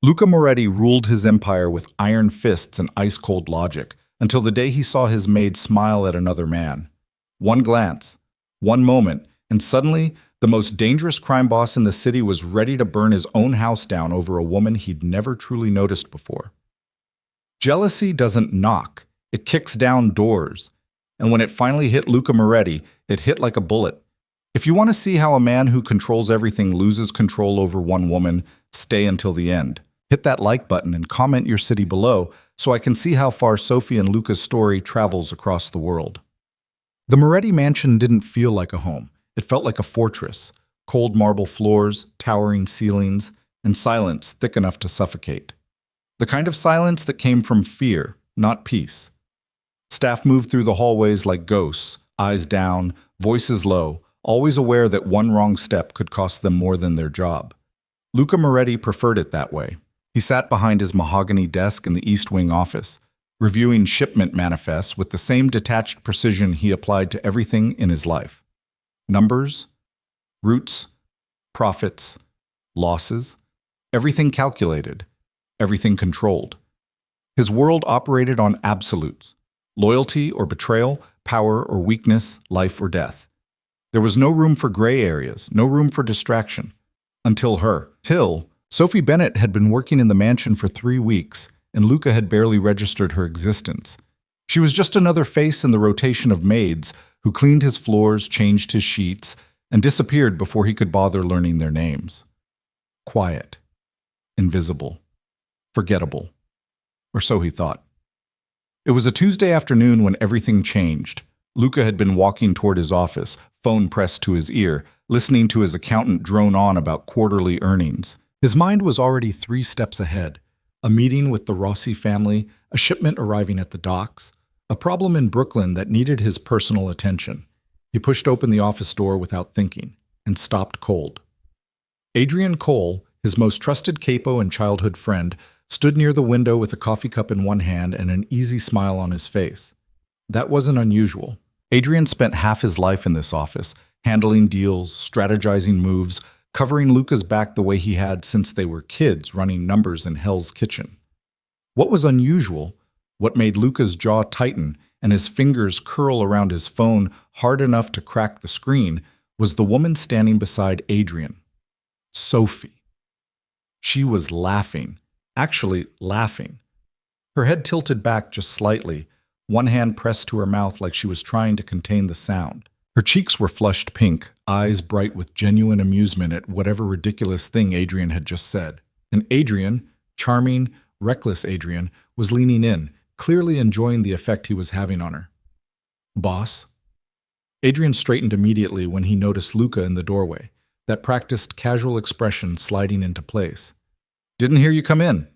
Luca Moretti ruled his empire with iron fists and ice-cold logic until the day he saw his maid smile at another man. One glance, one moment, and suddenly the most dangerous crime boss in the city was ready to burn his own house down over a woman he'd never truly noticed before. Jealousy doesn't knock, it kicks down doors. And when it finally hit Luca Moretti, it hit like a bullet. If you want to see how a man who controls everything loses control over one woman, stay until the end. Hit that like button and comment your city below so I can see how far Sophie and Luca's story travels across the world. The Moretti mansion didn't feel like a home. It felt like a fortress. Cold marble floors, towering ceilings, and silence thick enough to suffocate. The kind of silence that came from fear, not peace. Staff moved through the hallways like ghosts, eyes down, voices low, always aware that one wrong step could cost them more than their job. Luca Moretti preferred it that way. He sat behind his mahogany desk in the East Wing office, reviewing shipment manifests with the same detached precision he applied to everything in his life. Numbers, routes, profits, losses, everything calculated, everything controlled. His world operated on absolutes: loyalty or betrayal, power or weakness, life or death. There was no room for gray areas, no room for distraction. Till Sophie Bennett had been working in the mansion for 3 weeks, and Luca had barely registered her existence. She was just another face in the rotation of maids who cleaned his floors, changed his sheets, and disappeared before he could bother learning their names. Quiet, invisible, forgettable, or so he thought. It was a Tuesday afternoon when everything changed. Luca had been walking toward his office, phone pressed to his ear, listening to his accountant drone on about quarterly earnings. His mind was already 3 steps ahead. A meeting with the Rossi family, a shipment arriving at the docks, a problem in Brooklyn that needed his personal attention. He pushed open the office door without thinking, and stopped cold. Adrian Cole, his most trusted capo and childhood friend, stood near the window with a coffee cup in one hand and an easy smile on his face. That wasn't unusual. Adrian spent half his life in this office, handling deals, strategizing moves, covering Luca's back the way he had since they were kids running numbers in Hell's Kitchen. What was unusual, what made Luca's jaw tighten and his fingers curl around his phone hard enough to crack the screen, was the woman standing beside Adrian. Sophie. She was laughing, actually laughing. Her head tilted back just slightly, one hand pressed to her mouth like she was trying to contain the sound. Her cheeks were flushed pink, eyes bright with genuine amusement at whatever ridiculous thing Adrian had just said. And Adrian, charming, reckless Adrian, was leaning in, clearly enjoying the effect he was having on her. "Boss?" Adrian straightened immediately when he noticed Luca in the doorway, that practiced casual expression sliding into place. "Didn't hear you come in."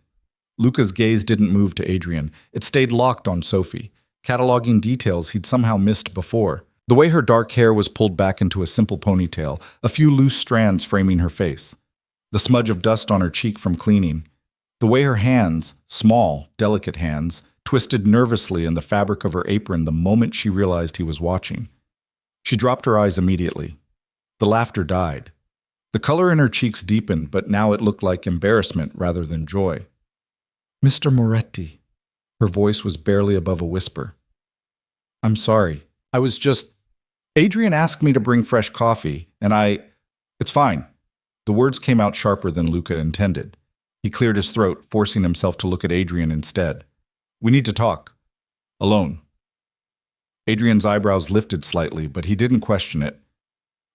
Luca's gaze didn't move to Adrian. It stayed locked on Sophie, cataloging details he'd somehow missed before. The way her dark hair was pulled back into a simple ponytail, a few loose strands framing her face. The smudge of dust on her cheek from cleaning. The way her hands, small, delicate hands, twisted nervously in the fabric of her apron the moment she realized he was watching. She dropped her eyes immediately. The laughter died. The color in her cheeks deepened, but now it looked like embarrassment rather than joy. "Mr. Moretti." Her voice was barely above a whisper. "I'm sorry. I was just... Adrian asked me to bring fresh coffee, and It's fine." The words came out sharper than Luca intended. He cleared his throat, forcing himself to look at Adrian instead. "We need to talk. Alone." Adrian's eyebrows lifted slightly, but he didn't question it.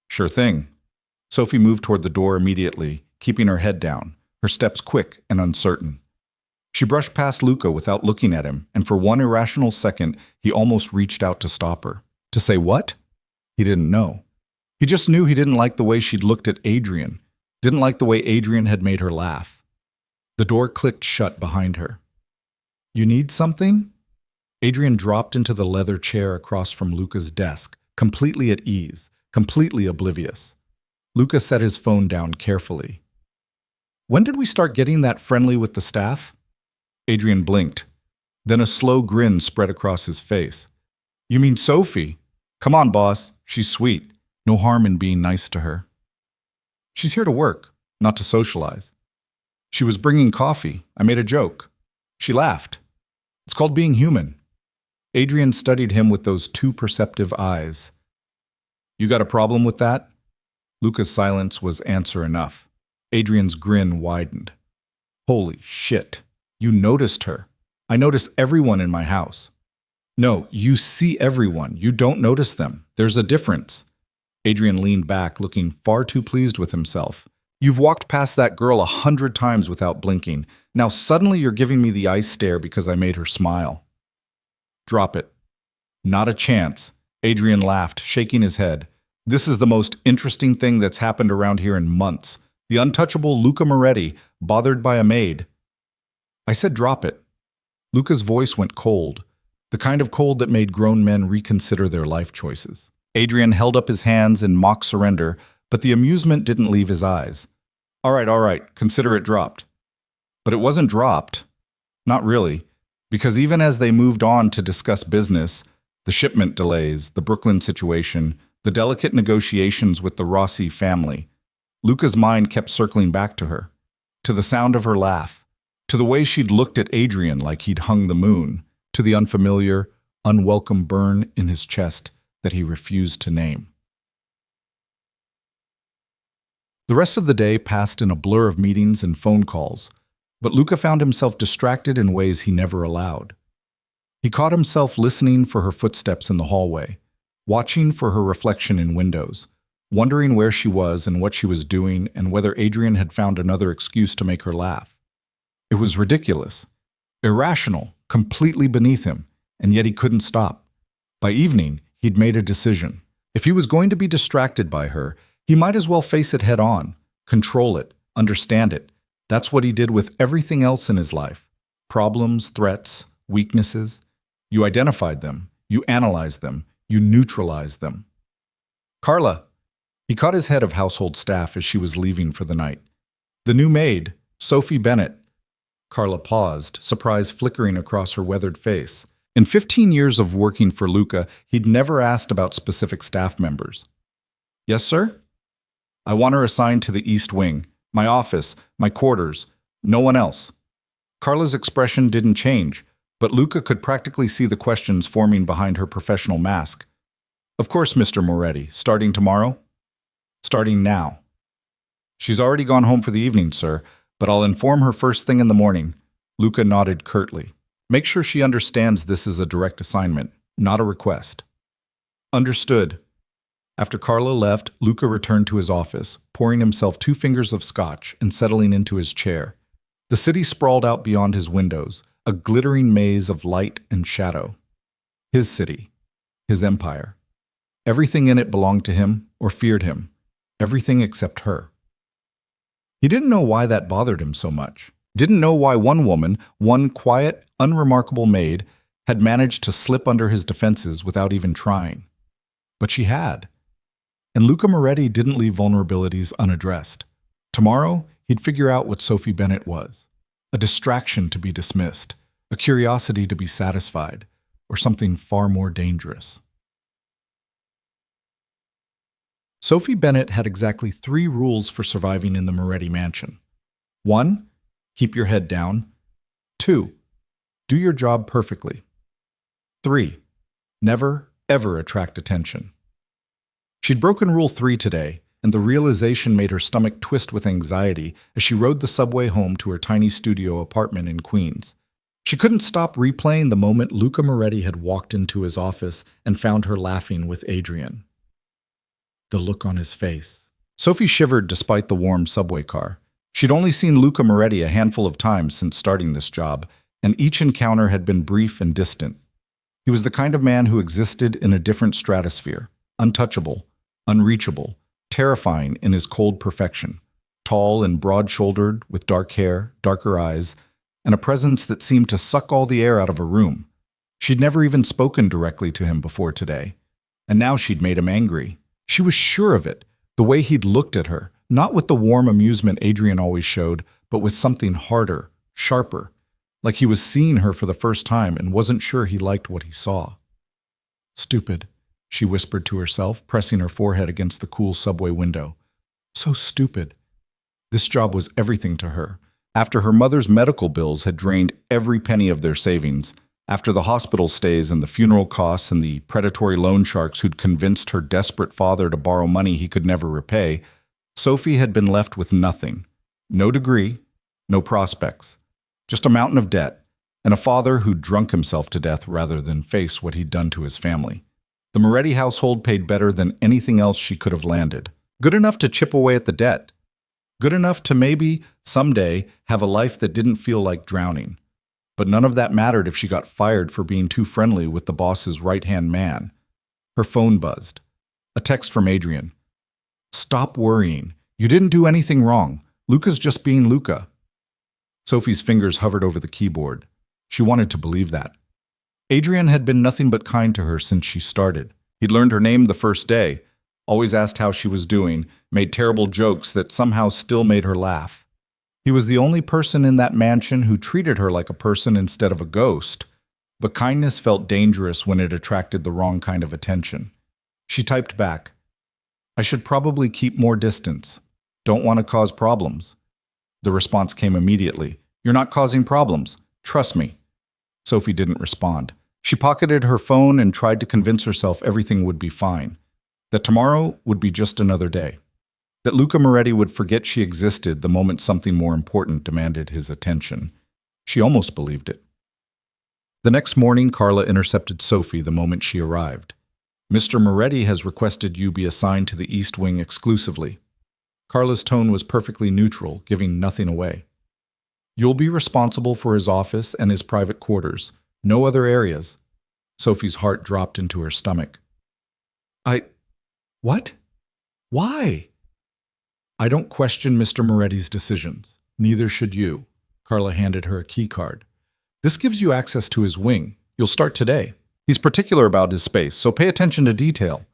"Sure thing." Sophie moved toward the door immediately, keeping her head down, her steps quick and uncertain. She brushed past Luca without looking at him, and for one irrational second, he almost reached out to stop her. To say what? He didn't know. He just knew he didn't like the way she'd looked at Adrian, didn't like the way Adrian had made her laugh. The door clicked shut behind her. "You need something?" Adrian dropped into the leather chair across from Luca's desk, completely at ease, completely oblivious. Luca set his phone down carefully. "When did we start getting that friendly with the staff?" Adrian blinked. Then a slow grin spread across his face. "You mean Sophie? Come on, boss. She's sweet. No harm in being nice to her." "She's here to work, not to socialize." She was bringing coffee. I made a joke. She laughed. It's called being human. Adrian studied him with those two perceptive eyes. You got a problem with that? Luca's silence was answer enough. Adrian's grin widened. Holy shit. You noticed her. I notice everyone in my house. No, you see everyone. You don't notice them. There's a difference. Adrian leaned back, looking far too pleased with himself. You've walked past that girl 100 times without blinking. Now suddenly you're giving me the ice stare because I made her smile. Drop it. Not a chance. Adrian laughed, shaking his head. This is the most interesting thing that's happened around here in months. The untouchable Luca Moretti, bothered by a maid. I said drop it. Luca's voice went cold, the kind of cold that made grown men reconsider their life choices. Adrian held up his hands in mock surrender, but the amusement didn't leave his eyes. All right, consider it dropped. But it wasn't dropped. Not really, because even as they moved on to discuss business, the shipment delays, the Brooklyn situation, the delicate negotiations with the Rossi family, Luca's mind kept circling back to her, to the sound of her laugh, to the way she'd looked at Adrian like he'd hung the moon, to the unfamiliar, unwelcome burn in his chest that he refused to name. The rest of the day passed in a blur of meetings and phone calls, but Luca found himself distracted in ways he never allowed. He caught himself listening for her footsteps in the hallway, watching for her reflection in windows, wondering where she was and what she was doing and whether Adrian had found another excuse to make her laugh. It was ridiculous, irrational, completely beneath him, and yet he couldn't stop. By evening, he'd made a decision. If he was going to be distracted by her, he might as well face it head on, control it, understand it. That's what he did with everything else in his life. Problems, threats, weaknesses. You identified them, you analyzed them, you neutralized them. Carla. He caught his head of household staff as she was leaving for the night. The new maid, Sophie Bennett. Carla paused, surprise flickering across her weathered face. In 15 years of working for Luca, he'd never asked about specific staff members. Yes, sir? I want her assigned to the East Wing, my office, my quarters, no one else. Carla's expression didn't change, but Luca could practically see the questions forming behind her professional mask. Of course, Mr. Moretti. Starting tomorrow? Starting now. She's already gone home for the evening, sir, but I'll inform her first thing in the morning. Luca nodded curtly. Make sure she understands this is a direct assignment, not a request. Understood. After Carla left, Luca returned to his office, pouring himself 2 fingers of scotch and settling into his chair. The city sprawled out beyond his windows, a glittering maze of light and shadow. His city, his empire. Everything in it belonged to him or feared him. Everything except her. He didn't know why that bothered him so much. Didn't know why one woman, one quiet, unremarkable maid, had managed to slip under his defenses without even trying. But she had. And Luca Moretti didn't leave vulnerabilities unaddressed. Tomorrow, he'd figure out what Sophie Bennett was. A distraction to be dismissed, a curiosity to be satisfied, or something far more dangerous. Sophie Bennett had exactly 3 rules for surviving in the Moretti mansion. 1. Keep your head down. 2. Do your job perfectly. 3. Never, ever attract attention. She'd broken Rule 3 today, and the realization made her stomach twist with anxiety as she rode the subway home to her tiny studio apartment in Queens. She couldn't stop replaying the moment Luca Moretti had walked into his office and found her laughing with Adrian. The look on his face. Sophie shivered despite the warm subway car. She'd only seen Luca Moretti a handful of times since starting this job, and each encounter had been brief and distant. He was the kind of man who existed in a different stratosphere, untouchable, unreachable, terrifying in his cold perfection, tall and broad-shouldered, with dark hair, darker eyes, and a presence that seemed to suck all the air out of a room. She'd never even spoken directly to him before today, and now she'd made him angry. She was sure of it, the way he'd looked at her, not with the warm amusement Adrian always showed, but with something harder, sharper, like he was seeing her for the first time and wasn't sure he liked what he saw. Stupid, she whispered to herself, pressing her forehead against the cool subway window. So stupid. This job was everything to her. After her mother's medical bills had drained every penny of their savings, after the hospital stays and the funeral costs and the predatory loan sharks who'd convinced her desperate father to borrow money he could never repay, Sophie had been left with nothing. No degree, no prospects, just a mountain of debt, and a father who'd drunk himself to death rather than face what he'd done to his family. The Moretti household paid better than anything else she could have landed. Good enough to chip away at the debt. Good enough to maybe, someday, have a life that didn't feel like drowning. But none of that mattered if she got fired for being too friendly with the boss's right-hand man. Her phone buzzed. A text from Adrian. "Stop worrying. You didn't do anything wrong. Luca's just being Luca." Sophie's fingers hovered over the keyboard. She wanted to believe that. Adrian had been nothing but kind to her since she started. He'd learned her name the first day, always asked how she was doing, made terrible jokes that somehow still made her laugh. He was the only person in that mansion who treated her like a person instead of a ghost, but kindness felt dangerous when it attracted the wrong kind of attention. She typed back, "I should probably keep more distance. Don't want to cause problems." The response came immediately. "You're not causing problems. Trust me." Sophie didn't respond. She pocketed her phone and tried to convince herself everything would be fine. That tomorrow would be just another day. That Luca Moretti would forget she existed the moment something more important demanded his attention. She almost believed it. The next morning, Carla intercepted Sophie the moment she arrived. "Mr. Moretti has requested you be assigned to the East Wing exclusively." Carla's tone was perfectly neutral, giving nothing away. "You'll be responsible for his office and his private quarters. No other areas." Sophie's heart dropped into her stomach. What? Why?" "I don't question Mr. Moretti's decisions. Neither should you." Carla handed her a key card. "This gives you access to his wing. You'll start today. He's particular about his space, so pay attention to detail."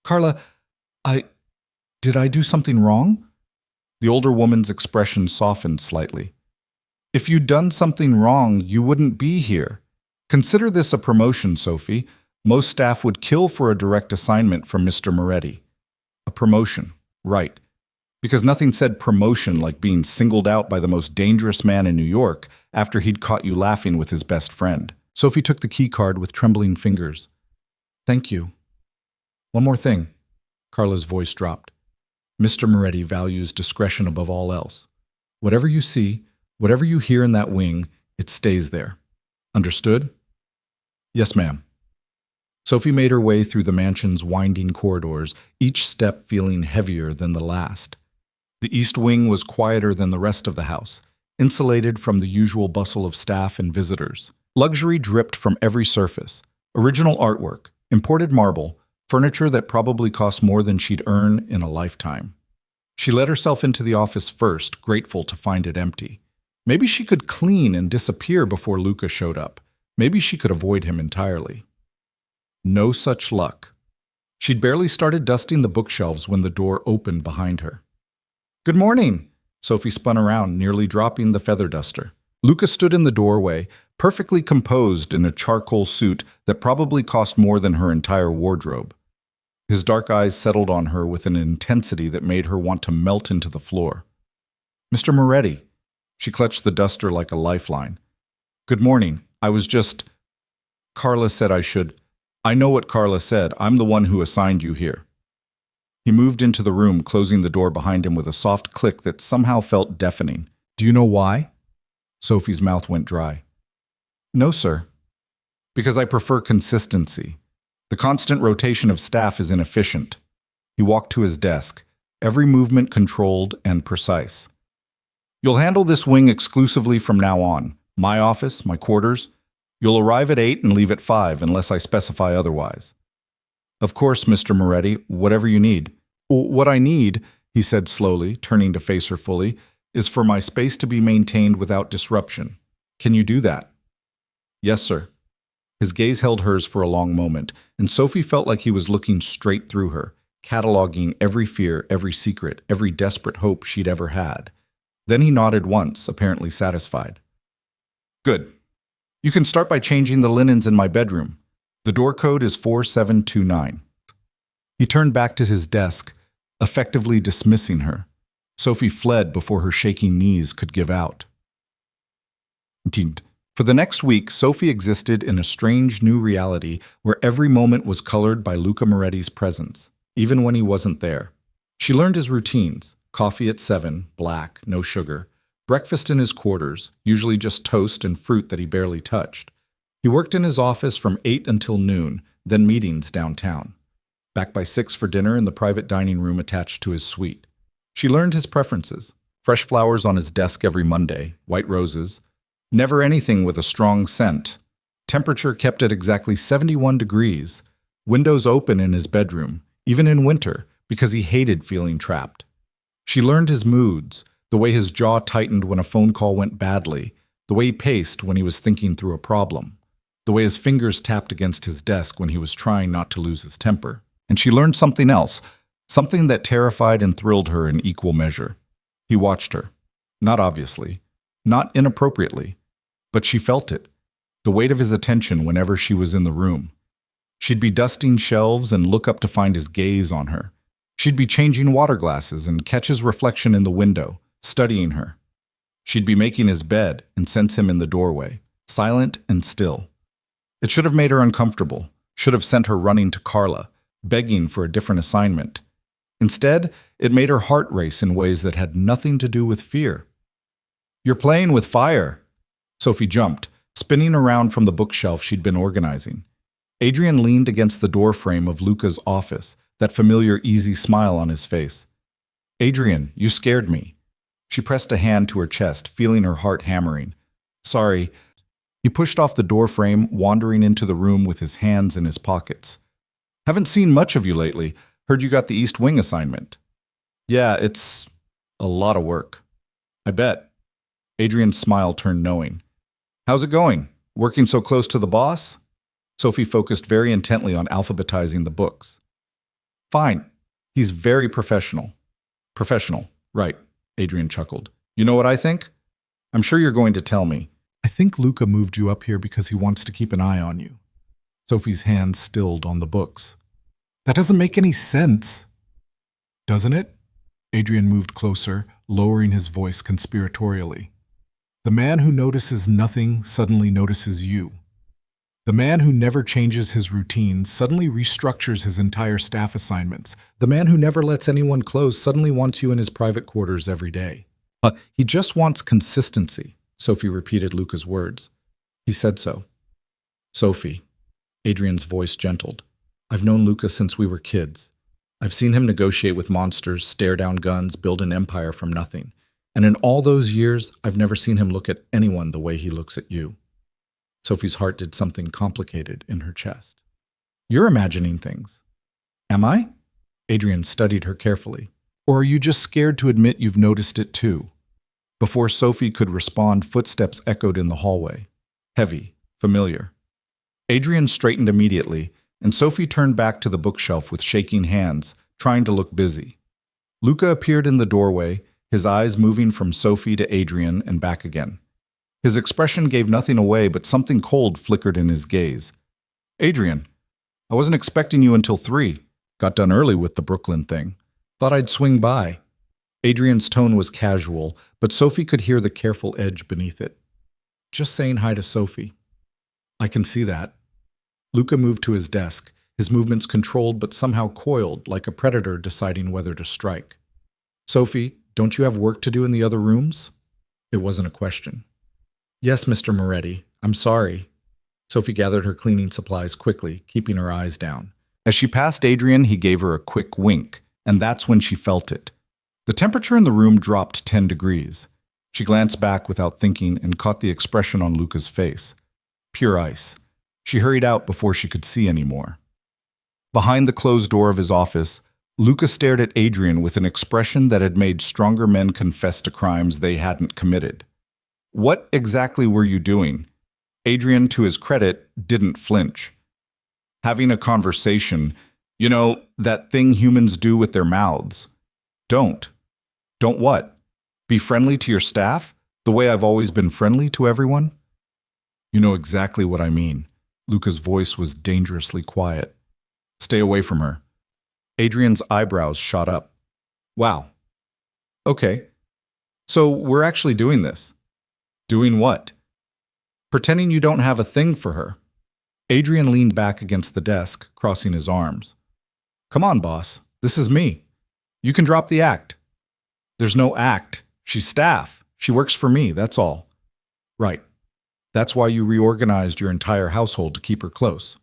"Carla, did I do something wrong?" The older woman's expression softened slightly. "If you'd done something wrong, you wouldn't be here. Consider this a promotion, Sophie. Most staff would kill for a direct assignment from Mr. Moretti." A promotion, right. Because nothing said promotion like being singled out by the most dangerous man in New York after he'd caught you laughing with his best friend. Sophie took the key card with trembling fingers. "Thank you. One more thing." Carla's voice dropped. "Mr. Moretti values discretion above all else. Whatever you see, whatever you hear in that wing, it stays there. Understood?" "Yes, ma'am." Sophie made her way through the mansion's winding corridors, each step feeling heavier than the last. The East Wing was quieter than the rest of the house, insulated from the usual bustle of staff and visitors. Luxury dripped from every surface. Original artwork, imported marble, furniture that probably cost more than she'd earn in a lifetime. She let herself into the office first, grateful to find it empty. Maybe she could clean and disappear before Luca showed up. Maybe she could avoid him entirely. No such luck. She'd barely started dusting the bookshelves when the door opened behind her. "Good morning!" Sophie spun around, nearly dropping the feather duster. Luca stood in the doorway, perfectly composed in a charcoal suit that probably cost more than her entire wardrobe. His dark eyes settled on her with an intensity that made her want to melt into the floor. "Mr. Moretti." She clutched the duster like a lifeline. "Good morning. I was just... Carla said I should... I know what Carla said. I'm the one who assigned you here." He moved into the room, closing the door behind him with a soft click that somehow felt deafening. "Do you know why?" Sophie's mouth went dry. "No, sir." "Because I prefer consistency. The constant rotation of staff is inefficient." He walked to his desk, every movement controlled and precise. "You'll handle this wing exclusively from now on. My office, my quarters. You'll arrive at 8 and leave at 5 unless I specify otherwise." "Of course, Mr. Moretti, whatever you need." "What I need," he said slowly, turning to face her fully, "is for my space to be maintained without disruption. Can you do that?" "Yes, sir." His gaze held hers for a long moment, and Sophie felt like he was looking straight through her, cataloging every fear, every secret, every desperate hope she'd ever had. Then he nodded once, apparently satisfied. "Good. You can start by changing the linens in my bedroom. The door code is 4729. He turned back to his desk, effectively dismissing her. Sophie fled before her shaking knees could give out. Flirted. For the next week, Sophie existed in a strange new reality where every moment was colored by Luca Moretti's presence, even when he wasn't there. She learned his routines: coffee at 7, black, no sugar; breakfast in his quarters, usually just toast and fruit that he barely touched. He worked in his office from 8 until noon, then meetings downtown. Back by 6 for dinner in the private dining room attached to his suite. She learned his preferences: fresh flowers on his desk every Monday, white roses, never anything with a strong scent. Temperature kept at exactly 71 degrees. Windows open in his bedroom, even in winter, because he hated feeling trapped. She learned his moods, the way his jaw tightened when a phone call went badly, the way he paced when he was thinking through a problem, the way his fingers tapped against his desk when he was trying not to lose his temper. And she learned something else, something that terrified and thrilled her in equal measure. He watched her. Not obviously. Not inappropriately. But she felt it. The weight of his attention whenever she was in the room. She'd be dusting shelves and look up to find his gaze on her. She'd be changing water glasses and catch his reflection in the window, studying her. She'd be making his bed and sense him in the doorway, silent and still. It should have made her uncomfortable, should have sent her running to Carla, begging for a different assignment. Instead, it made her heart race in ways that had nothing to do with fear. "You're playing with fire." Sophie jumped, spinning around from the bookshelf she'd been organizing. Adrian leaned against the doorframe of Luca's office, that familiar easy smile on his face. "Adrian, you scared me." She pressed a hand to her chest, feeling her heart hammering. "Sorry." He pushed off the doorframe, wandering into the room with his hands in his pockets. "Haven't seen much of you lately. Heard you got the East Wing assignment." "Yeah, it's a lot of work." "I bet." Adrian's smile turned knowing. "How's it going? Working so close to the boss?" Sophie focused very intently on alphabetizing the books. "Fine. He's very professional." "Professional, right," Adrian chuckled. "You know what I think? I'm sure you're going to tell me. I think Luca moved you up here because he wants to keep an eye on you." Sophie's hand stilled on the books. "That doesn't make any sense." "Doesn't it?" Adrian moved closer, lowering his voice conspiratorially. "The man who notices nothing suddenly notices you. The man who never changes his routine suddenly restructures his entire staff assignments. The man who never lets anyone close suddenly wants you in his private quarters every day." He just wants consistency," Sophie repeated Luca's words. "He said so." "Sophie," Adrian's voice gentled. "I've known Luca since we were kids. I've seen him negotiate with monsters, stare down guns, build an empire from nothing. And in all those years, I've never seen him look at anyone the way he looks at you." Sophie's heart did something complicated in her chest. "You're imagining things." "Am I?" Adrian studied her carefully. "Or are you just scared to admit you've noticed it too?" Before Sophie could respond, footsteps echoed in the hallway. Heavy, familiar. Adrian straightened immediately, and Sophie turned back to the bookshelf with shaking hands, trying to look busy. Luca appeared in the doorway, his eyes moving from Sophie to Adrian and back again. His expression gave nothing away, but something cold flickered in his gaze. "Adrian, I wasn't expecting you until 3. Got done early with the Brooklyn thing. Thought I'd swing by." Adrian's tone was casual, but Sophie could hear the careful edge beneath it. "Just saying hi to Sophie." "I can see that." Luca moved to his desk, his movements controlled but somehow coiled, like a predator deciding whether to strike. "Sophie, don't you have work to do in the other rooms?" It wasn't a question. "Yes, Mr. Moretti. I'm sorry." Sophie gathered her cleaning supplies quickly, keeping her eyes down. As she passed Adrian, he gave her a quick wink, and that's when she felt it. The temperature in the room dropped 10 degrees. She glanced back without thinking and caught the expression on Luca's face. Pure ice. She hurried out before she could see any more. Behind the closed door of his office, Luca stared at Adrian with an expression that had made stronger men confess to crimes they hadn't committed. "What exactly were you doing?" Adrian, to his credit, didn't flinch. "Having a conversation. You know, that thing humans do with their mouths." "Don't." "Don't what? Be friendly to your staff? The way I've always been friendly to everyone?" "You know exactly what I mean." Luca's voice was dangerously quiet. "Stay away from her." Adrian's eyebrows shot up. "Wow. Okay. So we're actually doing this." "Doing what?" Pretending you don't have a thing for her. Adrian leaned back against the desk, crossing his arms. Come on, boss. This is me. You can drop the act. There's no act. She's staff. She works for me, that's all. Right. That's why you reorganized your entire household to keep her close.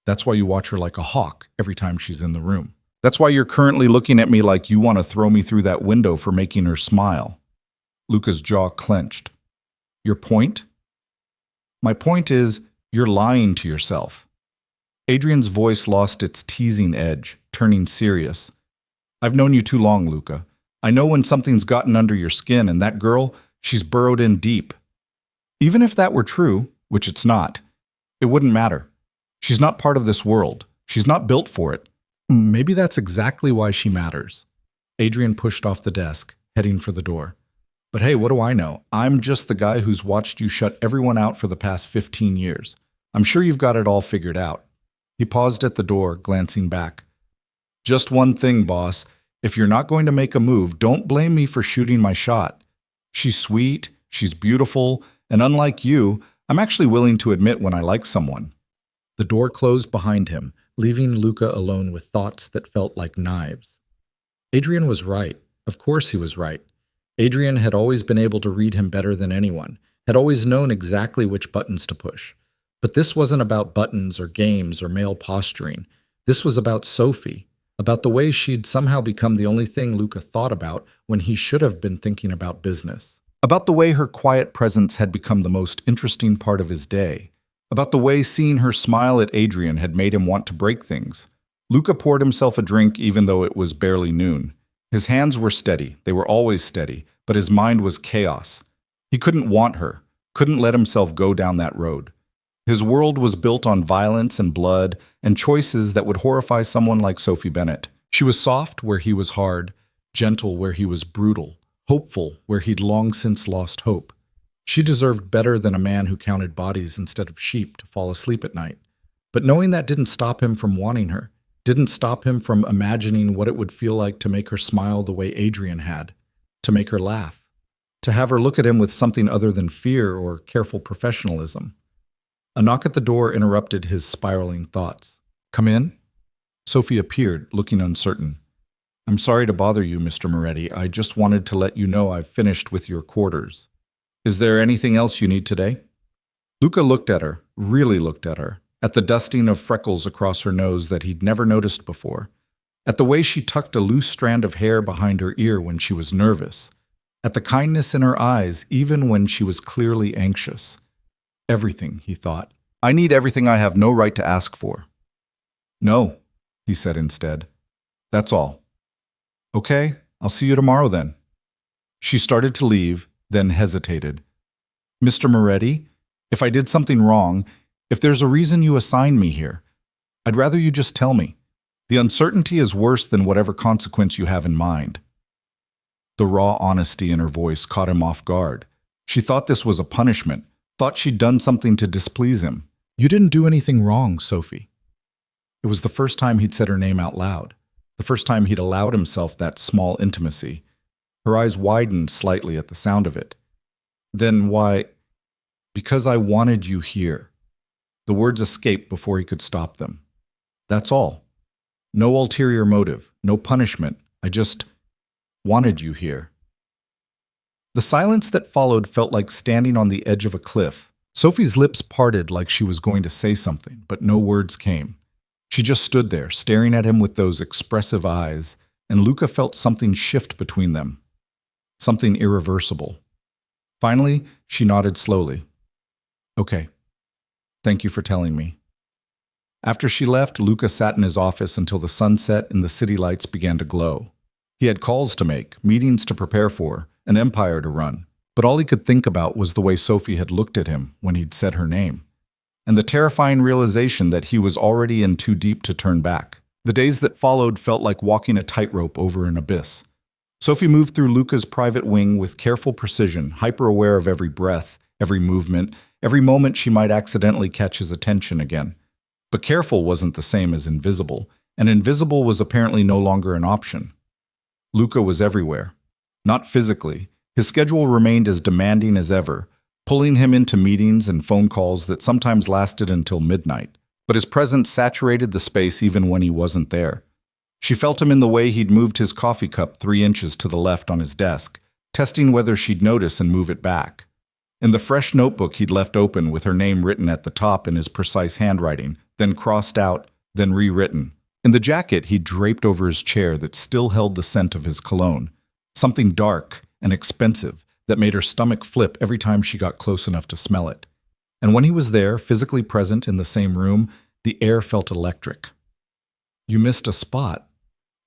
That's why you watch her like a hawk every time she's in the room. That's why you're currently looking at me like you want to throw me through that window for making her smile. Luca's jaw clenched. Your point? My point is, you're lying to yourself. Adrian's voice lost its teasing edge, turning serious. I've known you too long, Luca. I know when something's gotten under your skin, and that girl, she's burrowed in deep. Even if that were true, which it's not, it wouldn't matter. She's not part of this world. She's not built for it. Maybe that's exactly why she matters. Adrian pushed off the desk, heading for the door. But hey, what do I know? I'm just the guy who's watched you shut everyone out for the past 15 years. I'm sure you've got it all figured out. He paused at the door, glancing back. Just one thing, boss. If you're not going to make a move, don't blame me for shooting my shot. She's sweet, she's beautiful, and unlike you, I'm actually willing to admit when I like someone. The door closed behind him, leaving Luca alone with thoughts that felt like knives. Adrian was right. Of course he was right. Adrian had always been able to read him better than anyone, had always known exactly which buttons to push. But this wasn't about buttons or games or male posturing. This was about Sophie, about the way she'd somehow become the only thing Luca thought about when he should have been thinking about business. About the way her quiet presence had become the most interesting part of his day. About the way seeing her smile at Adrian had made him want to break things. Luca poured himself a drink even though it was barely noon. His hands were steady, they were always steady, but his mind was chaos. He couldn't want her, couldn't let himself go down that road. His world was built on violence and blood and choices that would horrify someone like Sophie Bennett. She was soft where he was hard, gentle where he was brutal, hopeful where he'd long since lost hope. She deserved better than a man who counted bodies instead of sheep to fall asleep at night. But knowing that didn't stop him from wanting her, didn't stop him from imagining what it would feel like to make her smile the way Adrian had, to make her laugh, to have her look at him with something other than fear or careful professionalism. A knock at the door interrupted his spiraling thoughts. Come in? Sophie appeared, looking uncertain. I'm sorry to bother you, Mr. Moretti. I just wanted to let you know I've finished with your quarters. Is there anything else you need today? Luca looked at her, really looked at her, at the dusting of freckles across her nose that he'd never noticed before, at the way she tucked a loose strand of hair behind her ear when she was nervous, at the kindness in her eyes even when she was clearly anxious. Everything, he thought. I need everything I have no right to ask for. No, he said instead. That's all. Okay, I'll see you tomorrow then. She started to leave, then hesitated. Mr. Moretti, if I did something wrong, if there's a reason you assigned me here, I'd rather you just tell me. The uncertainty is worse than whatever consequence you have in mind. The raw honesty in her voice caught him off guard. She thought this was a punishment, thought she'd done something to displease him. You didn't do anything wrong, Sophie. It was the first time he'd said her name out loud, the first time he'd allowed himself that small intimacy. Her eyes widened slightly at the sound of it. Then why? Because I wanted you here. The words escaped before he could stop them. That's all. No ulterior motive, no punishment. I just wanted you here. The silence that followed felt like standing on the edge of a cliff. Sophie's lips parted like she was going to say something, but no words came. She just stood there, staring at him with those expressive eyes, and Luca felt something shift between them. Something irreversible. Finally, she nodded slowly. Okay. Thank you for telling me. After she left, Luca sat in his office until the sun set and the city lights began to glow. He had calls to make, meetings to prepare for, an empire to run, but all he could think about was the way Sophie had looked at him when he'd said her name, and the terrifying realization that he was already in too deep to turn back. The days that followed felt like walking a tightrope over an abyss. Sophie moved through Luca's private wing with careful precision, hyper-aware of every breath, every movement, every moment she might accidentally catch his attention again. But careful wasn't the same as invisible, and invisible was apparently no longer an option. Luca was everywhere. Not physically. His schedule remained as demanding as ever, pulling him into meetings and phone calls that sometimes lasted until midnight. But his presence saturated the space even when he wasn't there. She felt him in the way he'd moved his coffee cup 3 inches to the left on his desk, testing whether she'd notice and move it back. In the fresh notebook he'd left open with her name written at the top in his precise handwriting, then crossed out, then rewritten. In the jacket he'd draped over his chair that still held the scent of his cologne, something dark and expensive that made her stomach flip every time she got close enough to smell it. And when he was there, physically present in the same room, the air felt electric. "You missed a spot."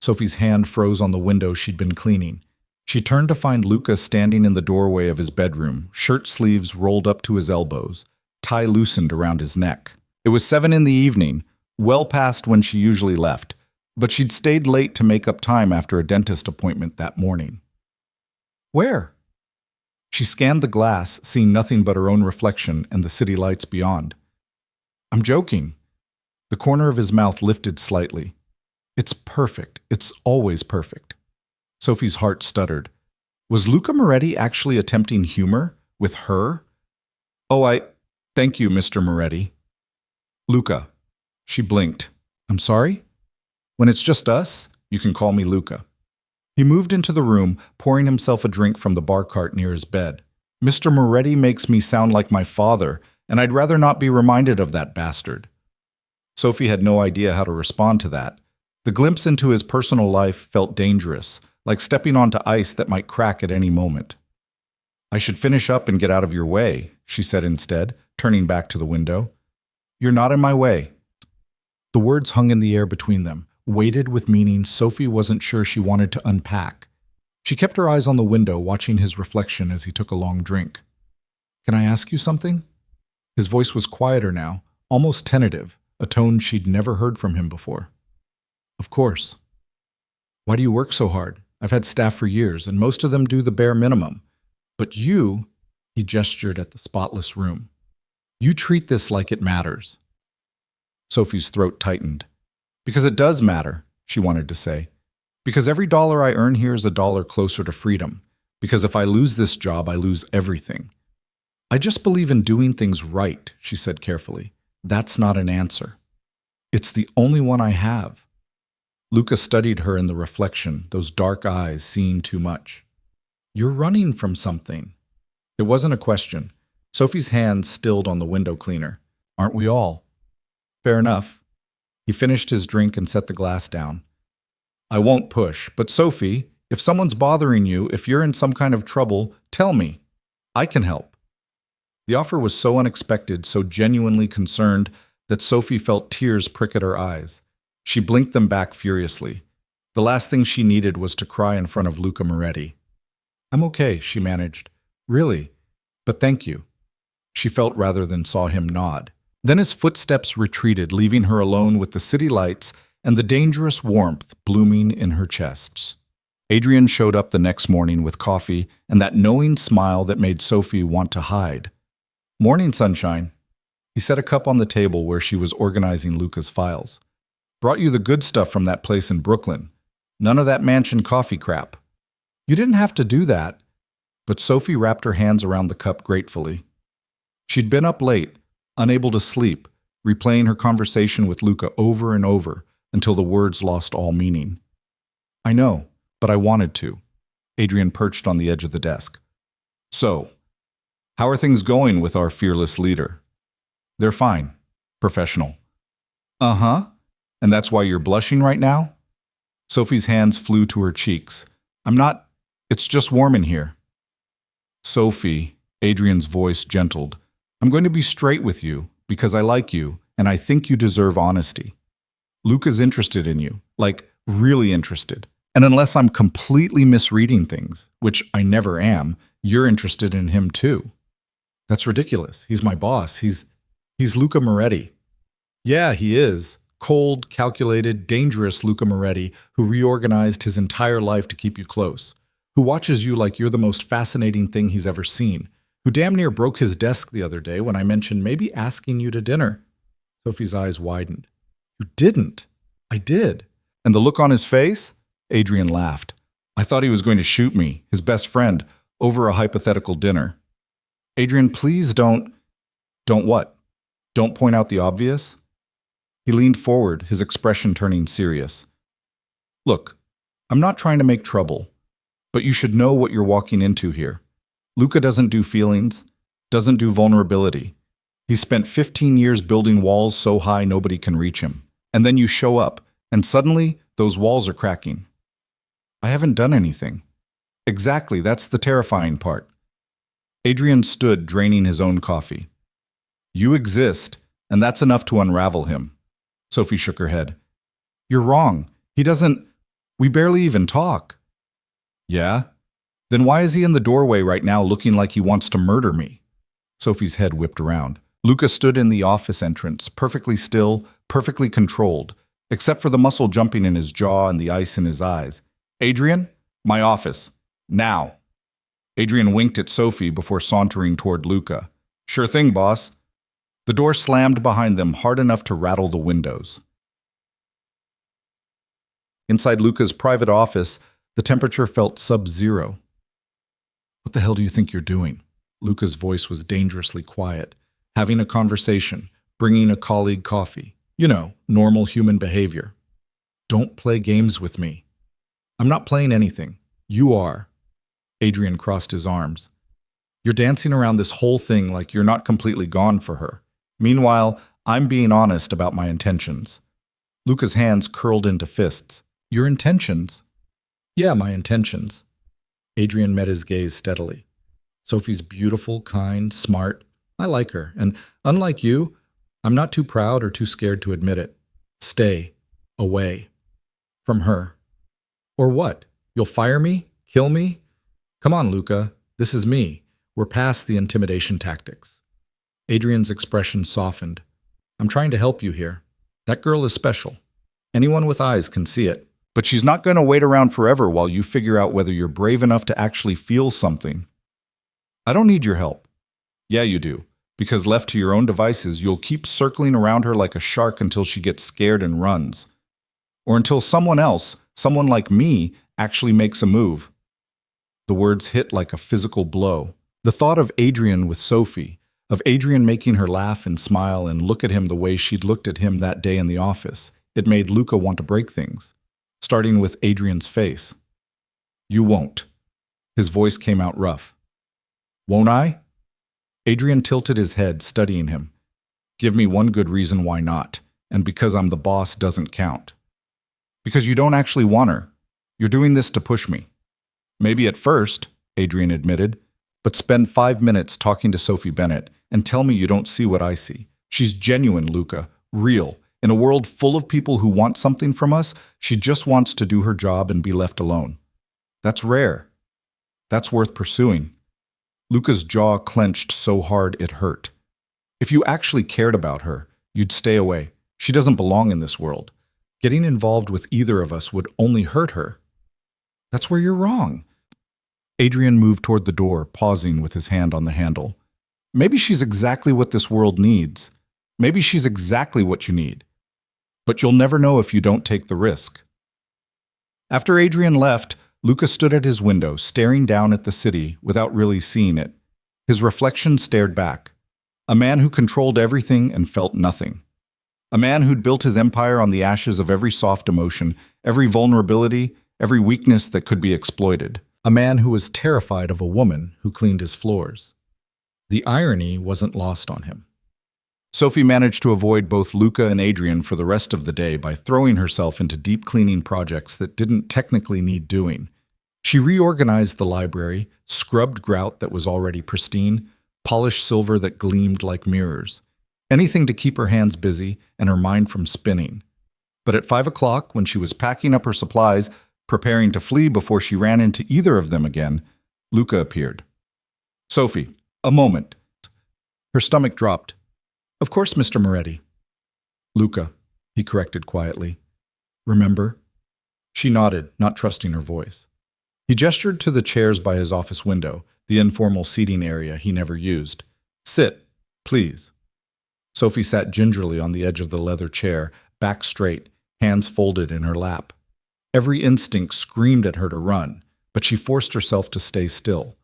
Sophie's hand froze on the window she'd been cleaning. She turned to find Luca standing in the doorway of his bedroom, shirt sleeves rolled up to his elbows, tie loosened around his neck. It was 7 in the evening, well past when she usually left, but she'd stayed late to make up time after a dentist appointment that morning. "Where?" She scanned the glass, seeing nothing but her own reflection and the city lights beyond. "I'm joking." The corner of his mouth lifted slightly. "It's perfect. It's always perfect." Sophie's heart stuttered. Was Luca Moretti actually attempting humor with her? "Oh, thank you, Mr. Moretti." "Luca." She blinked. "I'm sorry?" "When it's just us, you can call me Luca." He moved into the room, pouring himself a drink from the bar cart near his bed. "Mr. Moretti makes me sound like my father, and I'd rather not be reminded of that bastard." Sophie had no idea how to respond to that. The glimpse into his personal life felt dangerous, like stepping onto ice that might crack at any moment. "I should finish up and get out of your way," she said instead, turning back to the window. "You're not in my way." The words hung in the air between them, weighted with meaning Sophie wasn't sure she wanted to unpack. She kept her eyes on the window, watching his reflection as he took a long drink. "Can I ask you something?" His voice was quieter now, almost tentative, a tone she'd never heard from him before. "Of course." "Why do you work so hard? I've had staff for years, and most of them do the bare minimum. But you," he gestured at the spotless room, "you treat this like it matters." Sophie's throat tightened. "Because it does matter," she wanted to say. "Because every dollar I earn here is a dollar closer to freedom. Because if I lose this job, I lose everything." "I just believe in doing things right," she said carefully. "That's not an answer. It's the only one I have." Luca studied her in the reflection, those dark eyes seeing too much. "You're running from something." It wasn't a question. Sophie's hand stilled on the window cleaner. "Aren't we all?" "Fair enough." He finished his drink and set the glass down. "I won't push, but Sophie, if someone's bothering you, if you're in some kind of trouble, tell me. I can help." The offer was so unexpected, so genuinely concerned, that Sophie felt tears prick at her eyes. She blinked them back furiously. The last thing she needed was to cry in front of Luca Moretti. "I'm okay," she managed. "Really. But thank you." She felt rather than saw him nod. Then his footsteps retreated, leaving her alone with the city lights and the dangerous warmth blooming in her chests. Adrian showed up the next morning with coffee and that knowing smile that made Sophie want to hide. "Morning, sunshine." He set a cup on the table where she was organizing Luca's files. "Brought you the good stuff from that place in Brooklyn. None of that mansion coffee crap." "You didn't have to do that." But Sophie wrapped her hands around the cup gratefully. She'd been up late, unable to sleep, replaying her conversation with Luca over and over until the words lost all meaning. "I know, but I wanted to." Adrian perched on the edge of the desk. "So, how are things going with our fearless leader?" "They're fine. Professional." "Uh-huh. And that's why you're blushing right now?" Sophie's hands flew to her cheeks. "I'm not. It's just warm in here." "Sophie," Adrian's voice gentled, "I'm going to be straight with you because I like you and I think you deserve honesty. Luca's interested in you, like really interested. And unless I'm completely misreading things, which I never am, you're interested in him too." "That's ridiculous. He's my boss. He's Luca Moretti." "Yeah, he is. Cold, calculated, dangerous Luca Moretti, who reorganized his entire life to keep you close, who watches you like you're the most fascinating thing he's ever seen, who damn near broke his desk the other day when I mentioned maybe asking you to dinner." Sophie's eyes widened. "You didn't." "I did." "And the look on his face?" Adrian laughed. "I thought he was going to shoot me, his best friend, over a hypothetical dinner." Adrian, please don't. Don't what? Don't point out the obvious? He leaned forward, his expression turning serious. Look, I'm not trying to make trouble, but you should know what you're walking into here. Luca doesn't do feelings, doesn't do vulnerability. He spent 15 years building walls so high nobody can reach him. And then you show up, and suddenly those walls are cracking. I haven't done anything. Exactly, that's the terrifying part. Adrian stood, draining his own coffee. You exist, and that's enough to unravel him. Sophie shook her head. You're wrong. He doesn't. We barely even talk. Yeah? Then why is he in the doorway right now looking like he wants to murder me? Sophie's head whipped around. Luca stood in the office entrance, perfectly still, perfectly controlled, except for the muscle jumping in his jaw and the ice in his eyes. Adrian, my office. Now. Adrian winked at Sophie before sauntering toward Luca. Sure thing, boss. The door slammed behind them hard enough to rattle the windows. Inside Luca's private office, the temperature felt sub-zero. What the hell do you think you're doing? Luca's voice was dangerously quiet. Having a conversation, bringing a colleague coffee. You know, normal human behavior. Don't play games with me. I'm not playing anything. You are. Adrian crossed his arms. You're dancing around this whole thing like you're not completely gone for her. Meanwhile, I'm being honest about my intentions. Luca's hands curled into fists. Your intentions? Yeah, my intentions. Adrian met his gaze steadily. Sophie's beautiful, kind, smart. I like her, and unlike you, I'm not too proud or too scared to admit it. Stay away from her. Or what? You'll fire me? Kill me? Come on, Luca. This is me. We're past the intimidation tactics. Adrian's expression softened. I'm trying to help you here. That girl is special. Anyone with eyes can see it. But she's not going to wait around forever while you figure out whether you're brave enough to actually feel something. I don't need your help. Yeah, you do. Because left to your own devices, you'll keep circling around her like a shark until she gets scared and runs. Or until someone else, someone like me, actually makes a move. The words hit like a physical blow. The thought of Adrian with Sophie, of Adrian making her laugh and smile and look at him the way she'd looked at him that day in the office, it made Luca want to break things. Starting with Adrian's face. You won't. His voice came out rough. Won't I? Adrian tilted his head, studying him. Give me one good reason why not, and because I'm the boss doesn't count. Because you don't actually want her. You're doing this to push me. Maybe at first, Adrian admitted, but spend 5 minutes talking to Sophie Bennett and tell me you don't see what I see. She's genuine, Luca, real. In a world full of people who want something from us, she just wants to do her job and be left alone. That's rare. That's worth pursuing. Luca's jaw clenched so hard it hurt. If you actually cared about her, you'd stay away. She doesn't belong in this world. Getting involved with either of us would only hurt her. That's where you're wrong. Adrian moved toward the door, pausing with his hand on the handle. Maybe she's exactly what this world needs. Maybe she's exactly what you need. But you'll never know if you don't take the risk. After Adrian left, Luca stood at his window, staring down at the city without really seeing it. His reflection stared back. A man who controlled everything and felt nothing. A man who'd built his empire on the ashes of every soft emotion, every vulnerability, every weakness that could be exploited. A man who was terrified of a woman who cleaned his floors. The irony wasn't lost on him. Sophie managed to avoid both Luca and Adrian for the rest of the day by throwing herself into deep cleaning projects that didn't technically need doing. She reorganized the library, scrubbed grout that was already pristine, polished silver that gleamed like mirrors. Anything to keep her hands busy and her mind from spinning. But at 5 o'clock, when she was packing up her supplies, preparing to flee before she ran into either of them again, Luca appeared. Sophie, a moment. Her stomach dropped. Of course, Mr. Moretti. Luca, he corrected quietly. Remember? She nodded, not trusting her voice. He gestured to the chairs by his office window, the informal seating area he never used. Sit, please. Sophie sat gingerly on the edge of the leather chair, back straight, hands folded in her lap. Every instinct screamed at her to run, but she forced herself to stay still.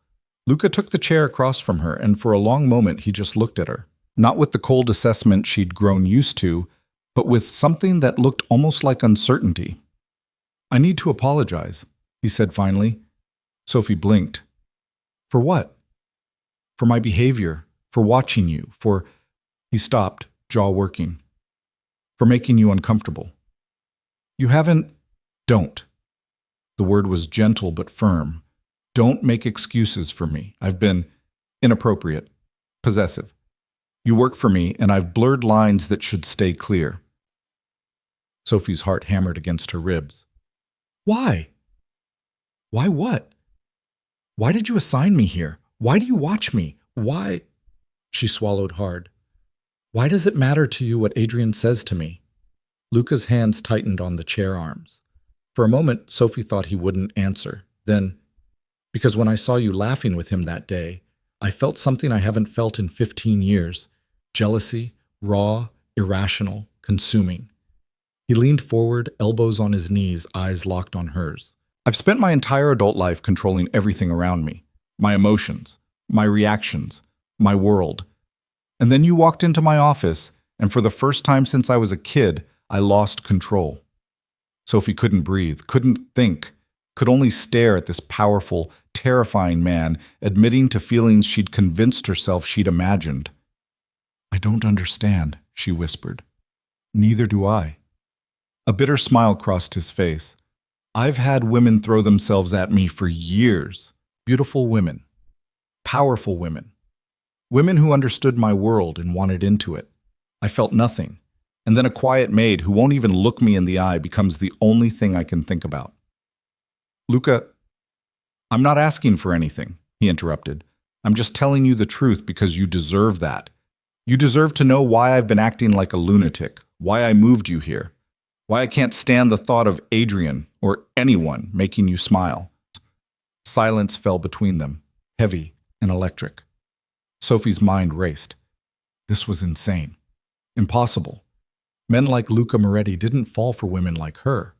Luca took the chair across from her, and for a long moment he just looked at her. Not with the cold assessment she'd grown used to, but with something that looked almost like uncertainty. "I need to apologize," he said finally. Sophie blinked. "For what?" "For my behavior, for watching you, for—" He stopped, jaw working. "For making you uncomfortable." "You haven't—" "Don't." The word was gentle but firm. "Don't make excuses for me. I've been inappropriate, possessive. You work for me, and I've blurred lines that should stay clear." Sophie's heart hammered against her ribs. "Why? Why what? Why did you assign me here? Why do you watch me? Why?" She swallowed hard. "Why does it matter to you what Adrian says to me?" Luca's hands tightened on the chair arms. For a moment, Sophie thought he wouldn't answer. Then, "Because when I saw you laughing with him that day, I felt something I haven't felt in 15 years. Jealousy, raw, irrational, consuming." He leaned forward, elbows on his knees, eyes locked on hers. "I've spent my entire adult life controlling everything around me. My emotions, my reactions, my world. And then you walked into my office, and for the first time since I was a kid, I lost control." Sophie couldn't breathe, couldn't think, could only stare at this powerful, terrifying man, admitting to feelings she'd convinced herself she'd imagined. "I don't understand," she whispered. "Neither do I." A bitter smile crossed his face. "I've had women throw themselves at me for years. Beautiful women. Powerful women. Women who understood my world and wanted into it. I felt nothing. And then a quiet maid who won't even look me in the eye becomes the only thing I can think about." "Luca, I'm not asking for anything," he interrupted. "I'm just telling you the truth because you deserve that. You deserve to know why I've been acting like a lunatic, why I moved you here, why I can't stand the thought of Adrian or anyone making you smile." Silence fell between them, heavy and electric. Sophie's mind raced. This was insane. Impossible. Men like Luca Moretti didn't fall for women like her.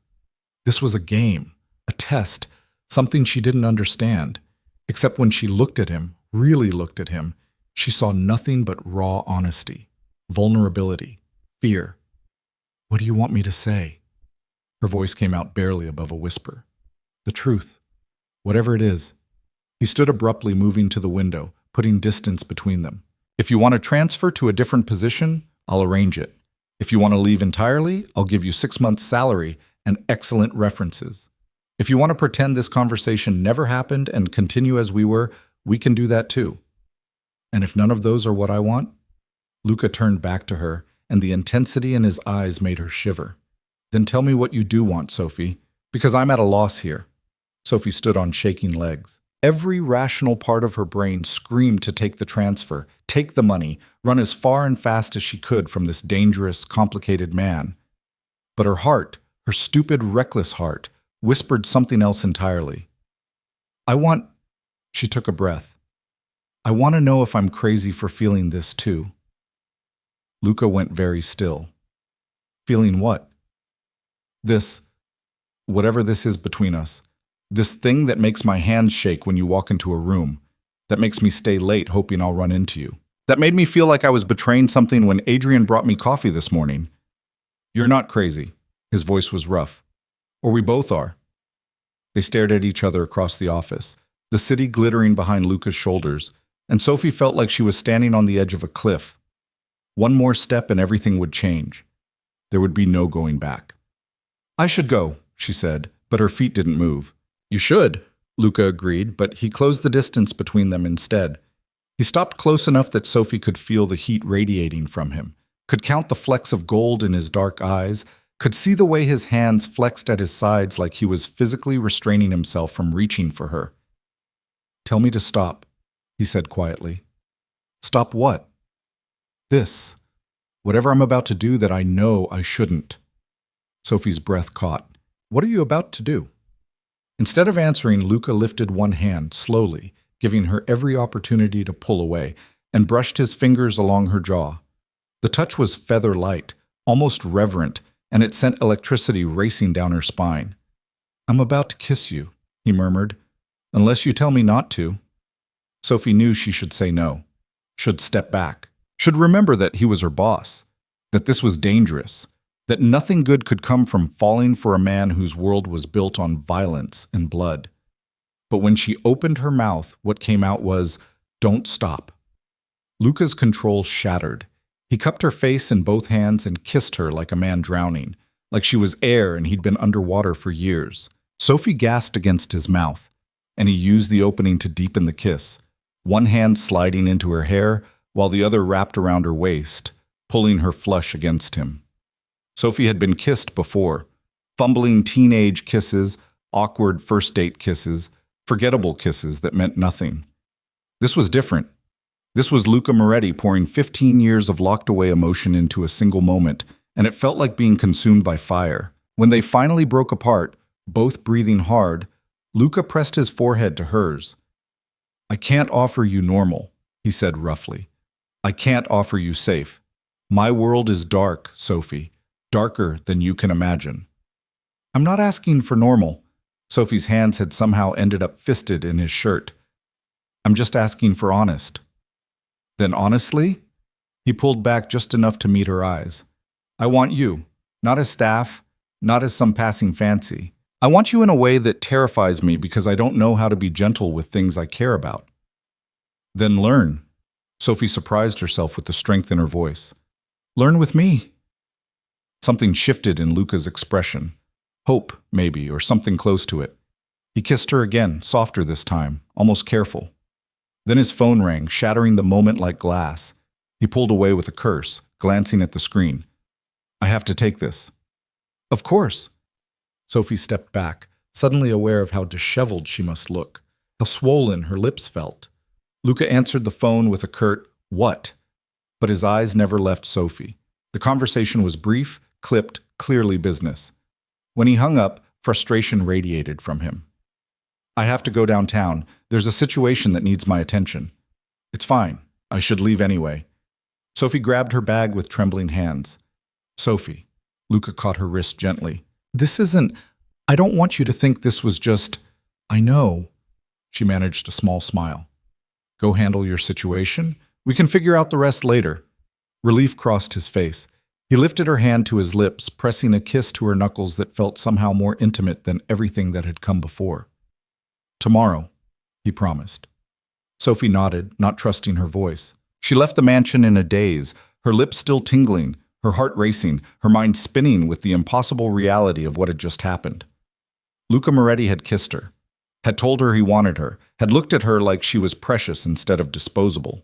This was a game, a test, something she didn't understand. Except when she looked at him, really looked at him, she saw nothing but raw honesty, vulnerability, fear. "What do you want me to say?" Her voice came out barely above a whisper. "The truth. Whatever it is." He stood abruptly, moving to the window, putting distance between them. "If you want to transfer to a different position, I'll arrange it. If you want to leave entirely, I'll give you 6 months' salary and excellent references. If you want to pretend this conversation never happened and continue as we were, we can do that too. And if none of those are what I want?" Luca turned back to her, and the intensity in his eyes made her shiver. "Then tell me what you do want, Sophie, because I'm at a loss here." Sophie stood on shaking legs. Every rational part of her brain screamed to take the transfer, take the money, run as far and fast as she could from this dangerous, complicated man. But her heart, her stupid, reckless heart, whispered something else entirely. "I want—" She took a breath. "I want to know if I'm crazy for feeling this too." Luca went very still. "Feeling what?" "This, whatever this is between us. This thing that makes my hands shake when you walk into a room, that makes me stay late hoping I'll run into you, that made me feel like I was betraying something when Adrian brought me coffee this morning." "You're not crazy." His voice was rough. "Or we both are." They stared at each other across the office, the city glittering behind Luca's shoulders, and Sophie felt like she was standing on the edge of a cliff. One more step and everything would change. There would be no going back. "I should go," she said, but her feet didn't move. "You should," Luca agreed, but he closed the distance between them instead. He stopped close enough that Sophie could feel the heat radiating from him, could count the flecks of gold in his dark eyes, could see the way his hands flexed at his sides like he was physically restraining himself from reaching for her. "Tell me to stop," he said quietly. "Stop what?" "This. Whatever I'm about to do that I know I shouldn't." Sophie's breath caught. "What are you about to do?" Instead of answering, Luca lifted one hand, slowly, giving her every opportunity to pull away, and brushed his fingers along her jaw. The touch was feather-light, almost reverent, and it sent electricity racing down her spine. "I'm about to kiss you," he murmured, "unless you tell me not to." Sophie knew she should say no, should step back, should remember that he was her boss, that this was dangerous, that nothing good could come from falling for a man whose world was built on violence and blood. But when she opened her mouth, what came out was, "Don't stop." Luca's control shattered. He cupped her face in both hands and kissed her like a man drowning, like she was air and he'd been underwater for years. Sophie gasped against his mouth, and he used the opening to deepen the kiss, one hand sliding into her hair while the other wrapped around her waist, pulling her flush against him. Sophie had been kissed before, fumbling teenage kisses, awkward first date kisses, forgettable kisses that meant nothing. This was different. This was Luca Moretti pouring 15 years of locked-away emotion into a single moment, and it felt like being consumed by fire. When they finally broke apart, both breathing hard, Luca pressed his forehead to hers. "I can't offer you normal," he said roughly. "I can't offer you safe. My world is dark, Sophie, darker than you can imagine." "I'm not asking for normal." Sophie's hands had somehow ended up fisted in his shirt. "I'm just asking for honest." "Then honestly?" He pulled back just enough to meet her eyes. "I want you, not as staff, not as some passing fancy. I want you in a way that terrifies me because I don't know how to be gentle with things I care about." "Then learn." Sophie surprised herself with the strength in her voice. "Learn with me." Something shifted in Luca's expression. Hope, maybe, or something close to it. He kissed her again, softer this time, almost careful. Then his phone rang, shattering the moment like glass. He pulled away with a curse, glancing at the screen. "I have to take this." "Of course." Sophie stepped back, suddenly aware of how disheveled she must look, how swollen her lips felt. Luca answered the phone with a curt, "What?" But his eyes never left Sophie. The conversation was brief, clipped, clearly business. When he hung up, frustration radiated from him. "I have to go downtown. There's a situation that needs my attention." "It's fine. I should leave anyway." Sophie grabbed her bag with trembling hands. "Sophie," Luca caught her wrist gently. "This isn't... I don't want you to think this was just... I know." She managed a small smile. "Go handle your situation. We can figure out the rest later." Relief crossed his face. He lifted her hand to his lips, pressing a kiss to her knuckles that felt somehow more intimate than everything that had come before. "Tomorrow," he promised. Sophie nodded, not trusting her voice. She left the mansion in a daze, her lips still tingling, her heart racing, her mind spinning with the impossible reality of what had just happened. Luca Moretti had kissed her, had told her he wanted her, had looked at her like she was precious instead of disposable.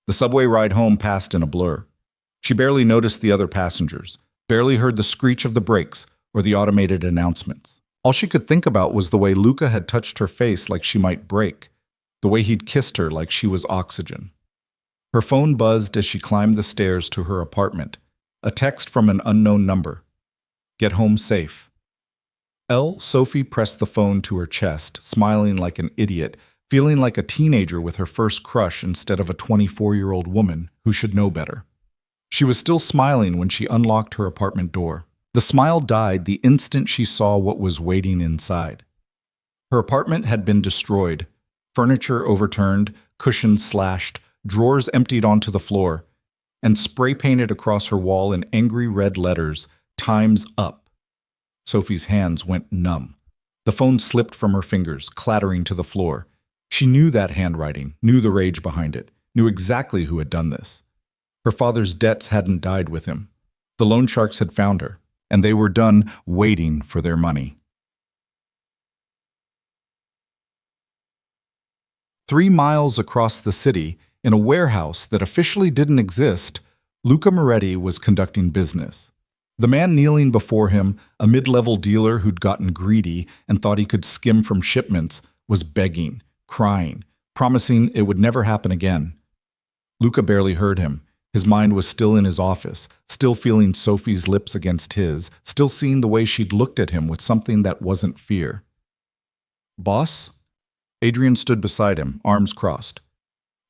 The subway ride home passed in a blur. She barely noticed the other passengers, barely heard the screech of the brakes or the automated announcements. All she could think about was the way Luca had touched her face like she might break, the way he'd kissed her like she was oxygen. Her phone buzzed as she climbed the stairs to her apartment. A text from an unknown number. "Get home safe." Sophie pressed the phone to her chest, smiling like an idiot, feeling like a teenager with her first crush instead of a 24-year-old woman who should know better. She was still smiling when she unlocked her apartment door. The smile died the instant she saw what was waiting inside. Her apartment had been destroyed, furniture overturned, cushions slashed, drawers emptied onto the floor, and spray-painted across her wall in angry red letters, "Time's up." Sophie's hands went numb. The phone slipped from her fingers, clattering to the floor. She knew that handwriting, knew the rage behind it, knew exactly who had done this. Her father's debts hadn't died with him. The loan sharks had found her, and they were done waiting for their money. 3 miles across the city, in a warehouse that officially didn't exist, Luca Moretti was conducting business. The man kneeling before him, a mid-level dealer who'd gotten greedy and thought he could skim from shipments, was begging, crying, promising it would never happen again. Luca barely heard him. His mind was still in his office, still feeling Sophie's lips against his, still seeing the way she'd looked at him with something that wasn't fear. "Boss?" Adrian stood beside him, arms crossed.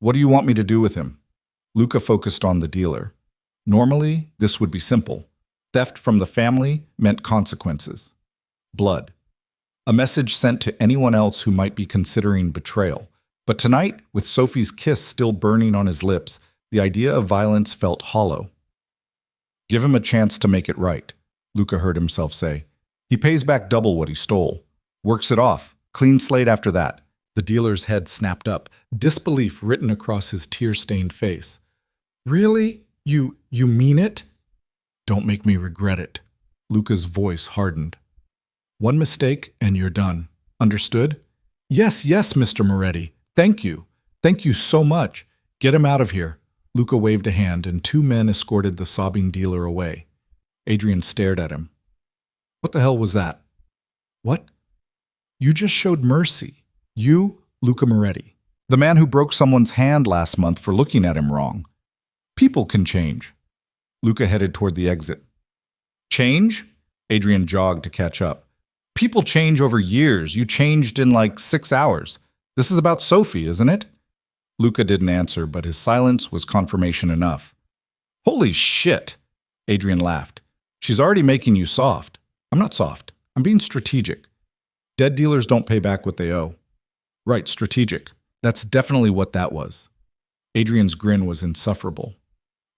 "What do you want me to do with him?" Luca focused on the dealer. Normally, this would be simple. Theft from the family meant consequences. Blood. A message sent to anyone else who might be considering betrayal. But tonight, with Sophie's kiss still burning on his lips, the idea of violence felt hollow. Give him a chance to make it right, Luca heard himself say. He pays back double what he stole. Works it off. Clean slate after that. The dealer's head snapped up, disbelief written across his tear-stained face. Really? You mean it? Don't make me regret it. Luca's voice hardened. One mistake and you're done. Understood? Yes, Mr. Moretti. Thank you. Thank you so much. Get him out of here. Luca waved a hand and two men escorted the sobbing dealer away. Adrian stared at him. What the hell was that? What? You just showed mercy. You, Luca Moretti. The man who broke someone's hand last month for looking at him wrong. People can change. Luca headed toward the exit. Change? Adrian jogged to catch up. People change over years. You changed in like 6 hours. This is about Sophie, isn't it? Luca didn't answer, but his silence was confirmation enough. Holy shit, Adrian laughed. She's already making you soft. I'm not soft. I'm being strategic. Dead dealers don't pay back what they owe. Right, strategic. That's definitely what that was. Adrian's grin was insufferable.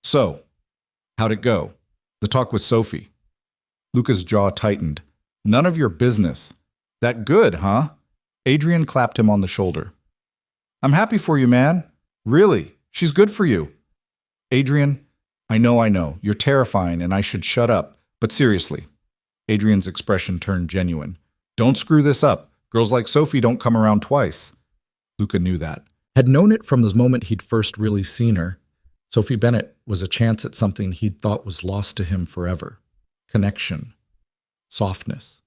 So, how'd it go? The talk with Sophie. Luca's jaw tightened. None of your business. That good, huh? Adrian clapped him on the shoulder. I'm happy for you, man. Really, she's good for you. Adrian, I know. You're terrifying and I should shut up. But seriously. Adrian's expression turned genuine. Don't screw this up. Girls like Sophie don't come around twice. Luca knew that. Had known it from the moment he'd first really seen her. Sophie Bennett was a chance at something he'd thought was lost to him forever. Connection. Softness.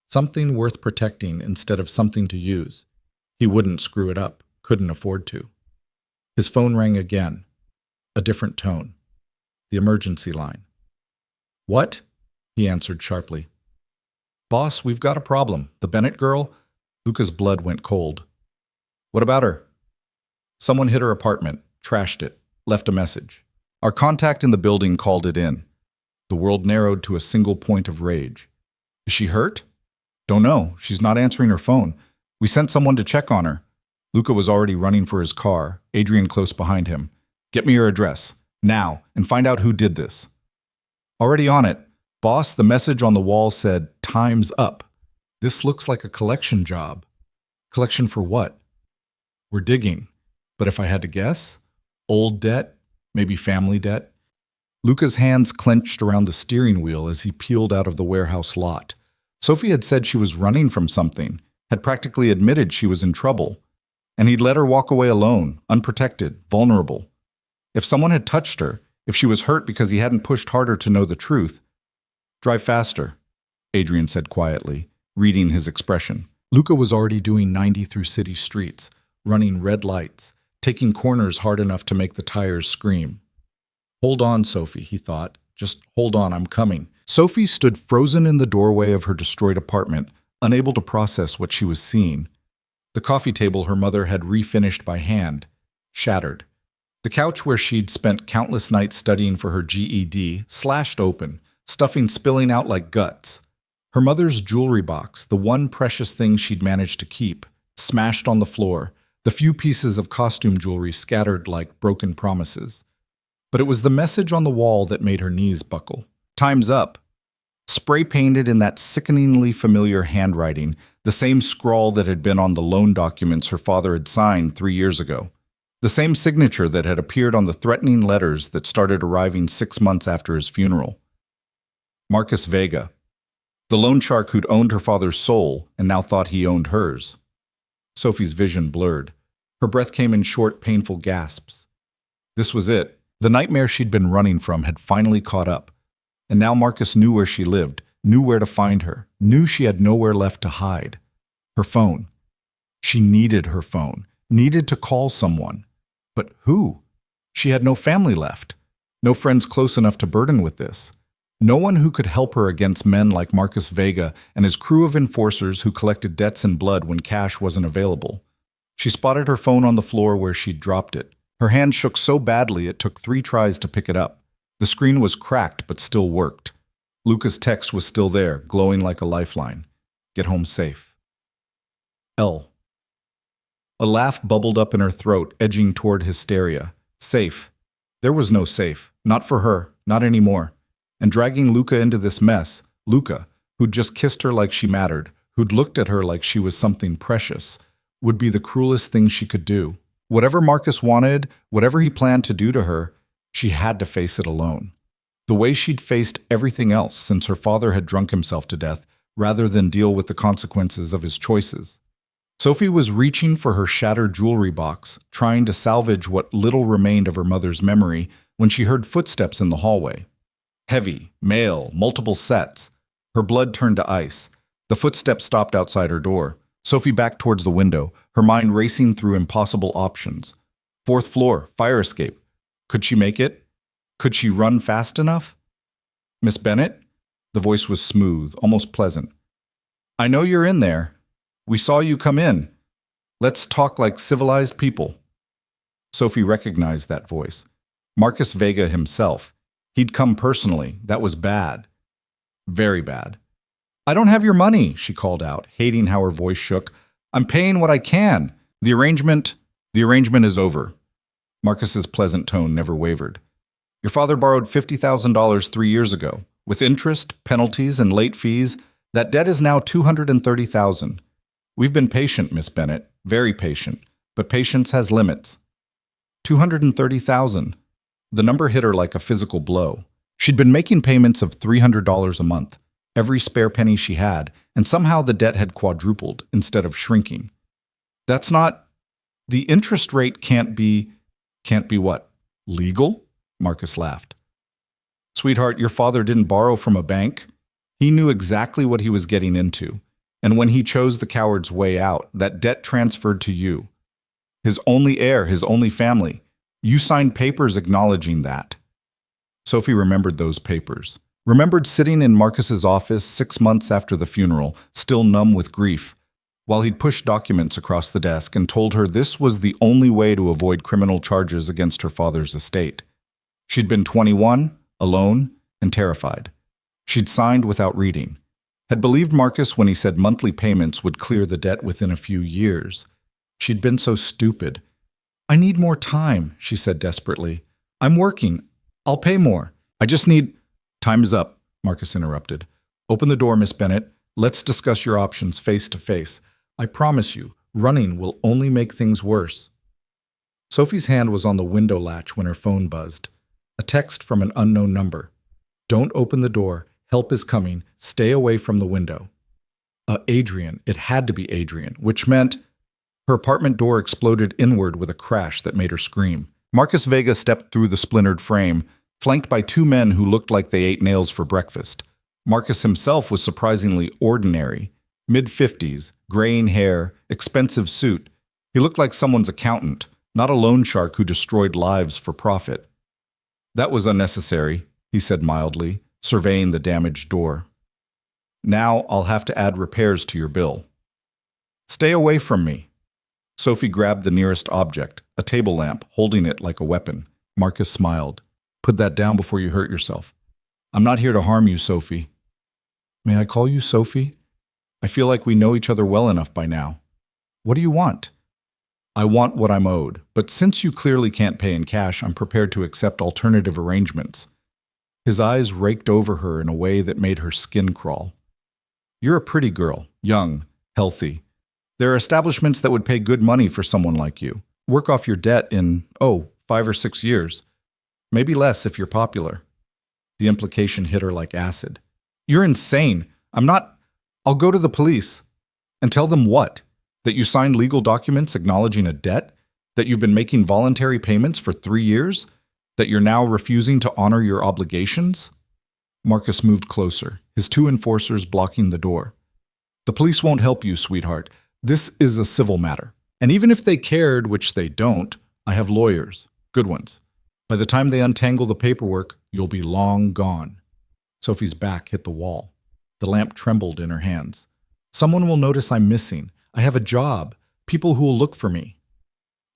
Something worth protecting instead of something to use. He wouldn't screw it up. Couldn't afford to. His phone rang again. A different tone. The emergency line. What? He answered sharply. Boss, we've got a problem. The Bennett girl? Luca's blood went cold. What about her? Someone hit her apartment, trashed it, left a message. Our contact in the building called it in. The world narrowed to a single point of rage. Is she hurt? Don't know. She's not answering her phone. We sent someone to check on her. Luca was already running for his car, Adrian close behind him. Get me her address, now, and find out who did this. Already on it. Boss, the message on the wall said, time's up. This looks like a collection job. Collection for what? We're digging. But if I had to guess, old debt, maybe family debt. Luca's hands clenched around the steering wheel as he peeled out of the warehouse lot. Sophie had said she was running from something, had practically admitted she was in trouble, and he'd let her walk away alone, unprotected, vulnerable. If someone had touched her, if she was hurt because he hadn't pushed harder to know the truth. Drive faster, Adrian said quietly, reading his expression. Luca was already doing 90 through city streets, running red lights, taking corners hard enough to make the tires scream. Hold on, Sophie, he thought. Just hold on, I'm coming. Sophie stood frozen in the doorway of her destroyed apartment, unable to process what she was seeing. The coffee table her mother had refinished by hand, shattered. The couch where she'd spent countless nights studying for her GED, slashed open, stuffing spilling out like guts. Her mother's jewelry box, the one precious thing she'd managed to keep, smashed on the floor, the few pieces of costume jewelry scattered like broken promises. But it was the message on the wall that made her knees buckle. Time's up. Spray-painted in that sickeningly familiar handwriting, the same scrawl that had been on the loan documents her father had signed 3 years ago. The same signature that had appeared on the threatening letters that started arriving 6 months after his funeral. Marcus Vega. The loan shark who'd owned her father's soul and now thought he owned hers. Sophie's vision blurred. Her breath came in short, painful gasps. This was it. The nightmare she'd been running from had finally caught up. And now Marcus knew where she lived, knew where to find her, knew she had nowhere left to hide. Her phone. She needed her phone, needed to call someone. But who? She had no family left, no friends close enough to burden with this. No one who could help her against men like Marcus Vega and his crew of enforcers who collected debts in blood when cash wasn't available. She spotted her phone on the floor where she'd dropped it. Her hand shook so badly it took 3 tries to pick it up. The screen was cracked but still worked. Luca's text was still there, glowing like a lifeline. Get home safe. L. A laugh bubbled up in her throat, edging toward hysteria. Safe. There was no safe. Not for her. Not anymore. And dragging Luca into this mess, Luca, who'd just kissed her like she mattered, who'd looked at her like she was something precious, would be the cruelest thing she could do. Whatever Marcus wanted, whatever he planned to do to her, she had to face it alone. The way she'd faced everything else since her father had drunk himself to death, rather than deal with the consequences of his choices. Sophie was reaching for her shattered jewelry box, trying to salvage what little remained of her mother's memory, when she heard footsteps in the hallway. Heavy, male, multiple sets. Her blood turned to ice. The footsteps stopped outside her door. Sophie backed towards the window, her mind racing through impossible options. 4th floor, fire escape. Could she make it? Could she run fast enough? Miss Bennett? The voice was smooth, almost pleasant. I know you're in there. We saw you come in. Let's talk like civilized people. Sophie recognized that voice. Marcus Vega himself. He'd come personally. That was bad. Very bad. I don't have your money, she called out, hating how her voice shook. I'm paying what I can. The arrangement is over. Marcus's pleasant tone never wavered. Your father borrowed $50,000 3 years ago. With interest, penalties, and late fees, that debt is now $230,000. We've been patient, Miss Bennett, very patient, but patience has limits. $230,000. The number hit her like a physical blow. She'd been making payments of $300 a month, every spare penny she had, and somehow the debt had quadrupled instead of shrinking. That's not... The interest rate can't be what? Legal? Marcus laughed. Sweetheart, your father didn't borrow from a bank. He knew exactly what he was getting into. And when he chose the coward's way out, that debt transferred to you. His only heir, his only family. You signed papers acknowledging that. Sophie remembered those papers. Remembered sitting in Marcus's office 6 months after the funeral, still numb with grief, while he'd pushed documents across the desk and told her this was the only way to avoid criminal charges against her father's estate. She'd been 21, alone, and terrified. She'd signed without reading. Had believed Marcus when he said monthly payments would clear the debt within a few years. She'd been so stupid. I need more time, she said desperately. I'm working. I'll pay more. I just need... Time is up, Marcus interrupted. Open the door, Miss Bennett. Let's discuss your options face to face. I promise you, running will only make things worse. Sophie's hand was on the window latch when her phone buzzed. A text from an unknown number. Don't open the door. Help is coming. Stay away from the window. Adrian. It had to be Adrian, which meant... Her apartment door exploded inward with a crash that made her scream. Marcus Vega stepped through the splintered frame, flanked by 2 men who looked like they ate nails for breakfast. Marcus himself was surprisingly ordinary. Mid-50s, graying hair, expensive suit. He looked like someone's accountant, not a loan shark who destroyed lives for profit. That was unnecessary, he said mildly, surveying the damaged door. Now I'll have to add repairs to your bill. Stay away from me. Sophie grabbed the nearest object, a table lamp, holding it like a weapon. Marcus smiled. Put that down before you hurt yourself. I'm not here to harm you, Sophie. May I call you Sophie? I feel like we know each other well enough by now. What do you want? I want what I'm owed, but since you clearly can't pay in cash, I'm prepared to accept alternative arrangements. His eyes raked over her in a way that made her skin crawl. You're a pretty girl, young, healthy. There are establishments that would pay good money for someone like you. Work off your debt in, 5 or 6 years. Maybe less if you're popular. The implication hit her like acid. You're insane. I'll go to the police. And tell them what? That you signed legal documents acknowledging a debt? That you've been making voluntary payments for 3 years? That you're now refusing to honor your obligations? Marcus moved closer, his 2 enforcers blocking the door. The police won't help you, sweetheart. This is a civil matter. And even if they cared, which they don't, I have lawyers. Good ones. By the time they untangle the paperwork, you'll be long gone. Sophie's back hit the wall. The lamp trembled in her hands. Someone will notice I'm missing. I have a job. People who will look for me.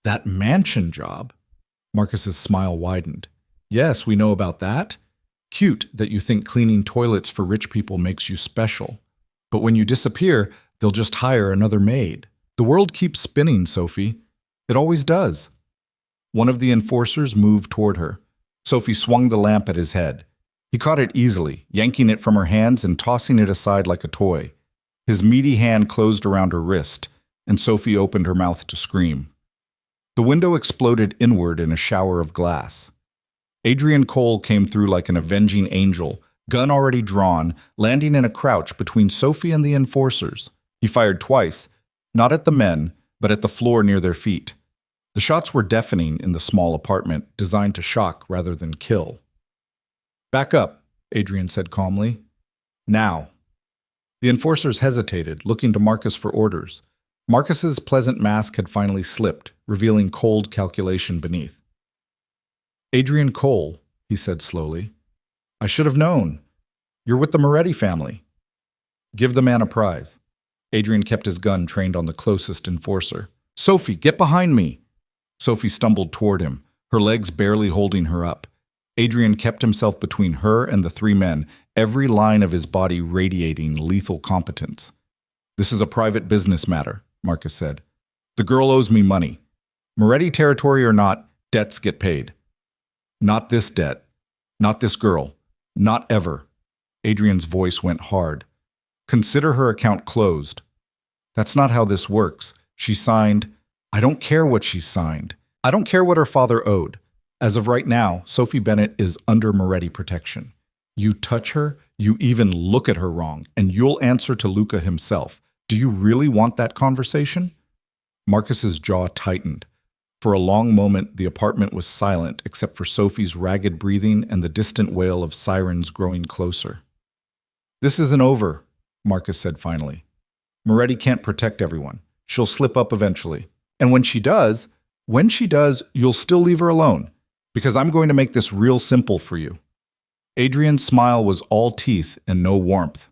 That mansion job? Marcus's smile widened. Yes, we know about that. Cute that you think cleaning toilets for rich people makes you special. But when you disappear, they'll just hire another maid. The world keeps spinning, Sophie. It always does. One of the enforcers moved toward her. Sophie swung the lamp at his head. He caught it easily, yanking it from her hands and tossing it aside like a toy. His meaty hand closed around her wrist, and Sophie opened her mouth to scream. The window exploded inward in a shower of glass. Adrian Cole came through like an avenging angel, gun already drawn, landing in a crouch between Sophie and the enforcers. He fired twice, not at the men, but at the floor near their feet. The shots were deafening in the small apartment, designed to shock rather than kill. "Back up," Adrian said calmly. "Now." The enforcers hesitated, looking to Marcus for orders. Marcus's pleasant mask had finally slipped, revealing cold calculation beneath. "Adrian Cole," he said slowly. "I should have known. You're with the Moretti family. Give the man a prize." Adrian kept his gun trained on the closest enforcer. "Sophie, get behind me!" Sophie stumbled toward him, her legs barely holding her up. Adrian kept himself between her and the three men, every line of his body radiating lethal competence. "This is a private business matter," Marcus said. "The girl owes me money. Moretti territory or not, debts get paid. Not this debt. Not this girl. Not ever." Adrian's voice went hard. "Consider her account closed." "That's not how this works. She signed—" "I don't care what she signed. I don't care what her father owed. As of right now, Sophie Bennett is under Moretti protection. You touch her, you even look at her wrong, and you'll answer to Luca himself. Do you really want that conversation?" Marcus's jaw tightened. For a long moment, the apartment was silent except for Sophie's ragged breathing and the distant wail of sirens growing closer. "This isn't over," Marcus said finally. "Moretti can't protect everyone. She'll slip up eventually. And when she does, you'll still leave her alone, because I'm going to make this real simple for you." Adrian's smile was all teeth and no warmth.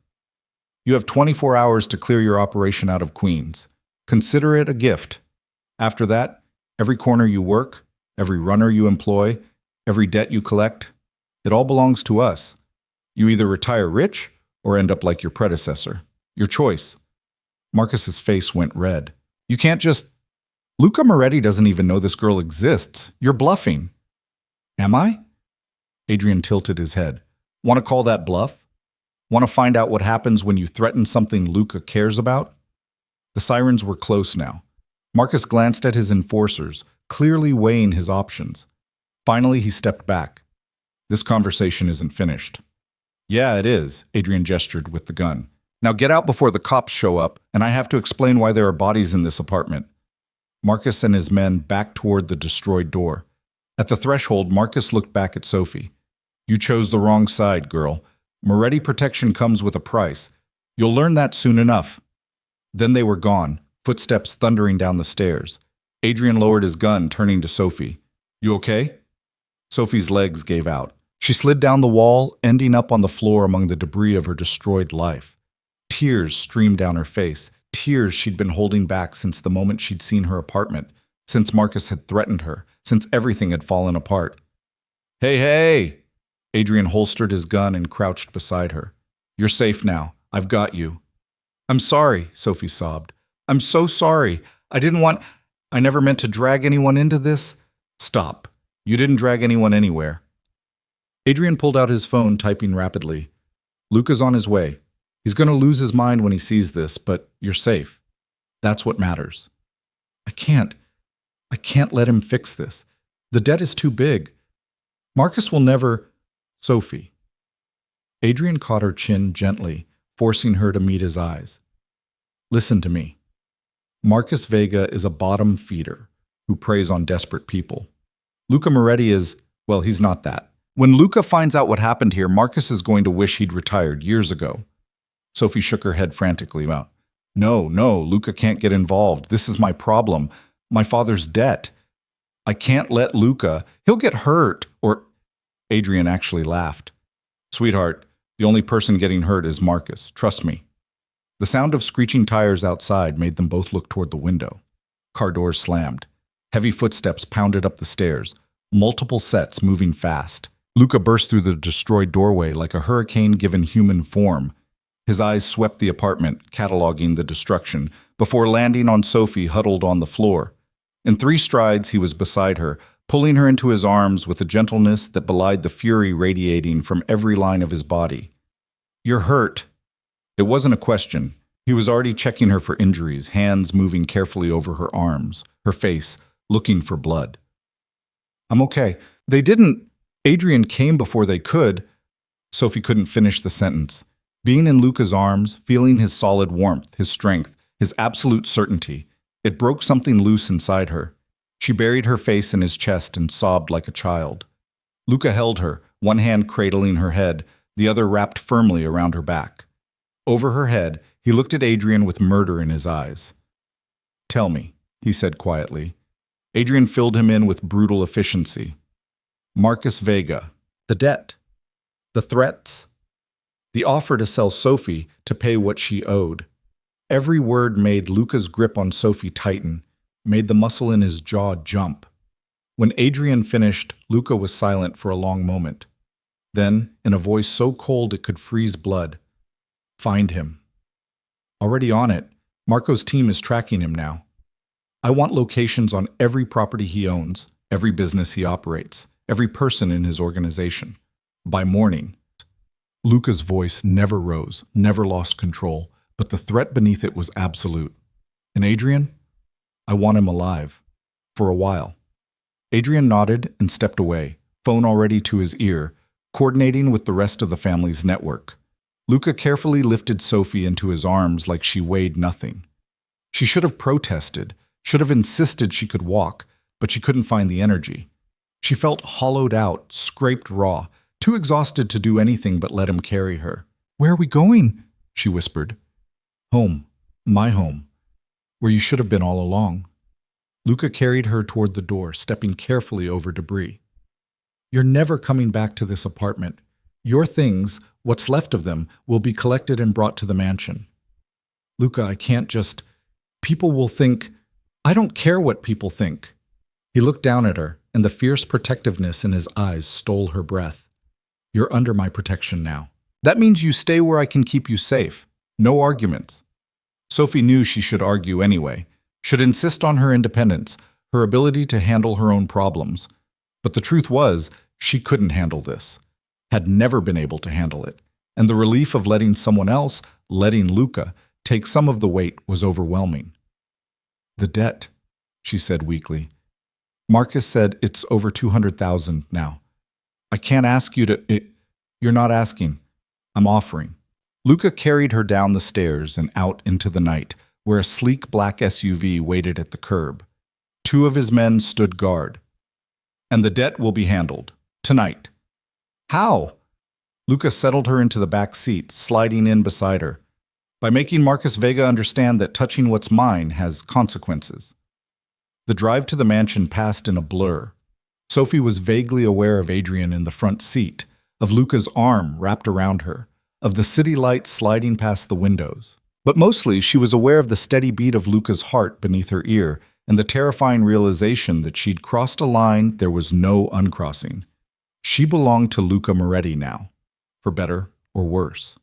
"You have 24 hours to clear your operation out of Queens. Consider it a gift. After that, every corner you work, every runner you employ, every debt you collect, it all belongs to us. You either retire rich or end up like your predecessor. Your choice." Marcus's face went red. "You can't just— Luca Moretti doesn't even know this girl exists. You're bluffing." "Am I?" Adrian tilted his head. "Want to call that bluff? Want to find out what happens when you threaten something Luca cares about?" The sirens were close now. Marcus glanced at his enforcers, clearly weighing his options. Finally, he stepped back. "This conversation isn't finished." "Yeah, it is," Adrian gestured with the gun. "Now get out before the cops show up, and I have to explain why there are bodies in this apartment." Marcus and his men backed toward the destroyed door. At the threshold, Marcus looked back at Sophie. "You chose the wrong side, girl. Moretti protection comes with a price. You'll learn that soon enough." Then they were gone, footsteps thundering down the stairs. Adrian lowered his gun, turning to Sophie. "You okay?" Sophie's legs gave out. She slid down the wall, ending up on the floor among the debris of her destroyed life. Tears streamed down her face, tears she'd been holding back since the moment she'd seen her apartment, since Marcus had threatened her, since everything had fallen apart. "Hey, hey!" Adrian holstered his gun and crouched beside her. "You're safe now. I've got you." "I'm sorry," Sophie sobbed. "I'm so sorry. I never meant to drag anyone into this." "Stop. You didn't drag anyone anywhere." Adrian pulled out his phone, typing rapidly. "Luca's on his way. He's going to lose his mind when he sees this, but you're safe. That's what matters." I can't let him fix this. The debt is too big. Marcus will never—" "Sophie." Adrian caught her chin gently, forcing her to meet his eyes. "Listen to me. Marcus Vega is a bottom feeder who preys on desperate people. Luca Moretti is— he's not that. When Luca finds out what happened here, Marcus is going to wish he'd retired years ago." Sophie shook her head frantically. No, Luca can't get involved. This is my problem. My father's debt. I can't let Luca— He'll get hurt, or— Adrian actually laughed. "Sweetheart, the only person getting hurt is Marcus. Trust me." The sound of screeching tires outside made them both look toward the window. Car doors slammed. Heavy footsteps pounded up the stairs, multiple sets moving fast. Luca burst through the destroyed doorway like a hurricane given human form. His eyes swept the apartment, cataloging the destruction, before landing on Sophie huddled on the floor. In 3 strides, he was beside her, pulling her into his arms with a gentleness that belied the fury radiating from every line of his body. "You're hurt." It wasn't a question. He was already checking her for injuries, hands moving carefully over her arms, her face, looking for blood. "I'm okay. They didn't. Adrian came before they could." Sophie couldn't finish the sentence. Being in Luca's arms, feeling his solid warmth, his strength, his absolute certainty, it broke something loose inside her. She buried her face in his chest and sobbed like a child. Luca held her, one hand cradling her head, the other wrapped firmly around her back. Over her head, he looked at Adrian with murder in his eyes. "Tell me," he said quietly. Adrian filled him in with brutal efficiency. Marcus Vega, the debt, the threats, the offer to sell Sophie to pay what she owed. Every word made Luca's grip on Sophie tighten, made the muscle in his jaw jump. When Adrian finished, Luca was silent for a long moment. Then, in a voice so cold it could freeze blood, "Find him." "Already on it. Marco's team is tracking him now. I want locations on every property he owns, every business he operates, every person in his organization. By morning." Luca's voice never rose, never lost control, but the threat beneath it was absolute. "And Adrian? I want him alive. For a while." Adrian nodded and stepped away, phone already to his ear, coordinating with the rest of the family's network. Luca carefully lifted Sophie into his arms like she weighed nothing. She should have protested, should have insisted she could walk, but she couldn't find the energy. She felt hollowed out, scraped raw, too exhausted to do anything but let him carry her. "Where are we going?" she whispered. "Home. My home. Where you should have been all along." Luca carried her toward the door, stepping carefully over debris. "You're never coming back to this apartment. Your things, what's left of them, will be collected and brought to the mansion." "Luca, I can't just... People will think... I don't care what people think." He looked down at her, and the fierce protectiveness in his eyes stole her breath. "You're under my protection now. That means you stay where I can keep you safe. No arguments." Sophie knew she should argue anyway, should insist on her independence, her ability to handle her own problems. But the truth was, she couldn't handle this, had never been able to handle it, and the relief of letting someone else, letting Luca, take some of the weight was overwhelming. "The debt," she said weakly. "Marcus said it's over 200,000 now. I can't ask you to... You're not asking. I'm offering." Luca carried her down the stairs and out into the night, where a sleek black SUV waited at the curb. 2 of his men stood guard. "And the debt will be handled. Tonight." "How?" Luca settled her into the back seat, sliding in beside her. "By making Marcus Vega understand that touching what's mine has consequences." The drive to the mansion passed in a blur. Sophie was vaguely aware of Adrian in the front seat, of Luca's arm wrapped around her, of the city lights sliding past the windows. But mostly she was aware of the steady beat of Luca's heart beneath her ear and the terrifying realization that she'd crossed a line there was no uncrossing. She belonged to Luca Moretti now, for better or worse.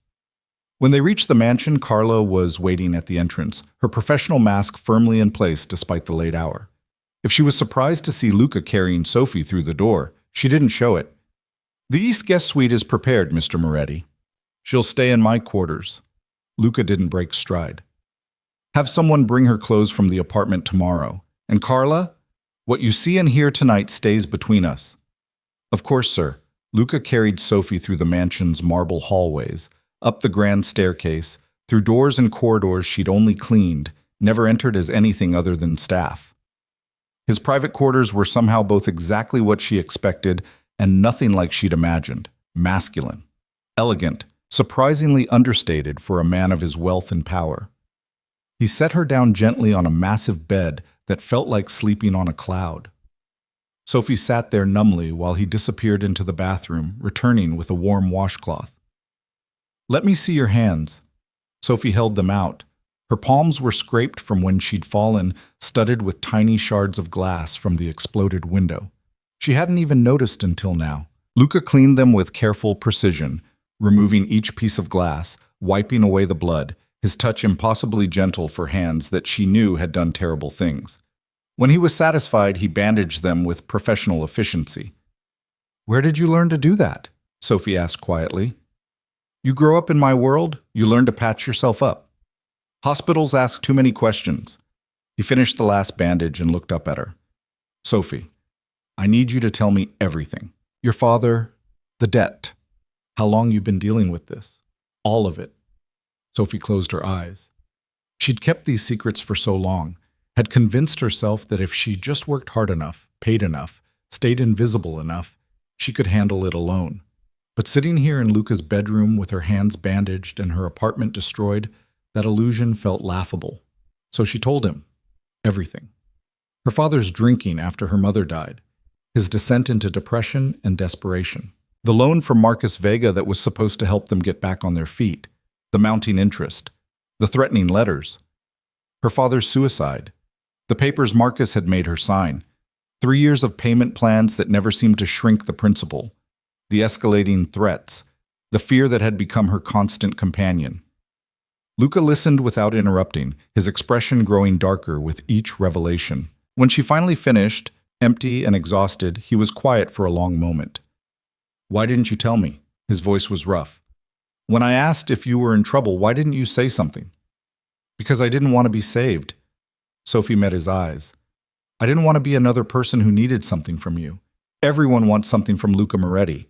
When they reached the mansion, Carla was waiting at the entrance, her professional mask firmly in place despite the late hour. If she was surprised to see Luca carrying Sophie through the door, she didn't show it. "The East guest suite is prepared, Mr. Moretti. She'll stay in my quarters." Luca didn't break stride. "Have someone bring her clothes from the apartment tomorrow. And Carla, what you see and hear tonight stays between us." "Of course, sir." Luca carried Sophie through the mansion's marble hallways, up the grand staircase, through doors and corridors she'd only cleaned, never entered as anything other than staff. His private quarters were somehow both exactly what she expected and nothing like she'd imagined. Masculine, elegant, surprisingly understated for a man of his wealth and power. He set her down gently on a massive bed that felt like sleeping on a cloud. Sophie sat there numbly while he disappeared into the bathroom, returning with a warm washcloth. "Let me see your hands." Sophie held them out. Her palms were scraped from when she'd fallen, studded with tiny shards of glass from the exploded window. She hadn't even noticed until now. Luca cleaned them with careful precision, removing each piece of glass, wiping away the blood, his touch impossibly gentle for hands that she knew had done terrible things. When he was satisfied, he bandaged them with professional efficiency. "Where did you learn to do that?" Sophie asked quietly. "You grow up in my world, you learn to patch yourself up. Hospitals ask too many questions." He finished the last bandage and looked up at her. "Sophie, I need you to tell me everything. Your father, the debt, how long you've been dealing with this, all of it." Sophie closed her eyes. She'd kept these secrets for so long, had convinced herself that if she just worked hard enough, paid enough, stayed invisible enough, she could handle it alone. But sitting here in Luca's bedroom with her hands bandaged and her apartment destroyed, that illusion felt laughable. So she told him everything. Her father's drinking after her mother died, his descent into depression and desperation, the loan from Marcus Vega that was supposed to help them get back on their feet, the mounting interest, the threatening letters, her father's suicide, the papers Marcus had made her sign, 3 years of payment plans that never seemed to shrink the principal, the escalating threats, the fear that had become her constant companion. Luca listened without interrupting, his expression growing darker with each revelation. When she finally finished, empty and exhausted, he was quiet for a long moment. "Why didn't you tell me?" His voice was rough. "When I asked if you were in trouble, why didn't you say something?" "Because I didn't want to be saved." Sophie met his eyes. "I didn't want to be another person who needed something from you. Everyone wants something from Luca Moretti.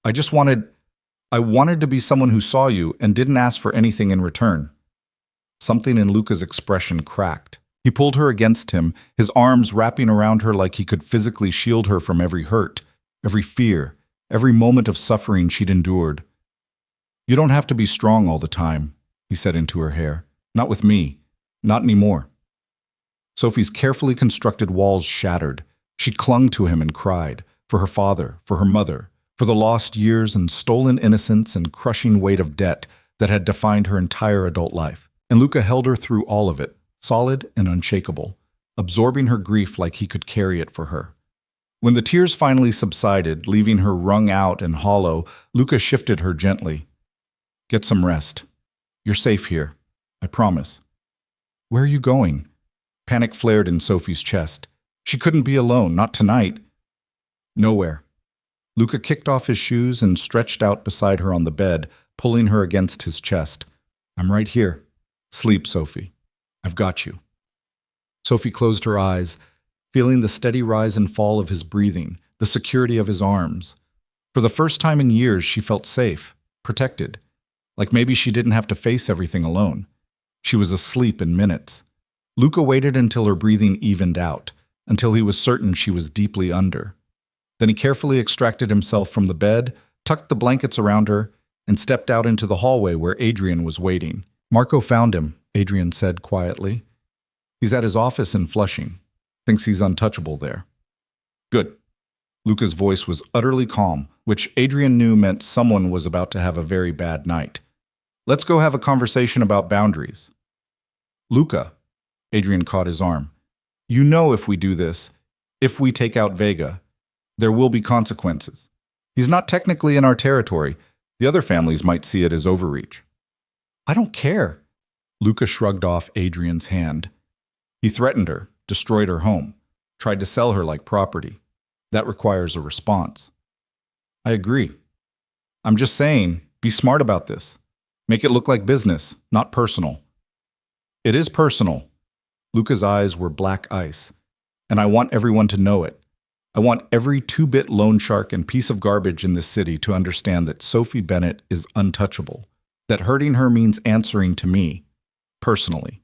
I wanted to be someone who saw you and didn't ask for anything in return." Something in Luca's expression cracked. He pulled her against him, his arms wrapping around her like he could physically shield her from every hurt, every fear, every moment of suffering she'd endured. "You don't have to be strong all the time," he said into her hair. "Not with me. Not anymore." Sophie's carefully constructed walls shattered. She clung to him and cried, for her father, for her mother, for the lost years and stolen innocence and crushing weight of debt that had defined her entire adult life. And Luca held her through all of it, solid and unshakable, absorbing her grief like he could carry it for her. When the tears finally subsided, leaving her wrung out and hollow, Luca shifted her gently. "Get some rest. You're safe here. I promise." "Where are you going?" Panic flared in Sophie's chest. She couldn't be alone, not tonight. "Nowhere." Luca kicked off his shoes and stretched out beside her on the bed, pulling her against his chest. "I'm right here. Sleep, Sophie. I've got you." Sophie closed her eyes, feeling the steady rise and fall of his breathing, the security of his arms. For the first time in years, she felt safe, protected, like maybe she didn't have to face everything alone. She was asleep in minutes. Luca waited until her breathing evened out, until he was certain she was deeply under. Then he carefully extracted himself from the bed, tucked the blankets around her, and stepped out into the hallway where Adrian was waiting. "Marco found him," Adrian said quietly. "He's at his office in Flushing. Thinks he's untouchable there." "Good." Luca's voice was utterly calm, which Adrian knew meant someone was about to have a very bad night. "Let's go have a conversation about boundaries." "Luca," Adrian caught his arm, "you know if we do this, if we take out Vega, there will be consequences. He's not technically in our territory. The other families might see it as overreach." "I don't care." Luca shrugged off Adrian's hand. "He threatened her, destroyed her home, tried to sell her like property. That requires a response." "I agree. I'm just saying, be smart about this. Make it look like business, not personal." "It is personal." Luca's eyes were black ice. "And I want everyone to know it. I want every two-bit loan shark and piece of garbage in this city to understand that Sophie Bennett is untouchable, that hurting her means answering to me, personally."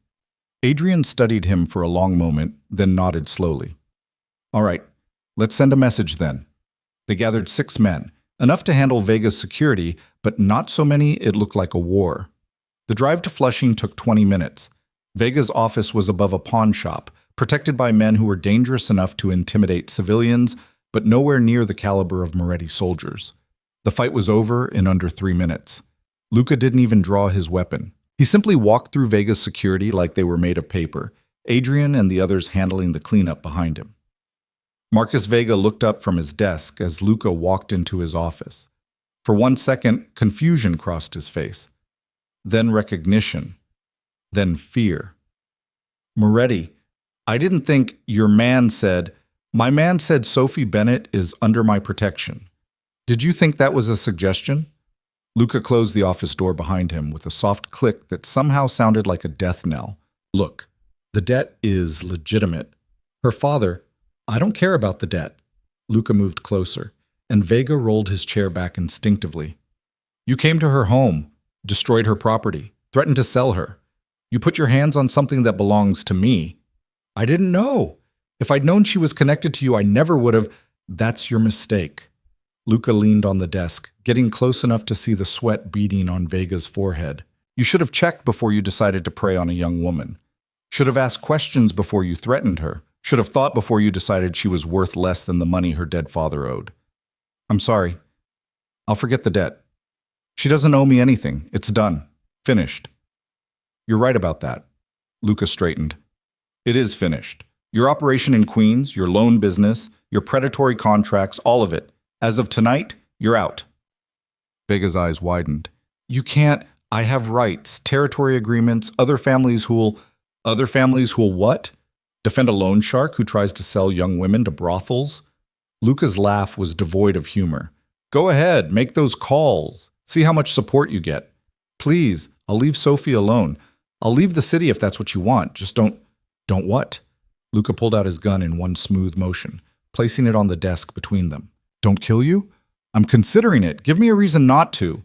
Adrian studied him for a long moment, then nodded slowly. "All right, let's send a message then." They gathered 6 men, enough to handle Vega's security, but not so many it looked like a war. The drive to Flushing took 20 minutes. Vega's office was above a pawn shop, protected by men who were dangerous enough to intimidate civilians, but nowhere near the caliber of Moretti soldiers. The fight was over in under 3 minutes. Luca didn't even draw his weapon. He simply walked through Vega's security like they were made of paper, Adrian and the others handling the cleanup behind him. Marcus Vega looked up from his desk as Luca walked into his office. For 1 second, confusion crossed his face. then recognition, then fear. Moretti, I didn't think your man said, my man said Sophie Bennett is under my protection. Did you think that was a suggestion? Luca closed the office door behind him with a soft click that somehow sounded like a death knell. Look, the debt is legitimate. Her father, I don't care about the debt. Luca moved closer, and Vega rolled his chair back instinctively. You came to her home, destroyed her property, threatened to sell her. You put your hands on something that belongs to me. I didn't know. If I'd known she was connected to you, I never would have. That's your mistake. Luca leaned on the desk, getting close enough to see the sweat beading on Vega's forehead. You should have checked before you decided to prey on a young woman. Should have asked questions before you threatened her. Should have thought before you decided she was worth less than the money her dead father owed. I'm sorry. I'll forget the debt. She doesn't owe me anything. It's done. Finished. You're right about that. Luca straightened. It is finished. Your operation in Queens, your loan business, your predatory contracts, all of it. As of tonight, you're out. Vega's eyes widened. You can't. I have rights, territory agreements, other families who'll what? Defend a loan shark who tries to sell young women to brothels? Luca's laugh was devoid of humor. Go ahead, make those calls. See how much support you get. Please, I'll leave Sophie alone. I'll leave the city if that's what you want. Just don't what? Luca pulled out his gun in one smooth motion, placing it on the desk between them. Don't kill you? I'm considering it. Give me a reason not to.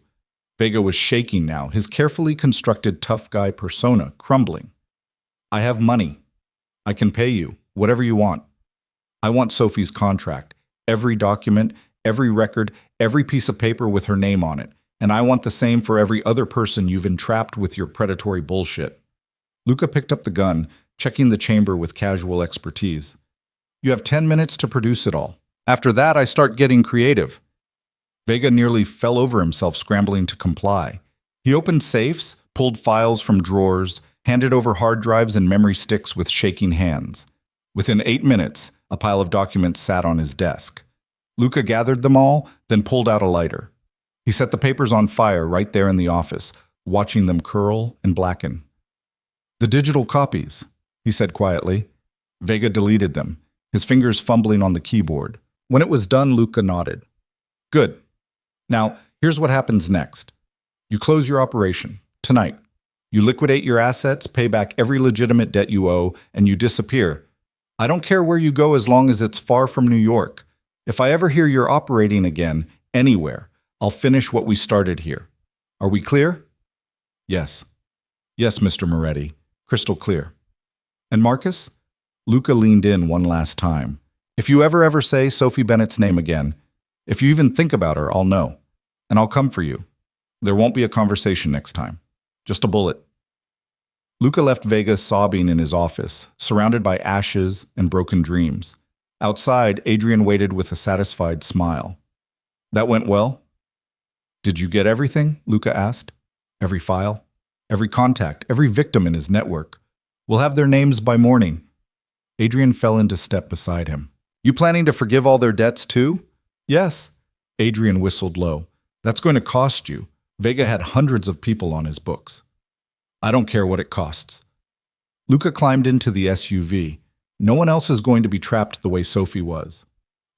Vega was shaking now, his carefully constructed tough guy persona crumbling. I have money. I can pay you, whatever you want. I want Sophie's contract, every document, every record, every piece of paper with her name on it, and I want the same for every other person you've entrapped with your predatory bullshit. Luca picked up the gun, checking the chamber with casual expertise. You have 10 minutes to produce it all. After that, I start getting creative. Vega nearly fell over himself scrambling to comply. He opened safes, pulled files from drawers, handed over hard drives and memory sticks with shaking hands. Within 8 minutes, a pile of documents sat on his desk. Luca gathered them all, then pulled out a lighter. He set the papers on fire right there in the office, watching them curl and blacken. The digital copies, he said quietly. Vega deleted them, his fingers fumbling on the keyboard. When it was done, Luca nodded. Good. Now, here's what happens next. You close your operation, tonight. You liquidate your assets, pay back every legitimate debt you owe, and you disappear. I don't care where you go as long as it's far from New York. If I ever hear you're operating again, anywhere, I'll finish what we started here. Are we clear? Yes. Yes, Mr. Moretti. Crystal clear. And Marcus? Luca leaned in one last time. If you ever say Sophie Bennett's name again, if you even think about her, I'll know. And I'll come for you. There won't be a conversation next time. Just a bullet. Luca left Vega sobbing in his office, surrounded by ashes and broken dreams. Outside, Adrian waited with a satisfied smile. That went well? Did you get everything? Luca asked. Every file? Every contact? Every victim in his network? We'll have their names by morning. Adrian fell into step beside him. You planning to forgive all their debts too? Yes. Adrian whistled low. That's going to cost you. Vega had hundreds of people on his books. I don't care what it costs. Luca climbed into the SUV. No one else is going to be trapped the way Sophie was.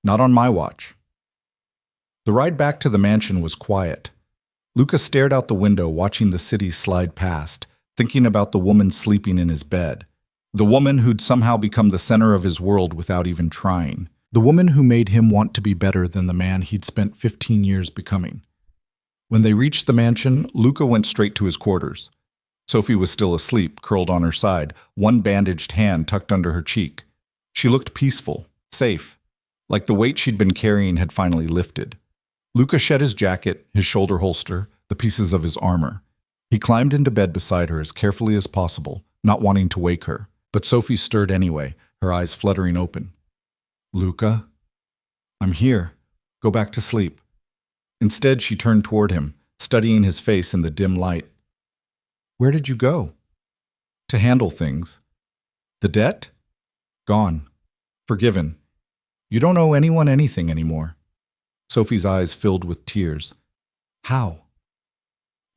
Not on my watch. The ride back to the mansion was quiet. Luca stared out the window, watching the city slide past, thinking about the woman sleeping in his bed. The woman who'd somehow become the center of his world without even trying. The woman who made him want to be better than the man he'd spent 15 years becoming. When they reached the mansion, Luca went straight to his quarters. Sophie was still asleep, curled on her side, one bandaged hand tucked under her cheek. She looked peaceful, safe, like the weight she'd been carrying had finally lifted. Luca shed his jacket, his shoulder holster, the pieces of his armor. He climbed into bed beside her as carefully as possible, not wanting to wake her. But Sophie stirred anyway, her eyes fluttering open. Luca? I'm here. Go back to sleep. Instead, she turned toward him, studying his face in the dim light. Where did you go? To handle things. The debt? Gone. Forgiven. You don't owe anyone anything anymore. Sophie's eyes filled with tears. How?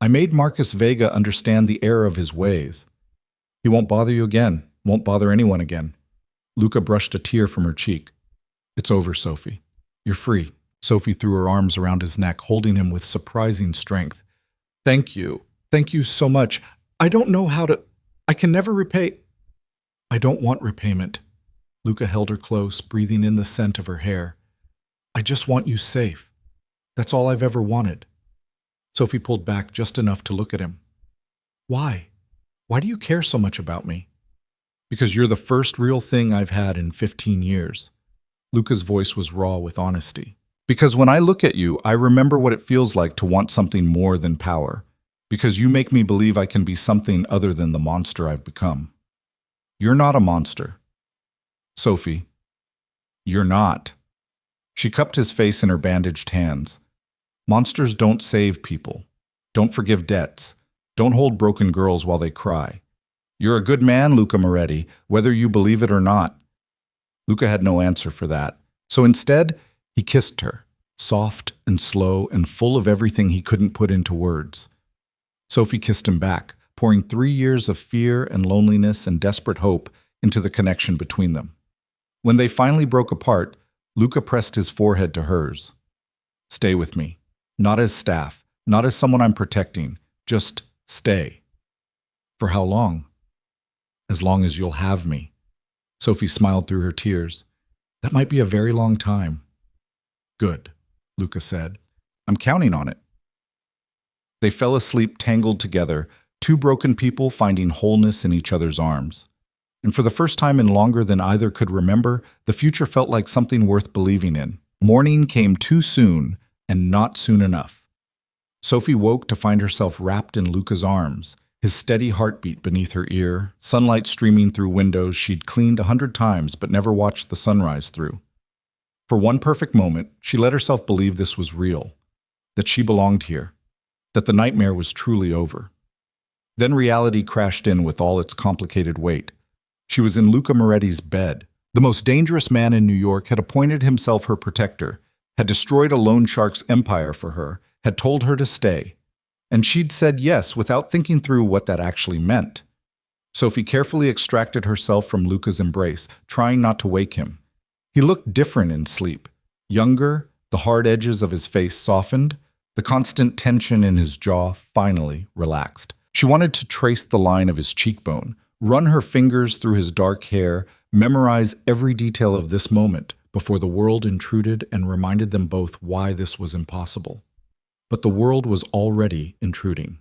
I made Marcus Vega understand the error of his ways. He won't bother you again, won't bother anyone again. Luca brushed a tear from her cheek. It's over, Sophie. You're free. Sophie threw her arms around his neck, holding him with surprising strength. Thank you. Thank you so much. I don't know how to... I can never repay... I don't want repayment. Luca held her close, breathing in the scent of her hair. I just want you safe. That's all I've ever wanted. Sophie pulled back just enough to look at him. Why? Why do you care so much about me? Because you're the first real thing I've had in 15 years. Luca's voice was raw with honesty. Because when I look at you, I remember what it feels like to want something more than power. Because you make me believe I can be something other than the monster I've become. You're not a monster. Sophie, you're not. She cupped his face in her bandaged hands. Monsters don't save people. Don't forgive debts. Don't hold broken girls while they cry. You're a good man, Luca Moretti, whether you believe it or not. Luca had no answer for that. So instead, he kissed her, soft and slow and full of everything he couldn't put into words. Sophie kissed him back, pouring 3 years of fear and loneliness and desperate hope into the connection between them. When they finally broke apart, Luca pressed his forehead to hers. Stay with me. Not as staff, not as someone I'm protecting. Just stay. For how long? As long as you'll have me. Sophie smiled through her tears. That might be a very long time. Good, Luca said. I'm counting on it. They fell asleep tangled together, two broken people finding wholeness in each other's arms. And for the first time in longer than either could remember, the future felt like something worth believing in. Morning came too soon and not soon enough. Sophie woke to find herself wrapped in Luca's arms, his steady heartbeat beneath her ear, sunlight streaming through windows she'd cleaned 100 times but never watched the sunrise through. For one perfect moment, she let herself believe this was real, that she belonged here, that the nightmare was truly over. Then reality crashed in with all its complicated weight. She was in Luca Moretti's bed. The most dangerous man in New York had appointed himself her protector, had destroyed a loan shark's empire for her, had told her to stay. And she'd said yes without thinking through what that actually meant. Sophie carefully extracted herself from Luca's embrace, trying not to wake him. He looked different in sleep. Younger, the hard edges of his face softened, the constant tension in his jaw finally relaxed. She wanted to trace the line of his cheekbone, run her fingers through his dark hair, memorize every detail of this moment before the world intruded and reminded them both why this was impossible. But the world was already intruding.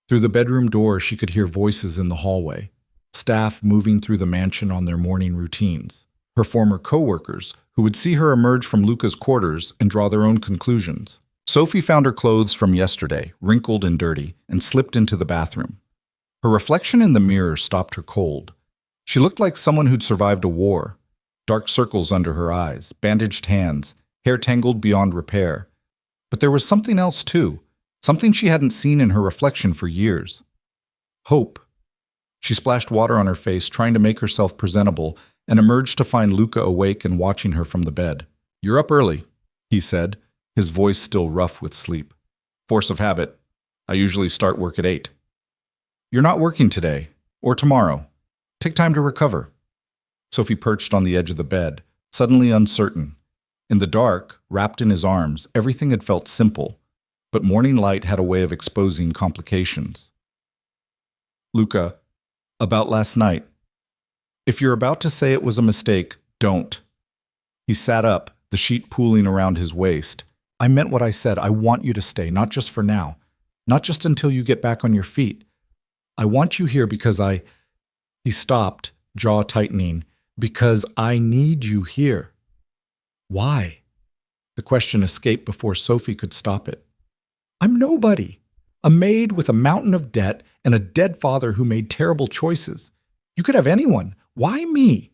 Through the bedroom door, she could hear voices in the hallway, staff moving through the mansion on their morning routines, her former co-workers who would see her emerge from Luca's quarters and draw their own conclusions. Sophie found her clothes from yesterday, wrinkled and dirty, and slipped into the bathroom. Her reflection in the mirror stopped her cold. She looked like someone who'd survived a war. Dark circles under her eyes, bandaged hands, hair tangled beyond repair. But there was something else too, something she hadn't seen in her reflection for years. Hope. She splashed water on her face, trying to make herself presentable, and emerged to find Luca awake and watching her from the bed. "You're up early," he said, his voice still rough with sleep. "Force of habit. I usually start work at 8. "You're not working today, or tomorrow. Take time to recover." Sophie perched on the edge of the bed, suddenly uncertain. In the dark, wrapped in his arms, everything had felt simple, but morning light had a way of exposing complications. "Luca, about last night. If you're about to say it was a mistake, don't." He sat up, the sheet pooling around his waist. "I meant what I said. I want you to stay, not just for now, not just until you get back on your feet. I want you here because I..." He stopped, jaw tightening. "Because I need you here." "Why?" The question escaped before Sophie could stop it. "I'm nobody. A maid with a mountain of debt and a dead father who made terrible choices. You could have anyone. Why me?"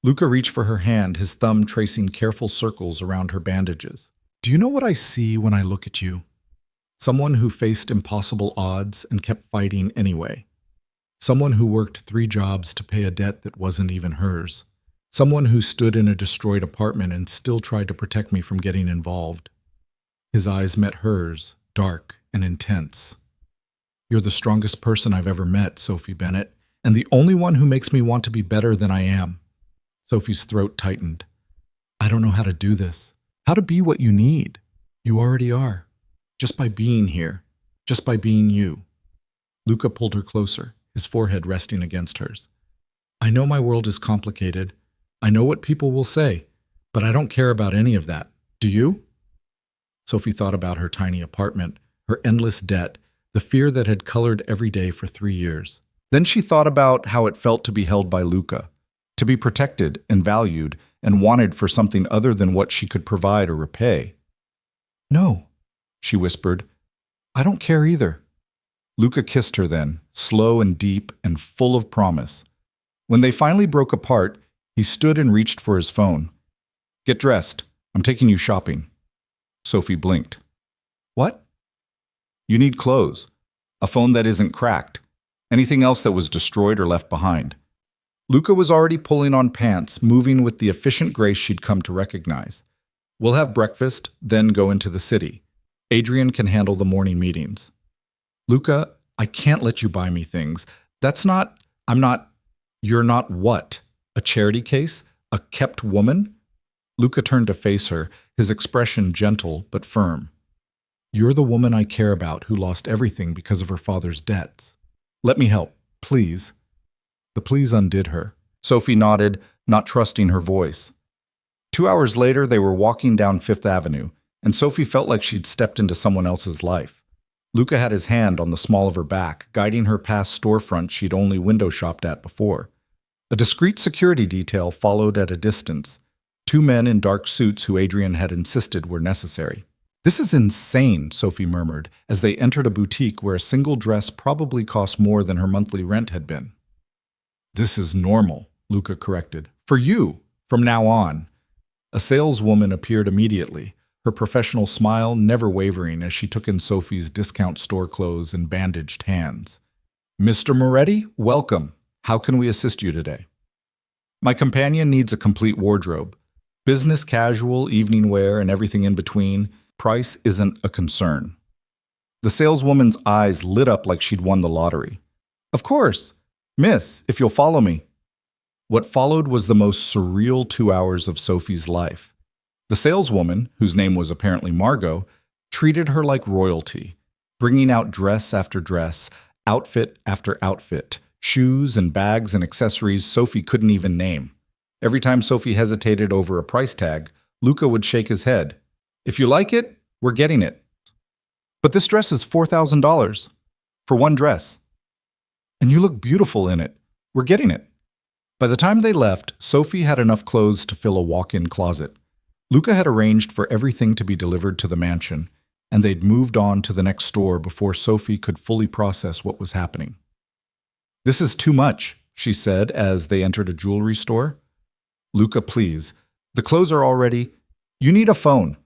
Luca reached for her hand, his thumb tracing careful circles around her bandages. "Do you know what I see when I look at you? Someone who faced impossible odds and kept fighting anyway. Someone who worked 3 jobs to pay a debt that wasn't even hers. Someone who stood in a destroyed apartment and still tried to protect me from getting involved." His eyes met hers, dark and intense. "You're the strongest person I've ever met, Sophie Bennett, and the only one who makes me want to be better than I am." Sophie's throat tightened. "I don't know how to do this. How to be what you need. You already are. Just by being here. Just by being you." Luca pulled her closer, his forehead resting against hers. "I know my world is complicated. I know what people will say, but I don't care about any of that. Do you?" Sophie thought about her tiny apartment, her endless debt, the fear that had colored every day for 3 years. Then she thought about how it felt to be held by Luca, to be protected and valued and wanted for something other than what she could provide or repay. "No," she whispered. "I don't care either." Luca kissed her then, slow and deep and full of promise. When they finally broke apart, he stood and reached for his phone. "Get dressed. I'm taking you shopping." Sophie blinked. "What?" "You need clothes. A phone that isn't cracked. Anything else that was destroyed or left behind." Luca was already pulling on pants, moving with the efficient grace she'd come to recognize. "We'll have breakfast, then go into the city. Adrian can handle the morning meetings." "Luca, I can't let you buy me things. I'm not." "You're not what? A charity case? A kept woman?" Luca turned to face her, his expression gentle but firm. "You're the woman I care about who lost everything because of her father's debts. Let me help, please." The please undid her. Sophie nodded, not trusting her voice. 2 hours later, they were walking down Fifth Avenue, and Sophie felt like she'd stepped into someone else's life. Luca had his hand on the small of her back, guiding her past storefronts she'd only window shopped at before. A discreet security detail followed at a distance, 2 men in dark suits who Adrian had insisted were necessary. "This is insane," Sophie murmured, as they entered a boutique where a single dress probably cost more than her monthly rent had been. "This is normal," Luca corrected. "For you, from now on." A saleswoman appeared immediately, her professional smile never wavering as she took in Sophie's discount store clothes and bandaged hands. "Mr. Moretti, welcome. How can we assist you today?" "My companion needs a complete wardrobe. Business casual, evening wear, and everything in between. Price isn't a concern." The saleswoman's eyes lit up like she'd won the lottery. "Of course. Miss, if you'll follow me." What followed was the most surreal 2 hours of Sophie's life. The saleswoman, whose name was apparently Margot, treated her like royalty, bringing out dress after dress, outfit after outfit, shoes and bags and accessories Sophie couldn't even name. Every time Sophie hesitated over a price tag, Luca would shake his head. "If you like it, we're getting it." "But this dress is $4,000 for one dress. And you look beautiful in it. We're getting it." By the time they left, Sophie had enough clothes to fill a walk-in closet. Luca had arranged for everything to be delivered to the mansion, and they'd moved on to the next store before Sophie could fully process what was happening. "This is too much," she said as they entered a jewelry store. "Luca, please. The clothes are already. You need a phone."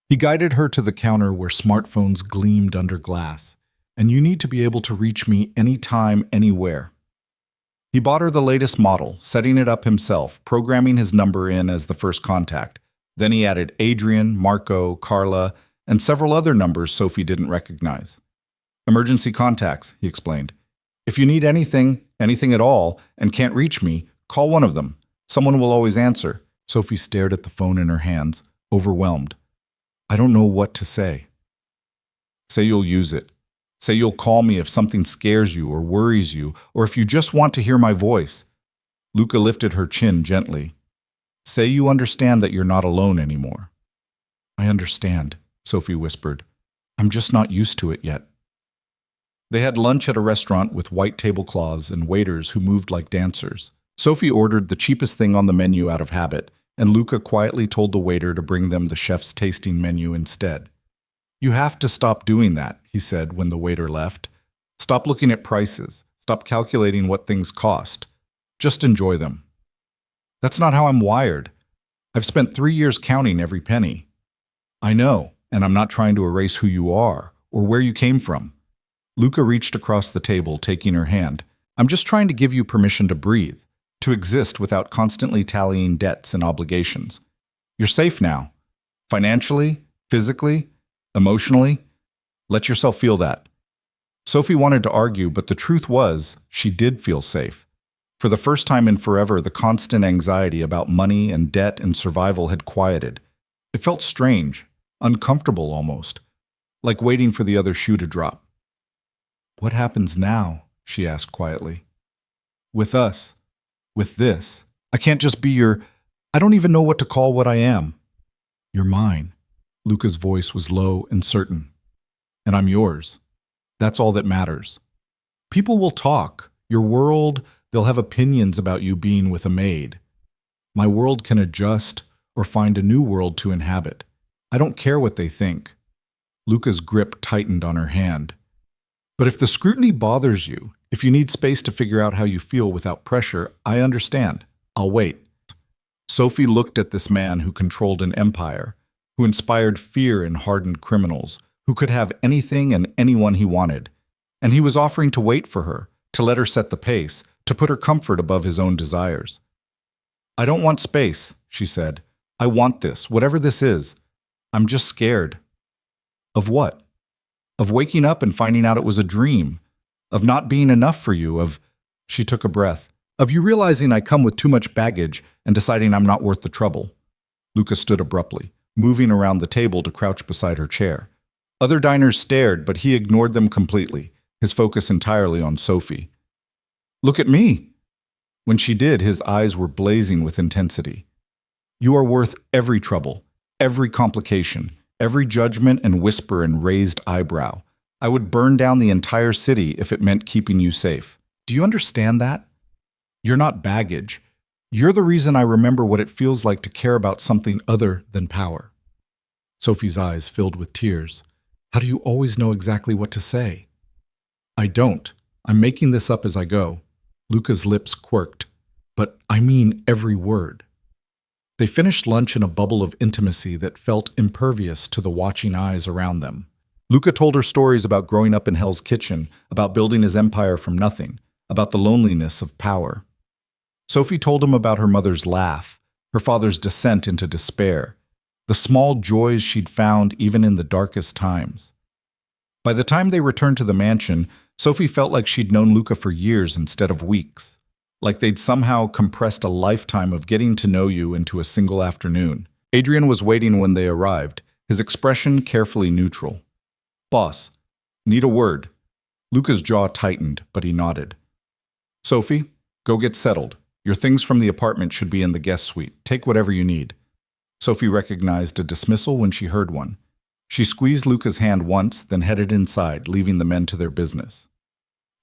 He guided her to the counter where smartphones gleamed under glass. "And you need to be able to reach me anytime, anywhere." He bought her the latest model, setting it up himself, programming his number in as the first contact. Then he added Adrian, Marco, Carla, and several other numbers Sophie didn't recognize. "Emergency contacts," he explained. "If you need anything at all, and can't reach me, call one of them. Someone will always answer." Sophie stared at the phone in her hands, overwhelmed. "I don't know what to say." "Say you'll use it. Say you'll call me if something scares you or worries you, or if you just want to hear my voice." Luca lifted her chin gently. "Say you understand that you're not alone anymore." "I understand," Sophie whispered. "I'm just not used to it yet." They had lunch at a restaurant with white tablecloths and waiters who moved like dancers. Sophie ordered the cheapest thing on the menu out of habit, and Luca quietly told the waiter to bring them the chef's tasting menu instead. "You have to stop doing that," he said when the waiter left. "Stop looking at prices. Stop calculating what things cost. Just enjoy them." "That's not how I'm wired. I've spent 3 years counting every penny." "I know, and I'm not trying to erase who you are or where you came from." Luca reached across the table, taking her hand. "I'm just trying to give you permission to breathe, to exist without constantly tallying debts and obligations. You're safe now. Financially, physically, emotionally. Let yourself feel that. Sophie wanted to argue, but the truth was, she did feel safe. For the first time in forever, the constant anxiety about money and debt and survival had quieted. It felt strange, uncomfortable almost, like waiting for the other shoe to drop. "What happens now?" she asked quietly. "With us. With this. I can't just be I don't even know what to call what I am." "You're mine." Luca's voice was low and certain. "And I'm yours. That's all that matters. People will talk. Your world, they'll have opinions about you being with a maid. My world can adjust or find a new world to inhabit. I don't care what they think." Luca's grip tightened on her hand. "But if the scrutiny bothers you, if you need space to figure out how you feel without pressure, I understand. I'll wait." Sophie looked at this man who controlled an empire, who inspired fear in hardened criminals, who could have anything and anyone he wanted. And he was offering to wait for her, to let her set the pace, to put her comfort above his own desires. "I don't want space," she said. "I want this, whatever this is. I'm just scared." "Of what?" "Of waking up and finding out it was a dream. Of not being enough for you, of—" She took a breath. "Of you realizing I come with too much baggage and deciding I'm not worth the trouble." Luca stood abruptly, moving around the table to crouch beside her chair. Other diners stared, but he ignored them completely, his focus entirely on Sophie. "Look at me!" When she did, his eyes were blazing with intensity. "You are worth every trouble, every complication, every judgment and whisper and raised eyebrow. I would burn down the entire city if it meant keeping you safe. Do you understand that? You're not baggage. You're the reason I remember what it feels like to care about something other than power." Sophie's eyes filled with tears. "How do you always know exactly what to say?" "I don't. I'm making this up as I go." Luca's lips quirked. "But I mean every word." They finished lunch in a bubble of intimacy that felt impervious to the watching eyes around them. Luca told her stories about growing up in Hell's Kitchen, about building his empire from nothing, about the loneliness of power. Sophie told him about her mother's laugh, her father's descent into despair, the small joys she'd found even in the darkest times. By the time they returned to the mansion, Sophie felt like she'd known Luca for years instead of weeks, like they'd somehow compressed a lifetime of getting to know you into a single afternoon. Adrian was waiting when they arrived, his expression carefully neutral. "Boss, need a word." Luca's jaw tightened, but he nodded. "Sophie, go get settled. Your things from the apartment should be in the guest suite. Take whatever you need." Sophie recognized a dismissal when she heard one. She squeezed Luca's hand once, then headed inside, leaving the men to their business.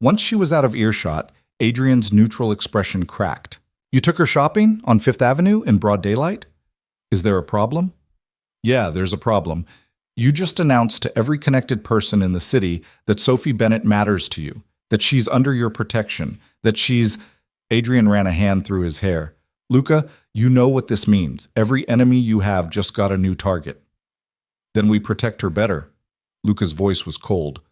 Once she was out of earshot, Adrian's neutral expression cracked. "You took her shopping on Fifth Avenue in broad daylight? Is there a problem?" "Yeah, there's a problem. You just announced to every connected person in the city that Sophie Bennett matters to you, that she's under your protection, that she's—" Adrian ran a hand through his hair. "Luca, you know what this means. Every enemy you have just got a new target." "Then we protect her better." Luca's voice was cold.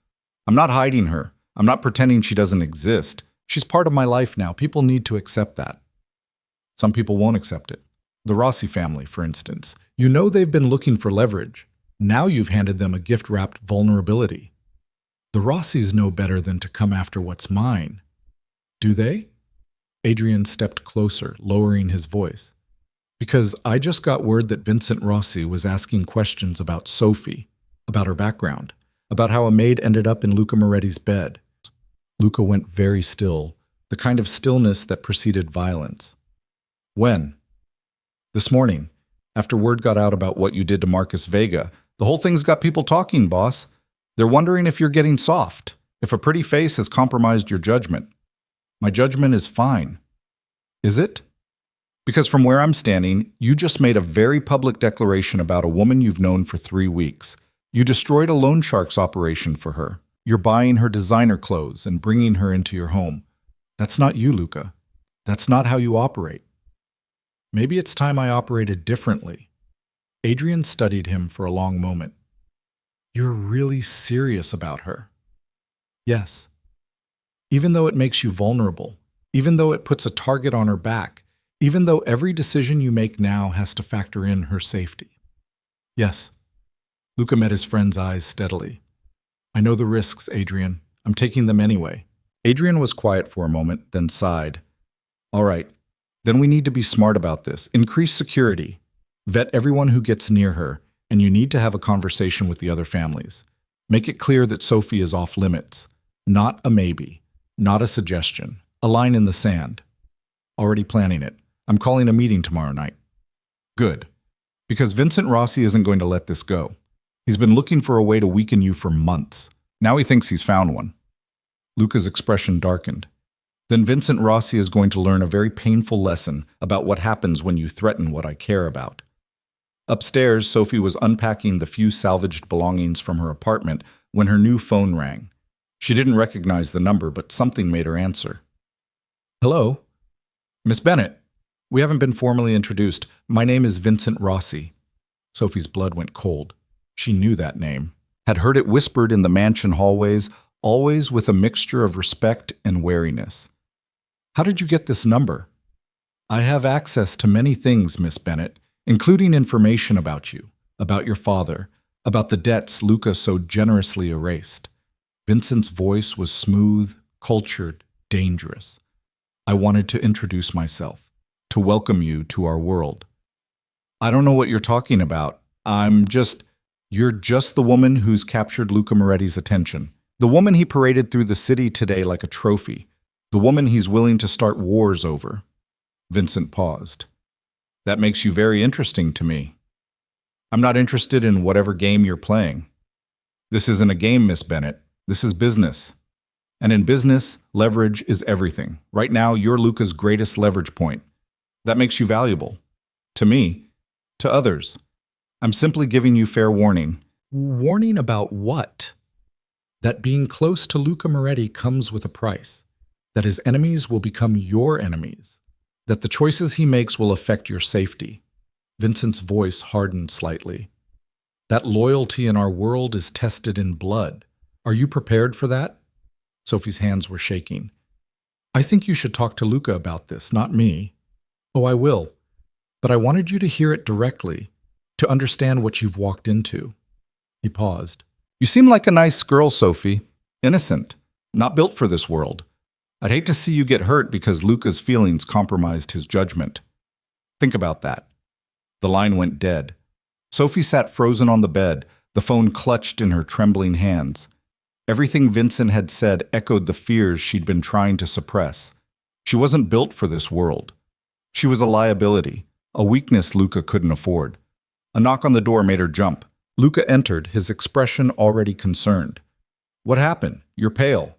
"I'm not hiding her. I'm not pretending she doesn't exist. She's part of my life now. People need to accept that." "Some people won't accept it. The Rossi family, for instance. You know they've been looking for leverage. Now you've handed them a gift-wrapped vulnerability. The Rossis know better than to come after what's mine. Do they?" Adrian stepped closer, lowering his voice. "Because I just got word that Vincent Rossi was asking questions about Sophie, about her background, about how a maid ended up in Luca Moretti's bed." Luca went very still, the kind of stillness that preceded violence. "When?" "This morning, after word got out about what you did to Marcus Vega. The whole thing's got people talking, boss. They're wondering if you're getting soft, if a pretty face has compromised your judgment." "My judgment is fine." "Is it?" "Because from where I'm standing, you just made a very public declaration about a woman you've known for 3 weeks. You destroyed a loan shark's operation for her. You're buying her designer clothes and bringing her into your home. That's not you, Luca. That's not how you operate." "Maybe it's time I operated differently." Adrian studied him for a long moment. "You're really serious about her?" "Yes. Even though it makes you vulnerable, even though it puts a target on her back, even though every decision you make now has to factor in her safety." "Yes." Luca met his friend's eyes steadily. I know the risks, Adrian. I'm taking them anyway. Adrian was quiet for a moment, then sighed. All right, then we need to be smart about this. Increase security. Vet everyone who gets near her, and you need to have a conversation with the other families. Make it clear that Sophie is off limits. Not a maybe. Not a suggestion. A line in the sand. Already planning it. I'm calling a meeting tomorrow night. Good. Because Vincent Rossi isn't going to let this go. He's been looking for a way to weaken you for months. Now he thinks he's found one. Luca's expression darkened. Then Vincent Rossi is going to learn a very painful lesson about what happens when you threaten what I care about. Upstairs, Sophie was unpacking the few salvaged belongings from her apartment when her new phone rang. She didn't recognize the number, but something made her answer. Hello? Miss Bennett. We haven't been formally introduced. My name is Vincent Rossi. Sophie's blood went cold. She knew that name, had heard it whispered in the mansion hallways, always with a mixture of respect and wariness. How did you get this number? I have access to many things, Miss Bennett, including information about you, about your father, about the debts Luca so generously erased. Vincent's voice was smooth, cultured, dangerous. I wanted to introduce myself, to welcome you to our world. I don't know what you're talking about. You're just the woman who's captured Luca Moretti's attention. The woman he paraded through the city today like a trophy. The woman he's willing to start wars over. Vincent paused. That makes you very interesting to me. I'm not interested in whatever game you're playing. This isn't a game, Miss Bennett. This is business. And in business, leverage is everything. Right now, you're Luca's greatest leverage point. That makes you valuable. To me. To others. I'm simply giving you fair warning. Warning about what? That being close to Luca Moretti comes with a price. That his enemies will become your enemies. That the choices he makes will affect your safety. Vincent's voice hardened slightly. That loyalty in our world is tested in blood. Are you prepared for that? Sophie's hands were shaking. I think you should talk to Luca about this, not me. Oh, I will. But I wanted you to hear it directly, to understand what you've walked into. He paused. You seem like a nice girl, Sophie. Innocent. Not built for this world. I'd hate to see you get hurt because Luca's feelings compromised his judgment. Think about that. The line went dead. Sophie sat frozen on the bed, the phone clutched in her trembling hands. Everything Vincent had said echoed the fears she'd been trying to suppress. She wasn't built for this world. She was a liability, a weakness Luca couldn't afford. A knock on the door made her jump. Luca entered, his expression already concerned. What happened? You're pale.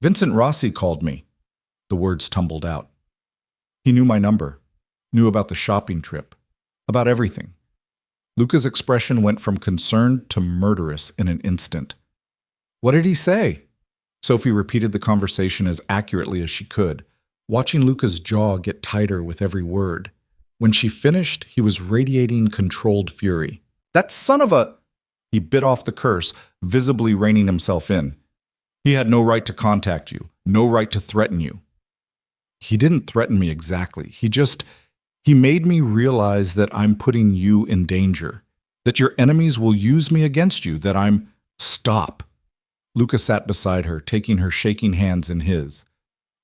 Vincent Rossi called me. The words tumbled out. He knew my number, knew about the shopping trip, about everything. Luca's expression went from concerned to murderous in an instant. What did he say? Sophie repeated the conversation as accurately as she could, watching Luca's jaw get tighter with every word. When she finished, he was radiating controlled fury. That son of a... He bit off the curse, visibly reining himself in. He had no right to contact you, no right to threaten you. He didn't threaten me exactly. He made me realize that I'm putting you in danger, that your enemies will use me against you, that I'm... Stop. Luca sat beside her, taking her shaking hands in his.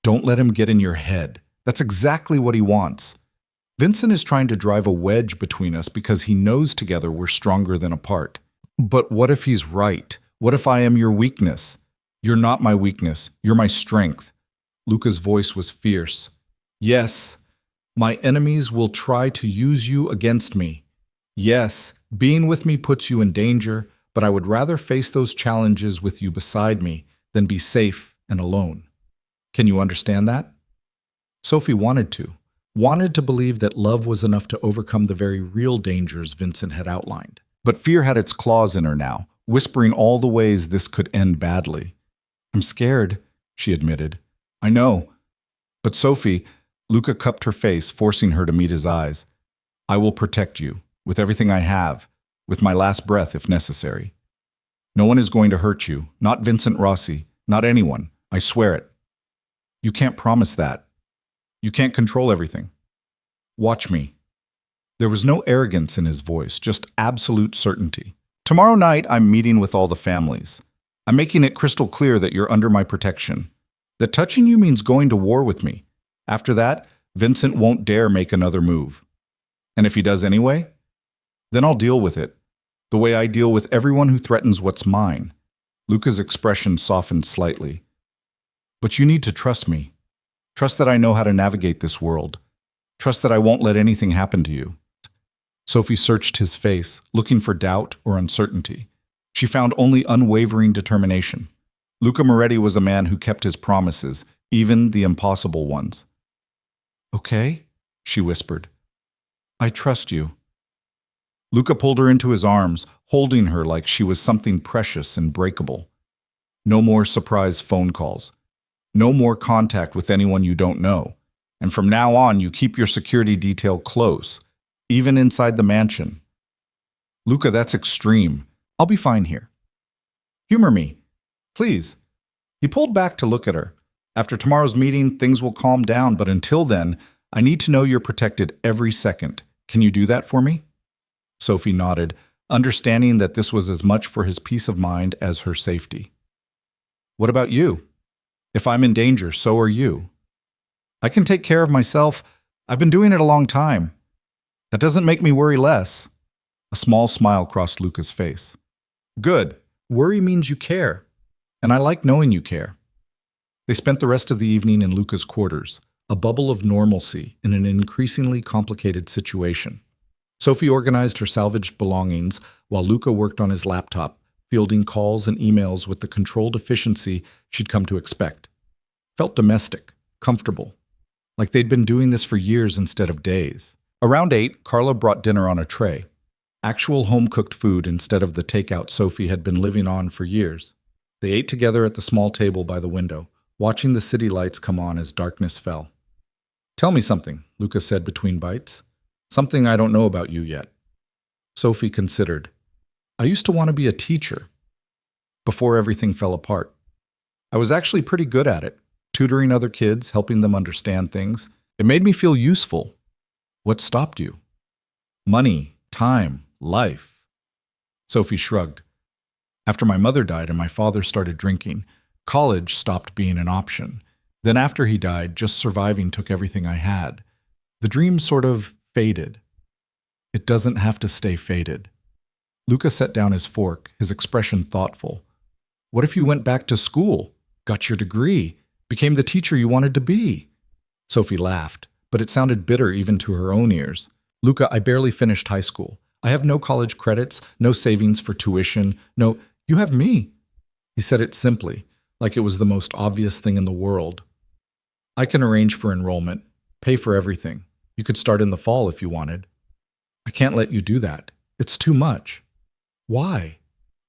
Don't let him get in your head. That's exactly what he wants. Vincent is trying to drive a wedge between us because he knows together we're stronger than apart. But what if he's right? What if I am your weakness? You're not my weakness. You're my strength. Luca's voice was fierce. Yes, my enemies will try to use you against me. Yes, being with me puts you in danger, but I would rather face those challenges with you beside me than be safe and alone. Can you understand that? Sophie wanted to believe that love was enough to overcome the very real dangers Vincent had outlined. But fear had its claws in her now, whispering all the ways this could end badly. I'm scared, she admitted. I know. But Sophie, Luca cupped her face, forcing her to meet his eyes. I will protect you, with everything I have, with my last breath if necessary. No one is going to hurt you, not Vincent Rossi, not anyone, I swear it. You can't promise that. You can't control everything. Watch me. There was no arrogance in his voice, just absolute certainty. Tomorrow night, I'm meeting with all the families. I'm making it crystal clear that you're under my protection. That touching you means going to war with me. After that, Vincent won't dare make another move. And if he does anyway, then I'll deal with it, the way I deal with everyone who threatens what's mine. Luca's expression softened slightly. But you need to trust me. Trust that I know how to navigate this world. Trust that I won't let anything happen to you. Sophie searched his face, looking for doubt or uncertainty. She found only unwavering determination. Luca Moretti was a man who kept his promises, even the impossible ones. Okay, she whispered. I trust you. Luca pulled her into his arms, holding her like she was something precious and breakable. No more surprise phone calls. No more contact with anyone you don't know. And from now on, you keep your security detail close, even inside the mansion. Luca, that's extreme. I'll be fine here. Humor me, please. He pulled back to look at her. After tomorrow's meeting, things will calm down, but until then, I need to know you're protected every second. Can you do that for me? Sophie nodded, understanding that this was as much for his peace of mind as her safety. What about you? If I'm in danger, so are you. I can take care of myself. I've been doing it a long time. That doesn't make me worry less. A small smile crossed Luca's face. Good. Worry means you care. And I like knowing you care. They spent the rest of the evening in Luca's quarters, a bubble of normalcy in an increasingly complicated situation. Sophie organized her salvaged belongings while Luca worked on his laptop, fielding calls and emails with the controlled efficiency she'd come to expect. Felt domestic, comfortable, like they'd been doing this for years instead of days. Around 8, Carla brought dinner on a tray. Actual home-cooked food instead of the takeout Sophie had been living on for years. They ate together at the small table by the window, watching the city lights come on as darkness fell. Tell me something, Luca said between bites. Something I don't know about you yet. Sophie considered. I used to want to be a teacher. Before everything fell apart. I was actually pretty good at it, tutoring other kids, helping them understand things. It made me feel useful. What stopped you? Money, time, life. Sophie shrugged. After my mother died and my father started drinking, college stopped being an option. Then after he died, just surviving took everything I had. The dream sort of faded. It doesn't have to stay faded. Luca set down his fork, his expression thoughtful. What if you went back to school, got your degree, became the teacher you wanted to be? Sophie laughed, but it sounded bitter even to her own ears. Luca, I barely finished high school. I have no college credits, no savings for tuition, no, you have me. He said it simply, like it was the most obvious thing in the world. I can arrange for enrollment, pay for everything. You could start in the fall if you wanted. I can't let you do that. It's too much. Why?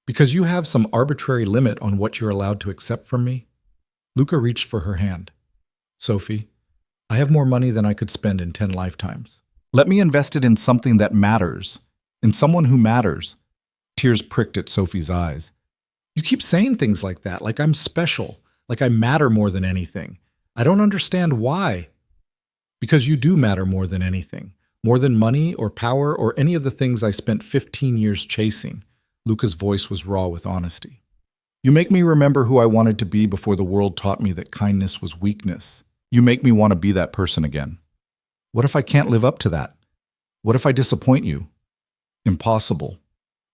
Because you have some arbitrary limit on what you're allowed to accept from me? Luca reached for her hand. Sophie, I have more money than I could spend in 10 lifetimes. Let me invest it in something that matters, in someone who matters. Tears pricked at Sophie's eyes. You keep saying things like that, like I'm special, like I matter more than anything. I don't understand why. Because you do matter more than anything, more than money or power or any of the things I spent 15 years chasing. Luca's voice was raw with honesty. You make me remember who I wanted to be before the world taught me that kindness was weakness. You make me want to be that person again. What if I can't live up to that? What if I disappoint you? Impossible.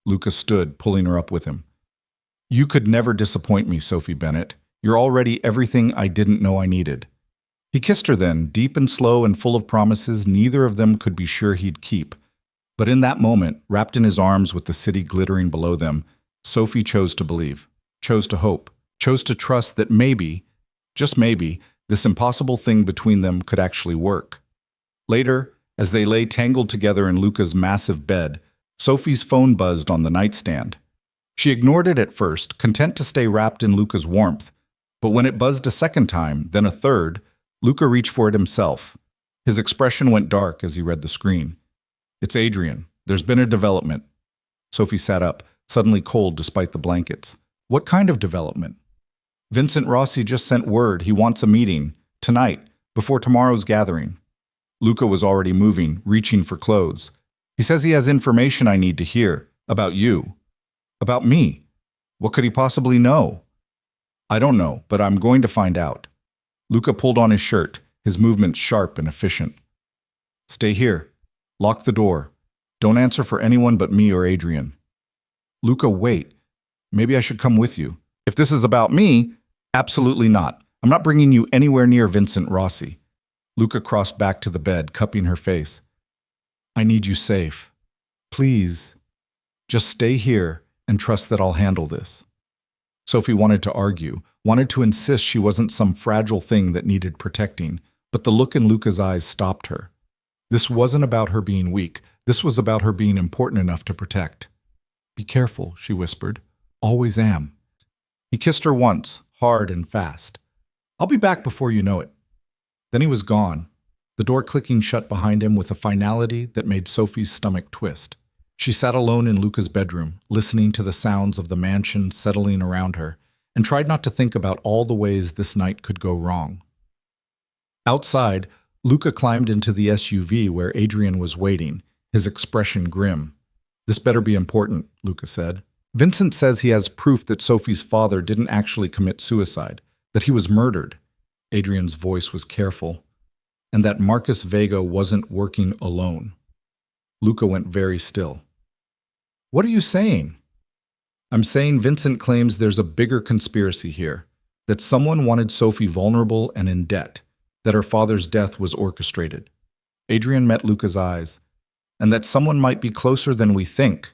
Luca stood, pulling her up with him. You could never disappoint me, Sophie Bennett. You're already everything I didn't know I needed. He kissed her then, deep and slow and full of promises neither of them could be sure he'd keep. But in that moment, wrapped in his arms with the city glittering below them, Sophie chose to believe, chose to hope, chose to trust that maybe, just maybe, this impossible thing between them could actually work. Later, as they lay tangled together in Luca's massive bed, Sophie's phone buzzed on the nightstand. She ignored it at first, content to stay wrapped in Luca's warmth. But when it buzzed a second time, then a third, Luca reached for it himself. His expression went dark as he read the screen. It's Adrian. There's been a development. Sophie sat up, suddenly cold despite the blankets. What kind of development? Vincent Rossi just sent word he wants a meeting, tonight, before tomorrow's gathering. Luca was already moving, reaching for clothes. He says he has information I need to hear, about you. About me. What could he possibly know? I don't know, but I'm going to find out. Luca pulled on his shirt, his movements sharp and efficient. Stay here. Lock the door. Don't answer for anyone but me or Adrian. Luca, wait. Maybe I should come with you. If this is about me, absolutely not. I'm not bringing you anywhere near Vincent Rossi. Luca crossed back to the bed, cupping her face. I need you safe. Please. Just stay here and trust that I'll handle this. Sophie wanted to argue, wanted to insist she wasn't some fragile thing that needed protecting, but the look in Luca's eyes stopped her. This wasn't about her being weak. This was about her being important enough to protect. Be careful, she whispered. Always am. He kissed her once, hard and fast. I'll be back before you know it. Then he was gone, the door clicking shut behind him with a finality that made Sophie's stomach twist. She sat alone in Luca's bedroom, listening to the sounds of the mansion settling around her, and tried not to think about all the ways this night could go wrong. Outside, Luca climbed into the SUV where Adrian was waiting, his expression grim. This better be important, Luca said. Vincent says he has proof that Sophie's father didn't actually commit suicide, that he was murdered. Adrian's voice was careful. And that Marcus Vega wasn't working alone. Luca went very still. What are you saying? I'm saying Vincent claims there's a bigger conspiracy here, that someone wanted Sophie vulnerable and in debt, that her father's death was orchestrated. Adrian met Luca's eyes, and that someone might be closer than we think.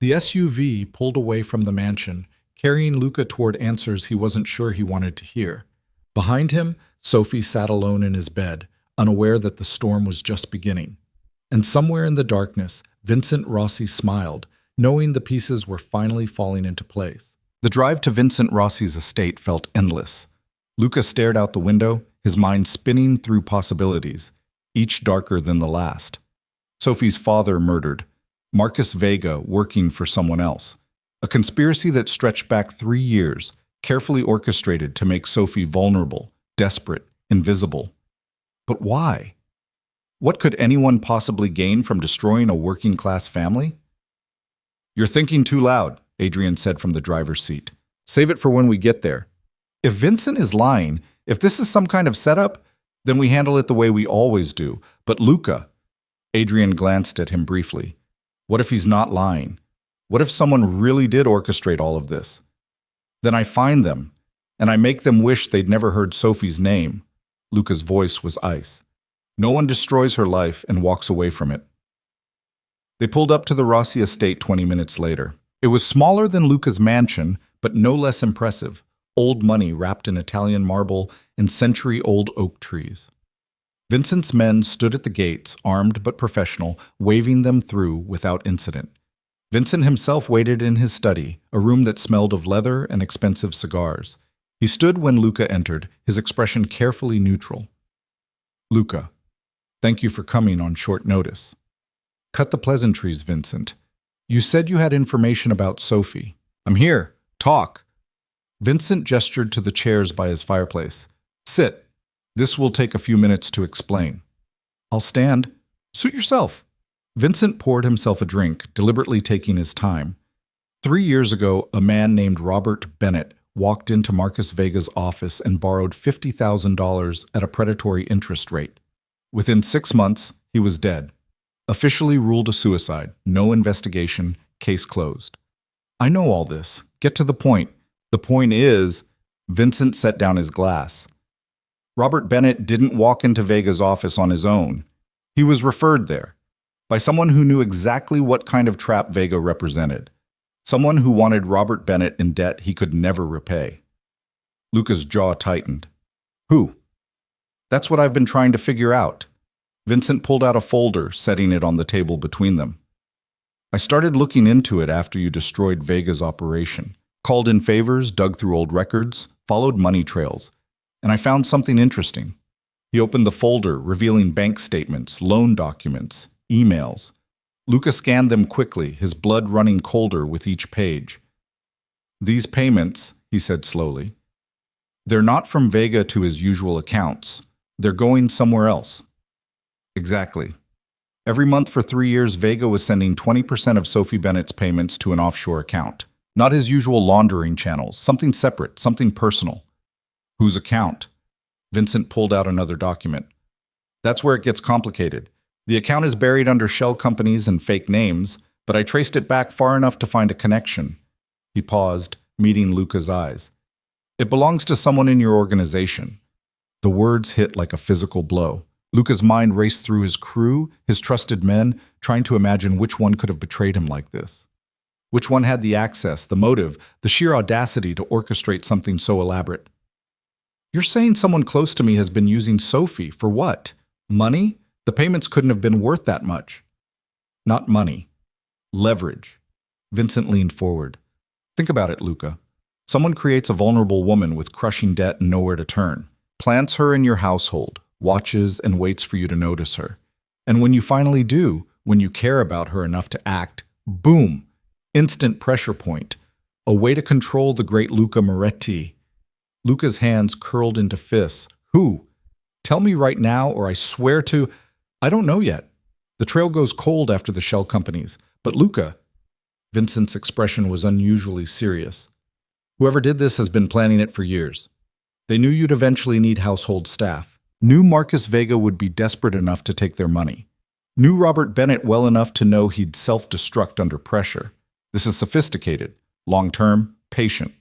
The SUV pulled away from the mansion, carrying Luca toward answers he wasn't sure he wanted to hear. Behind him, Sophie sat alone in his bed, unaware that the storm was just beginning. And somewhere in the darkness, Vincent Rossi smiled, knowing the pieces were finally falling into place. The drive to Vincent Rossi's estate felt endless. Luca stared out the window, his mind spinning through possibilities, each darker than the last. Sophie's father murdered, Marcus Vega working for someone else. A conspiracy that stretched back 3 years, carefully orchestrated to make Sophie vulnerable, desperate, invisible. But why? What could anyone possibly gain from destroying a working-class family? You're thinking too loud, Adrian said from the driver's seat. Save it for when we get there. If Vincent is lying, if this is some kind of setup, then we handle it the way we always do. But Luca, Adrian glanced at him briefly. What if he's not lying? What if someone really did orchestrate all of this? Then I find them, and I make them wish they'd never heard Sophie's name. Luca's voice was ice. No one destroys her life and walks away from it. They pulled up to the Rossi estate 20 minutes later. It was smaller than Luca's mansion, but no less impressive. Old money wrapped in Italian marble and century-old oak trees. Vincent's men stood at the gates, armed but professional, waving them through without incident. Vincent himself waited in his study, a room that smelled of leather and expensive cigars. He stood when Luca entered, his expression carefully neutral. Luca, thank you for coming on short notice. Cut the pleasantries, Vincent. You said you had information about Sophie. I'm here. Talk. Vincent gestured to the chairs by his fireplace. Sit. This will take a few minutes to explain. I'll stand. Suit yourself. Vincent poured himself a drink, deliberately taking his time. 3 years ago, a man named Robert Bennett walked into Marcus Vega's office and borrowed $50,000 at a predatory interest rate. Within 6 months, he was dead. Officially ruled a suicide, no investigation, case closed. I know all this. Get to the point. The point is, Vincent set down his glass. Robert Bennett didn't walk into Vega's office on his own. He was referred there by someone who knew exactly what kind of trap Vega represented. Someone who wanted Robert Bennett in debt he could never repay. Luca's jaw tightened. Who? That's what I've been trying to figure out. Vincent pulled out a folder, setting it on the table between them. I started looking into it after you destroyed Vega's operation. Called in favors, dug through old records, followed money trails, and I found something interesting. He opened the folder, revealing bank statements, loan documents, emails. Luca scanned them quickly, his blood running colder with each page. These payments, he said slowly, they're not from Vega to his usual accounts. They're going somewhere else. Exactly. Every month for 3 years, Vega was sending 20% of Sophie Bennett's payments to an offshore account. Not his usual laundering channels, something separate, something personal. Whose account? Vincent pulled out another document. That's where it gets complicated. The account is buried under shell companies and fake names, but I traced it back far enough to find a connection. He paused, meeting Luca's eyes. It belongs to someone in your organization. The words hit like a physical blow. Luca's mind raced through his crew, his trusted men, trying to imagine which one could have betrayed him like this. Which one had the access, the motive, the sheer audacity to orchestrate something so elaborate? You're saying someone close to me has been using Sophie for what? Money? The payments couldn't have been worth that much. Not money. Leverage. Vincent leaned forward. Think about it, Luca. Someone creates a vulnerable woman with crushing debt and nowhere to turn, plants her in your household, watches and waits for you to notice her. And when you finally do, when you care about her enough to act, boom! Instant pressure point. A way to control the great Luca Moretti. Luca's hands curled into fists. Who? Tell me right now, or I swear to... I don't know yet. The trail goes cold after the shell companies. But Luca... Vincent's expression was unusually serious. Whoever did this has been planning it for years. They knew you'd eventually need household staff. Knew Marcus Vega would be desperate enough to take their money. Knew Robert Bennett well enough to know he'd self-destruct under pressure. This is sophisticated, long-term, patient.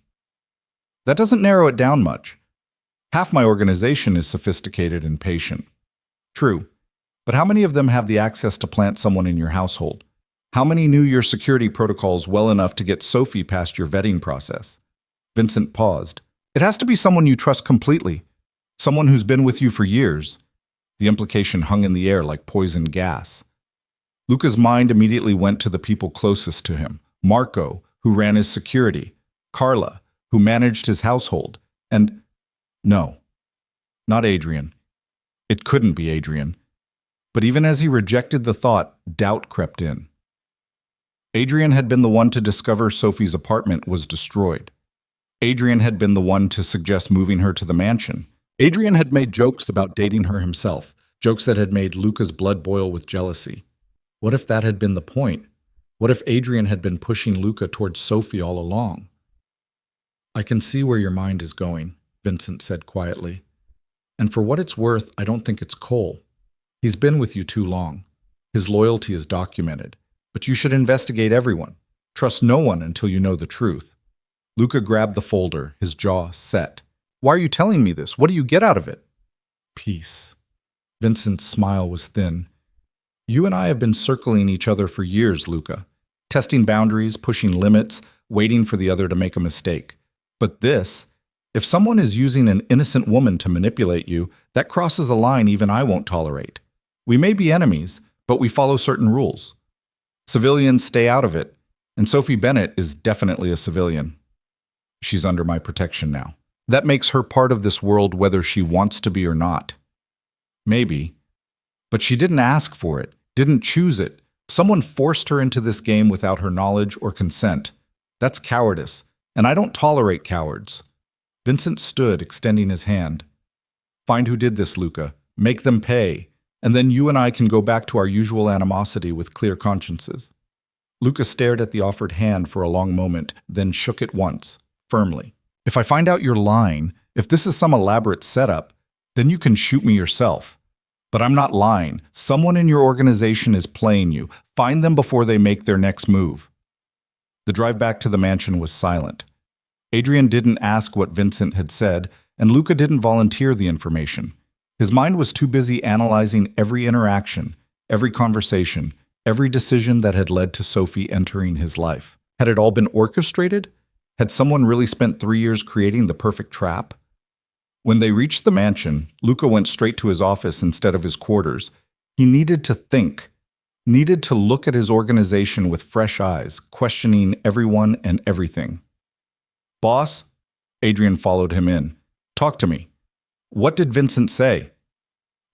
That doesn't narrow it down much. Half my organization is sophisticated and patient. True, but how many of them have the access to plant someone in your household? How many knew your security protocols well enough to get Sophie past your vetting process? Vincent paused. It has to be someone you trust completely. Someone who's been with you for years. The implication hung in the air like poison gas. Luca's mind immediately went to the people closest to him. Marco, who ran his security. Carla, who managed his household. And no, not Adrian. It couldn't be Adrian. But even as he rejected the thought, doubt crept in. Adrian had been the one to discover Sophie's apartment was destroyed. Adrian had been the one to suggest moving her to the mansion. Adrian had made jokes about dating her himself, jokes that had made Luca's blood boil with jealousy. What if that had been the point? What if Adrian had been pushing Luca towards Sophie all along? I can see where your mind is going, Vincent said quietly. And for what it's worth, I don't think it's Cole. He's been with you too long. His loyalty is documented. But you should investigate everyone. Trust no one until you know the truth. Luca grabbed the folder, his jaw set. Why are you telling me this? What do you get out of it? Peace. Vincent's smile was thin. You and I have been circling each other for years, Luca. Testing boundaries, pushing limits, waiting for the other to make a mistake. But this, if someone is using an innocent woman to manipulate you, that crosses a line even I won't tolerate. We may be enemies, but we follow certain rules. Civilians stay out of it, and Sophie Bennett is definitely a civilian. She's under my protection now. That makes her part of this world whether she wants to be or not. Maybe. But she didn't ask for it, didn't choose it. Someone forced her into this game without her knowledge or consent. That's cowardice, and I don't tolerate cowards. Vincent stood, extending his hand. Find who did this, Luca. Make them pay. And then you and I can go back to our usual animosity with clear consciences. Luca stared at the offered hand for a long moment, then shook it once, firmly. If I find out you're lying, if this is some elaborate setup, then you can shoot me yourself. But I'm not lying. Someone in your organization is playing you. Find them before they make their next move. The drive back to the mansion was silent. Adrian didn't ask what Vincent had said, and Luca didn't volunteer the information. His mind was too busy analyzing every interaction, every conversation, every decision that had led to Sophie entering his life. Had it all been orchestrated? Had someone really spent 3 years creating the perfect trap? When they reached the mansion, Luca went straight to his office instead of his quarters. He needed to think, needed to look at his organization with fresh eyes, questioning everyone and everything. Boss? Adrian followed him in. Talk to me. What did Vincent say?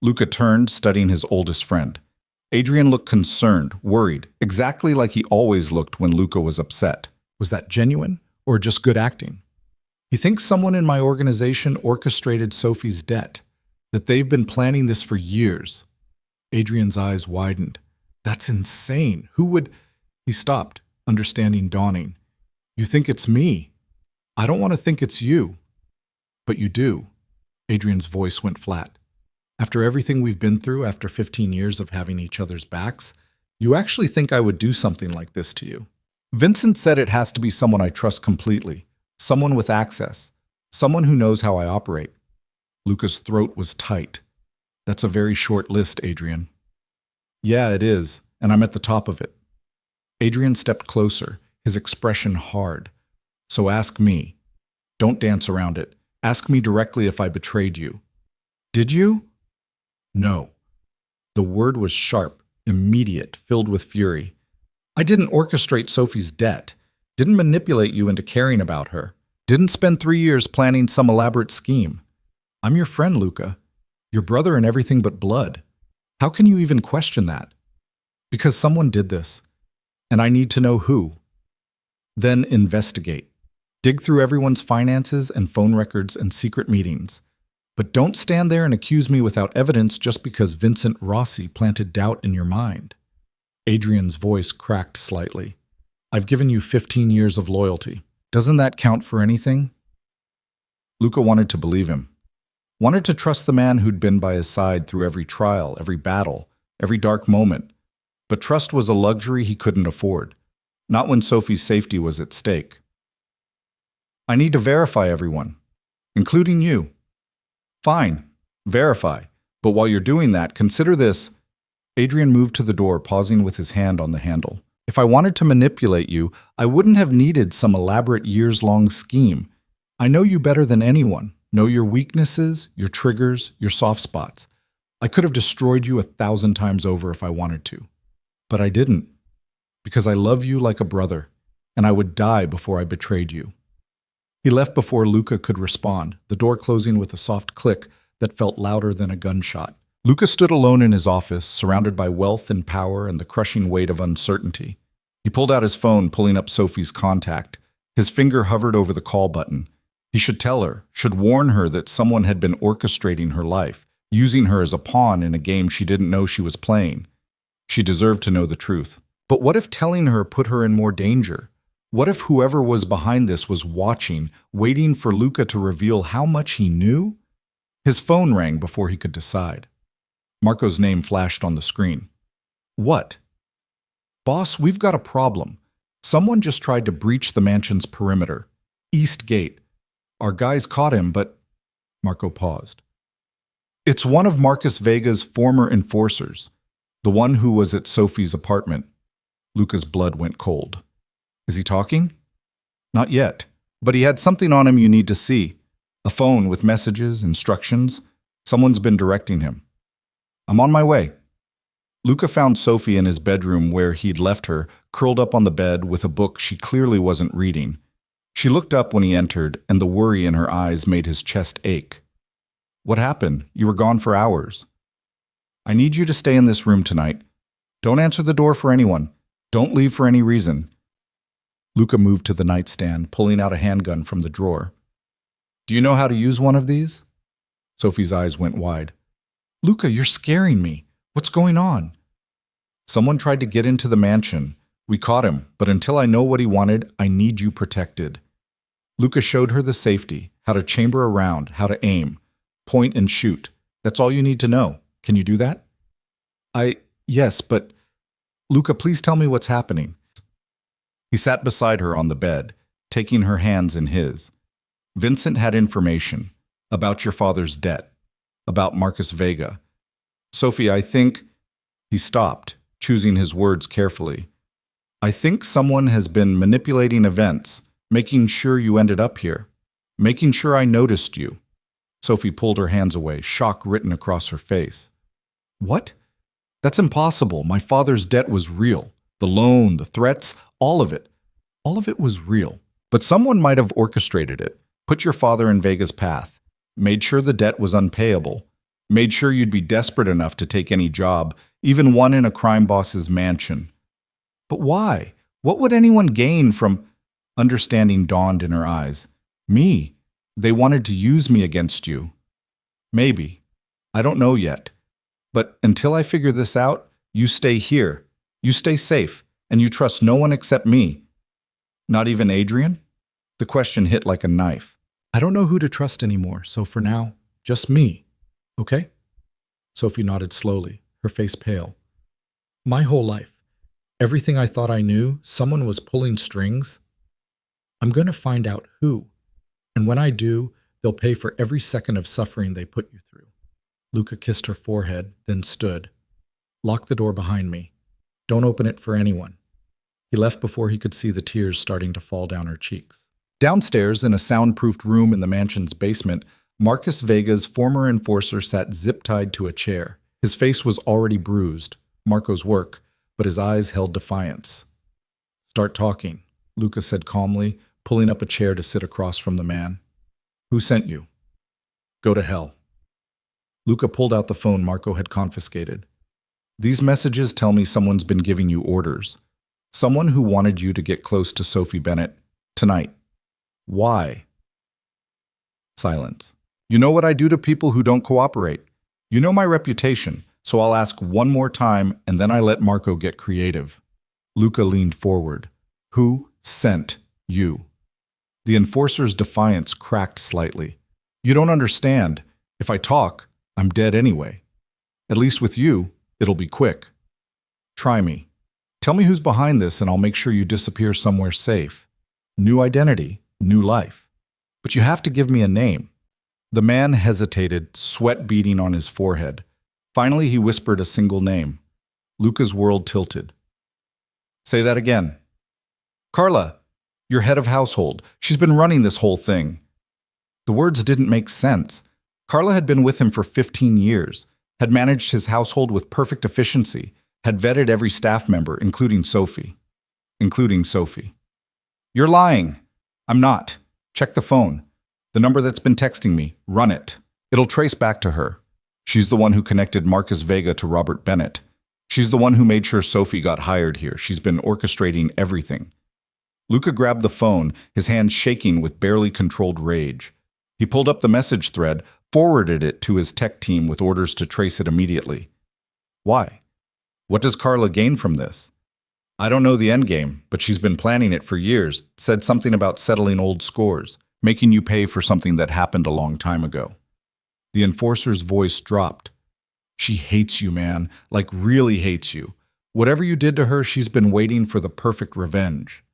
Luca turned, studying his oldest friend. Adrian looked concerned, worried, exactly like he always looked when Luca was upset. Was that genuine, or just good acting? He thinks someone in my organization orchestrated Sophie's debt, that they've been planning this for years. Adrian's eyes widened. That's insane. Who would... He stopped, understanding dawning. You think it's me. I don't want to think it's you. But you do. Adrian's voice went flat. After everything we've been through, after 15 years of having each other's backs, you actually think I would do something like this to you? Vincent said it has to be someone I trust completely, someone with access, someone who knows how I operate. Luca's throat was tight. That's a very short list, Adrian. Yeah, it is, and I'm at the top of it. Adrian stepped closer, his expression hard. So ask me. Don't dance around it. Ask me directly if I betrayed you. Did you? No. The word was sharp, immediate, filled with fury. I didn't orchestrate Sophie's debt, didn't manipulate you into caring about her, didn't spend 3 years planning some elaborate scheme. I'm your friend, Luca. Your brother in everything but blood. How can you even question that? Because someone did this, and I need to know who. Then investigate. Dig through everyone's finances and phone records and secret meetings. But don't stand there and accuse me without evidence just because Vincent Rossi planted doubt in your mind. Adrian's voice cracked slightly. I've given you 15 years of loyalty. Doesn't that count for anything? Luca wanted to believe him. Wanted to trust the man who'd been by his side through every trial, every battle, every dark moment. But trust was a luxury he couldn't afford. Not when Sophie's safety was at stake. I need to verify everyone, including you. Fine, verify. But while you're doing that, consider this. Adrian moved to the door, pausing with his hand on the handle. If I wanted to manipulate you, I wouldn't have needed some elaborate years-long scheme. I know you better than anyone. Know your weaknesses, your triggers, your soft spots. I could have destroyed you 1,000 times over if I wanted to. But I didn't. Because I love you like a brother, and I would die before I betrayed you. He left before Luca could respond, the door closing with a soft click that felt louder than a gunshot. Luca stood alone in his office, surrounded by wealth and power and the crushing weight of uncertainty. He pulled out his phone, pulling up Sophie's contact. His finger hovered over the call button. He should tell her, should warn her that someone had been orchestrating her life, using her as a pawn in a game she didn't know she was playing. She deserved to know the truth. But what if telling her put her in more danger? What if whoever was behind this was watching, waiting for Luca to reveal how much he knew? His phone rang before he could decide. Marco's name flashed on the screen. What? Boss, we've got a problem. Someone just tried to breach the mansion's perimeter. East Gate. Our guys caught him, but... Marco paused. It's one of Marcus Vega's former enforcers, the one who was at Sophie's apartment. Luca's blood went cold. Is he talking? Not yet, but he had something on him you need to see. A phone with messages, instructions. Someone's been directing him. I'm on my way. Luca found Sophie in his bedroom where he'd left her, curled up on the bed with a book she clearly wasn't reading. She looked up when he entered, and the worry in her eyes made his chest ache. What happened? You were gone for hours. I need you to stay in this room tonight. Don't answer the door for anyone. Don't leave for any reason. Luca moved to the nightstand, pulling out a handgun from the drawer. Do you know how to use one of these? Sophie's eyes went wide. Luca, you're scaring me. What's going on? Someone tried to get into the mansion. We caught him, but until I know what he wanted, I need you protected. Luca showed her the safety, how to chamber around, how to aim, point and shoot. That's all you need to know. Can you do that? Yes, but... Luca, please tell me what's happening. He sat beside her on the bed, taking her hands in his. Vincent had information about your father's debt, about Marcus Vega. Sophie, I think... He stopped, choosing his words carefully. I think someone has been manipulating events, making sure you ended up here, making sure I noticed you. Sophie pulled her hands away, shock written across her face. What? That's impossible. My father's debt was real. The loan, the threats, all of it. All of it was real. But someone might have orchestrated it, put your father in Vega's path, made sure the debt was unpayable, made sure you'd be desperate enough to take any job, even one in a crime boss's mansion. But why? What would anyone gain from... Understanding dawned in her eyes. Me. They wanted to use me against you. Maybe. I don't know yet. But until I figure this out, you stay here. You stay safe, and you trust no one except me. Not even Adrian? The question hit like a knife. I don't know who to trust anymore, so for now, just me. Okay? Sophie nodded slowly, her face pale. My whole life, everything I thought I knew, someone was pulling strings. I'm going to find out who. And when I do, they'll pay for every second of suffering they put you through. Luca kissed her forehead, then stood. Lock the door behind me. Don't open it for anyone. He left before he could see the tears starting to fall down her cheeks. Downstairs, in a soundproofed room in the mansion's basement, Marcus Vega's former enforcer sat zip-tied to a chair. His face was already bruised, Marco's work, but his eyes held defiance. Start talking, Luca said calmly, pulling up a chair to sit across from the man. Who sent you? Go to hell. Luca pulled out the phone Marco had confiscated. These messages tell me someone's been giving you orders. Someone who wanted you to get close to Sophie Bennett tonight. Why? Silence. You know what I do to people who don't cooperate. You know my reputation, so I'll ask one more time and then I let Marco get creative. Luca leaned forward. Who sent you? The enforcer's defiance cracked slightly. You don't understand. If I talk, I'm dead anyway. At least with you, it'll be quick. Try me. Tell me who's behind this and I'll make sure you disappear somewhere safe. New identity, new life. But you have to give me a name. The man hesitated, sweat beading on his forehead. Finally, he whispered a single name. Luca's world tilted. Say that again. Carla, your head of household. She's been running this whole thing. The words didn't make sense. Carla had been with him for 15 years, had managed his household with perfect efficiency, had vetted every staff member, including Sophie. You're lying. I'm not. Check the phone. The number that's been texting me. Run it. It'll trace back to her. She's the one who connected Marcus Vega to Robert Bennett. She's the one who made sure Sophie got hired here. She's been orchestrating everything. Luca grabbed the phone, his hands shaking with barely controlled rage. He pulled up the message thread, forwarded it to his tech team with orders to trace it immediately. Why? What does Carla gain from this? I don't know the endgame, but she's been planning it for years, said something about settling old scores, making you pay for something that happened a long time ago. The enforcer's voice dropped. She hates you, man, like really hates you. Whatever you did to her, she's been waiting for the perfect revenge.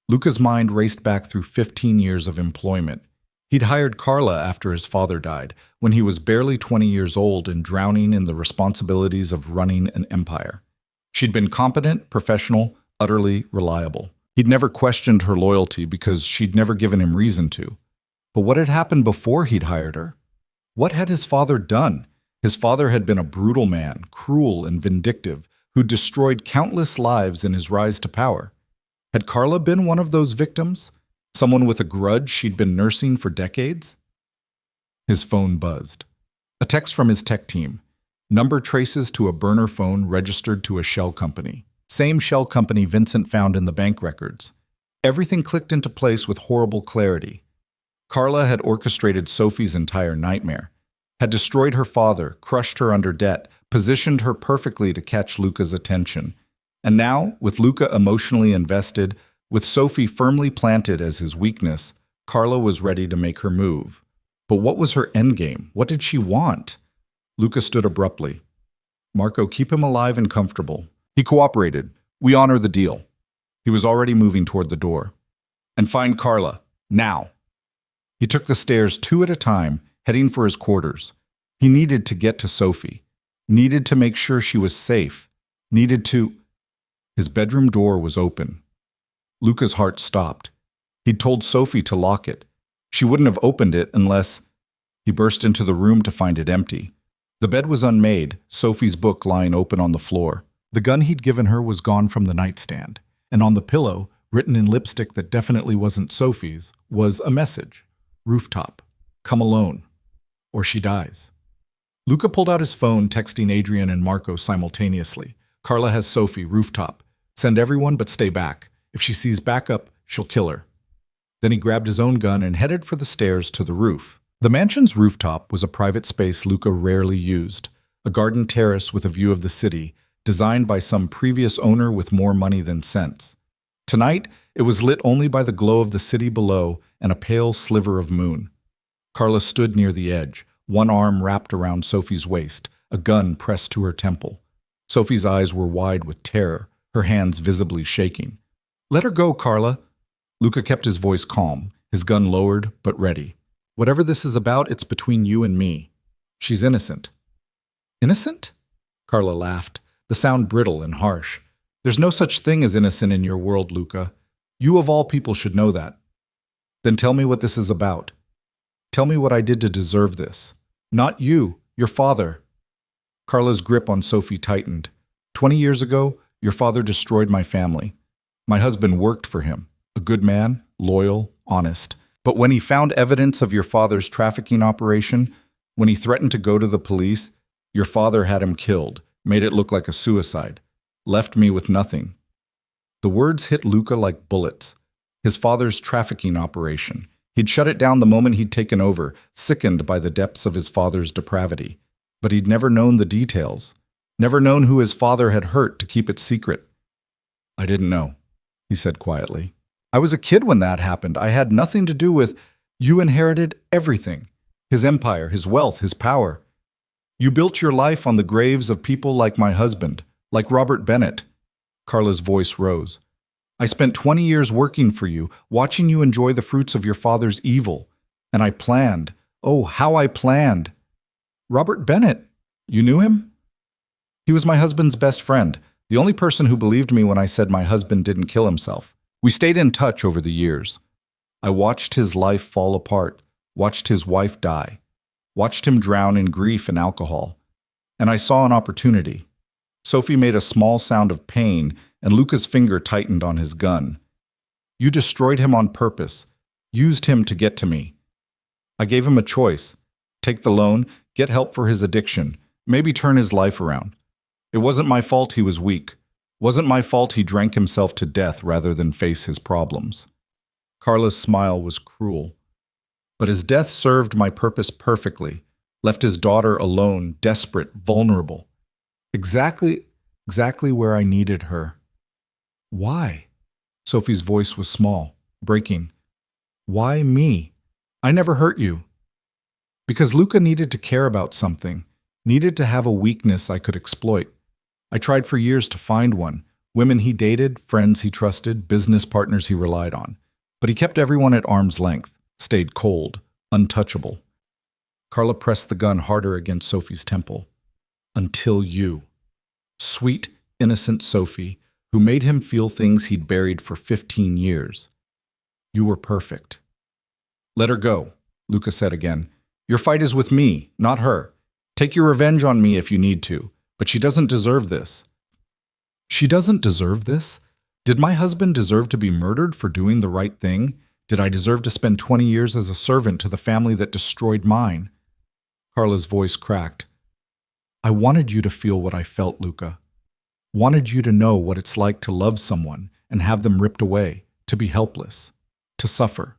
Luca's mind raced back through 15 years of employment. He'd hired Carla after his father died, when he was barely 20 years old and drowning in the responsibilities of running an empire. She'd been competent, professional, utterly reliable. He'd never questioned her loyalty because she'd never given him reason to. But what had happened before he'd hired her? What had his father done? His father had been a brutal man, cruel and vindictive, who destroyed countless lives in his rise to power. Had Carla been one of those victims? Someone with a grudge she'd been nursing for decades? His phone buzzed. A text from his tech team. Number traces to a burner phone registered to a shell company. Same shell company Vincent found in the bank records. Everything clicked into place with horrible clarity. Carla had orchestrated Sophie's entire nightmare, had destroyed her father, crushed her under debt, positioned her perfectly to catch Luca's attention. And now, with Luca emotionally invested, with Sophie firmly planted as his weakness, Carla was ready to make her move. But what was her endgame? What did she want? Luca stood abruptly. Marco, keep him alive and comfortable. He cooperated. We honor the deal. He was already moving toward the door. And find Carla, now. He took the stairs 2 at a time, heading for his quarters. He needed to get to Sophie, needed to make sure she was safe, needed to... His bedroom door was open. Luca's heart stopped. He'd told Sophie to lock it. She wouldn't have opened it unless... He burst into the room to find it empty. The bed was unmade, Sophie's book lying open on the floor. The gun he'd given her was gone from the nightstand, and on the pillow, written in lipstick that definitely wasn't Sophie's, was a message. Rooftop. Come alone. Or she dies. Luca pulled out his phone, texting Adrian and Marco simultaneously. Carla has Sophie, rooftop. Send everyone but stay back. If she sees backup, she'll kill her. Then he grabbed his own gun and headed for the stairs to the roof. The mansion's rooftop was a private space Luca rarely used, a garden terrace with a view of the city, designed by some previous owner with more money than sense. Tonight, it was lit only by the glow of the city below and a pale sliver of moon. Carla stood near the edge, one arm wrapped around Sophie's waist, a gun pressed to her temple. Sophie's eyes were wide with terror, her hands visibly shaking. "Let her go, Carla." Luca kept his voice calm, his gun lowered but ready. "Whatever this is about, it's between you and me. She's innocent." "Innocent?" Carla laughed, the sound brittle and harsh. "There's no such thing as innocent in your world, Luca. You of all people should know that." "Then tell me what this is about. Tell me what I did to deserve this. Not you, your father." Carla's grip on Sophie tightened. 20 years ago, your father destroyed my family. My husband worked for him. A good man, loyal, honest. But when he found evidence of your father's trafficking operation, when he threatened to go to the police, your father had him killed, made it look like a suicide, left me with nothing. The words hit Luca like bullets. His father's trafficking operation. He'd shut it down the moment he'd taken over, sickened by the depths of his father's depravity. But he'd never known the details, never known who his father had hurt to keep it secret. "I didn't know," he said quietly. "I was a kid when that happened. I had nothing to do with. You inherited everything. His empire, his wealth, his power. You built your life on the graves of people like my husband, like Robert Bennett." Carla's voice rose. "I spent 20 years working for you, watching you enjoy the fruits of your father's evil. And I planned. Oh, how I planned. Robert Bennett, you knew him?" "He was my husband's best friend, the only person who believed me when I said my husband didn't kill himself. We stayed in touch over the years. I watched his life fall apart, watched his wife die, watched him drown in grief and alcohol. And I saw an opportunity." Sophie made a small sound of pain, and Luca's finger tightened on his gun. "You destroyed him on purpose, used him to get to me. I gave him a choice. Take the loan, get help for his addiction, maybe turn his life around. It wasn't my fault he was weak. Wasn't my fault he drank himself to death rather than face his problems." Carla's smile was cruel. "But his death served my purpose perfectly, left his daughter alone, desperate, vulnerable. Exactly where I needed her." "Why?" Sophie's voice was small, breaking. "Why me? I never hurt you." "Because Luca needed to care about something, needed to have a weakness I could exploit. I tried for years to find one, women he dated, friends he trusted, business partners he relied on. But he kept everyone at arm's length, stayed cold, untouchable." Carla pressed the gun harder against Sophie's temple. "Until you. Sweet, innocent Sophie, who made him feel things he'd buried for 15 years. You were perfect." "Let her go," Luca said again. "Your fight is with me, not her. Take your revenge on me if you need to, but she doesn't deserve this." "She doesn't deserve this? Did my husband deserve to be murdered for doing the right thing? Did I deserve to spend 20 years as a servant to the family that destroyed mine?" Carla's voice cracked. "I wanted you to feel what I felt, Luca. Wanted you to know what it's like to love someone and have them ripped away, to be helpless, to suffer.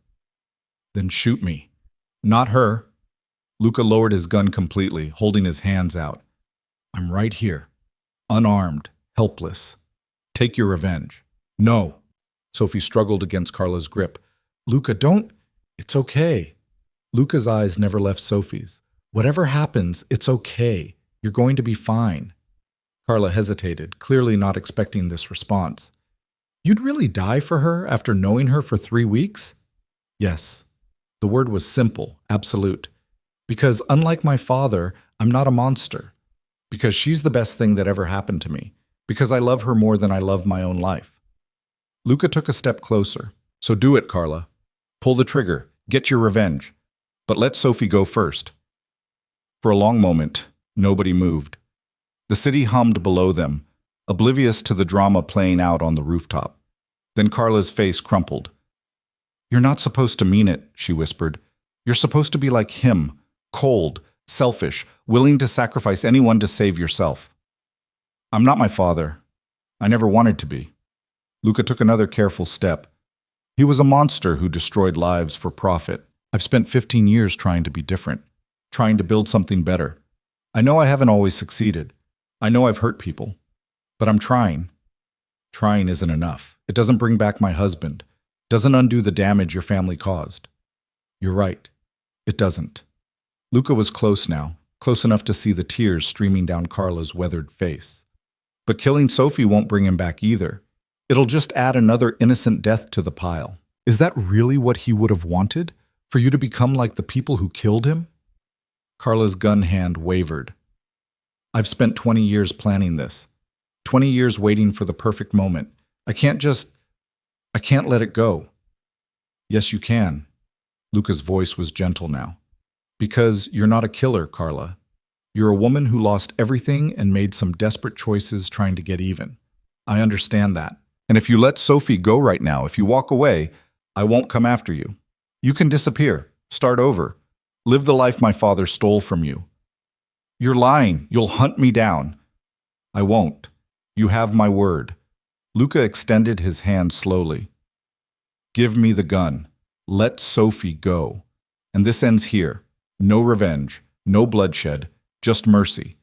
Then shoot me. Not her." Luca lowered his gun completely, holding his hands out. "I'm right here, unarmed, helpless. Take your revenge." "No." Sophie struggled against Carla's grip. "Luca, don't. It's okay." Luca's eyes never left Sophie's. "Whatever happens, it's okay. You're going to be fine." Carla hesitated, clearly not expecting this response. "You'd really die for her after knowing her for 3 weeks?" "Yes." The word was simple, absolute. "Because unlike my father, I'm not a monster. Because she's the best thing that ever happened to me. Because I love her more than I love my own life." Luca took a step closer. "So do it, Carla. Pull the trigger. Get your revenge. But let Sophie go first." For a long moment, nobody moved. The city hummed below them, oblivious to the drama playing out on the rooftop. Then Carla's face crumpled. "You're not supposed to mean it," she whispered. "You're supposed to be like him, cold, selfish, willing to sacrifice anyone to save yourself." "I'm not my father. I never wanted to be." Luca took another careful step. "He was a monster who destroyed lives for profit. I've spent 15 years trying to be different, trying to build something better. I know I haven't always succeeded. I know I've hurt people. But I'm trying. Trying isn't enough. It doesn't bring back my husband. Doesn't undo the damage your family caused. You're right. It doesn't. Luca was close now, close enough to see the tears streaming down Carla's weathered face. But killing Sophie won't bring him back either. It'll just add another innocent death to the pile. Is that really what he would have wanted? For you to become like the people who killed him? Carla's gun hand wavered. I've spent 20 years planning this. 20 years waiting for the perfect moment. I can't let it go. Yes, you can. Luca's voice was gentle now. Because you're not a killer, Carla. You're a woman who lost everything and made some desperate choices trying to get even. I understand that. And if you let Sophie go right now, if you walk away, I won't come after you. You can disappear, start over, live the life my father stole from you. You're lying. You'll hunt me down. I won't. You have my word. Luca extended his hand slowly. Give me the gun. Let Sophie go. And this ends here. No revenge, no bloodshed, just mercy.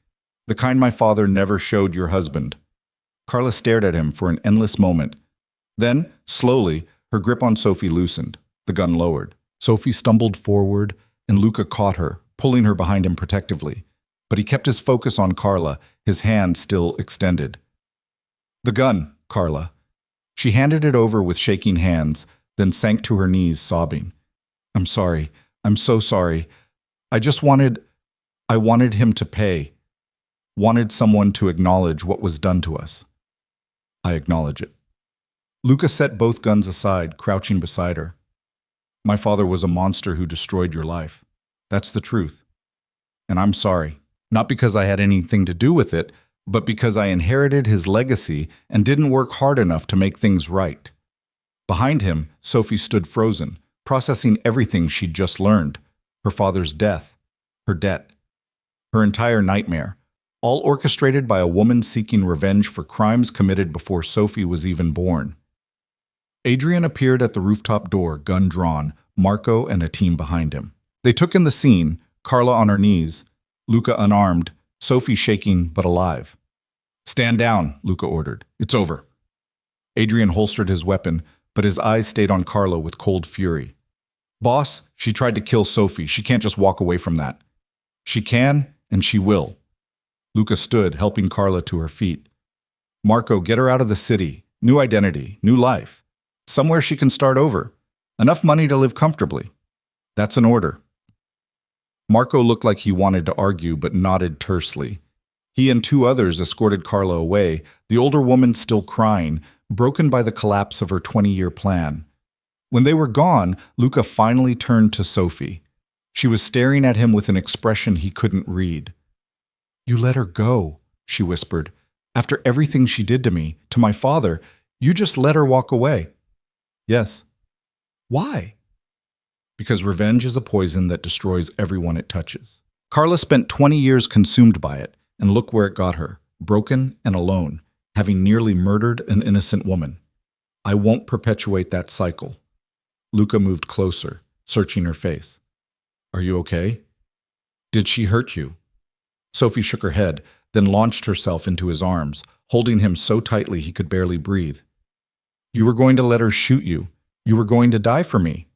The kind my father never showed your husband. Carla stared at him for an endless moment. Then, slowly, her grip on Sophie loosened. The gun lowered. Sophie stumbled forward, and Luca caught her, pulling her behind him protectively. But he kept his focus on Carla, his hand still extended. The gun, Carla. She handed it over with shaking hands, then sank to her knees, sobbing. I'm sorry. I'm so sorry. I wanted him to pay. Wanted someone to acknowledge what was done to us. I acknowledge it. Luca set both guns aside, crouching beside her. My father was a monster who destroyed your life. That's the truth. And I'm sorry. Not because I had anything to do with it, but because I inherited his legacy and didn't work hard enough to make things right. Behind him, Sophie stood frozen, processing everything she'd just learned. Her father's death, her debt, her entire nightmare, all orchestrated by a woman seeking revenge for crimes committed before Sophie was even born. Adrian appeared at the rooftop door, gun drawn, Marco and a team behind him. They took in the scene, Carla on her knees, Luca unarmed, Sophie shaking but alive. Stand down, Luca ordered. It's over. Adrian holstered his weapon, but his eyes stayed on Carla with cold fury. Boss, she tried to kill Sophie. She can't just walk away from that. She can, and she will. Luca stood, helping Carla to her feet. Marco, get her out of the city. New identity, new life. Somewhere she can start over. Enough money to live comfortably. That's an order. Marco looked like he wanted to argue, but nodded tersely. He and two others escorted Carla away, the older woman still crying, broken by the collapse of her 20-year plan. When they were gone, Luca finally turned to Sophie. She was staring at him with an expression he couldn't read. You let her go, she whispered. After everything she did to me, to my father, you just let her walk away. Yes. Why? Because revenge is a poison that destroys everyone it touches. Carla spent 20 years consumed by it, and look where it got her, broken and alone, having nearly murdered an innocent woman. I won't perpetuate that cycle. Luca moved closer, searching her face. Are you okay? Did she hurt you? Sophie shook her head, then launched herself into his arms, holding him so tightly he could barely breathe. You were going to let her shoot you. You were going to die for me.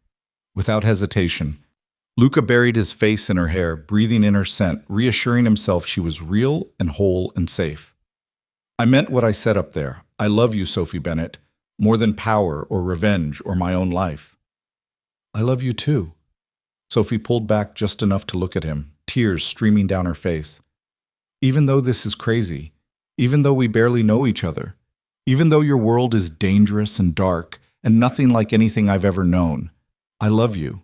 Without hesitation, Luca buried his face in her hair, breathing in her scent, reassuring himself she was real and whole and safe. I meant what I said up there. I love you, Sophie Bennett, more than power or revenge or my own life. I love you too. Sophie pulled back just enough to look at him, tears streaming down her face. Even though this is crazy, even though we barely know each other, even though your world is dangerous and dark and nothing like anything I've ever known, I love you.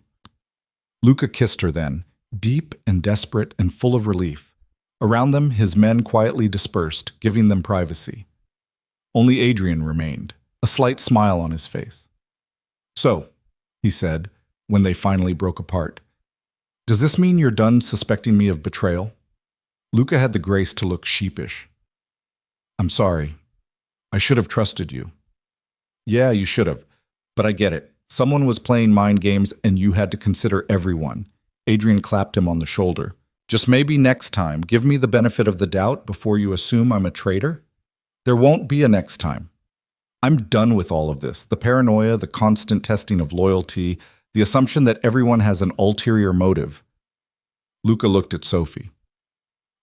Luca kissed her then, deep and desperate and full of relief. Around them, his men quietly dispersed, giving them privacy. Only Adrian remained, a slight smile on his face. So, he said, when they finally broke apart, does this mean you're done suspecting me of betrayal? Luca had the grace to look sheepish. I'm sorry. I should have trusted you. Yeah, you should have, but I get it. Someone was playing mind games and you had to consider everyone. Adrian clapped him on the shoulder. Just maybe next time, give me the benefit of the doubt before you assume I'm a traitor? There won't be a next time. I'm done with all of this. The paranoia, the constant testing of loyalty, the assumption that everyone has an ulterior motive. Luca looked at Sophie.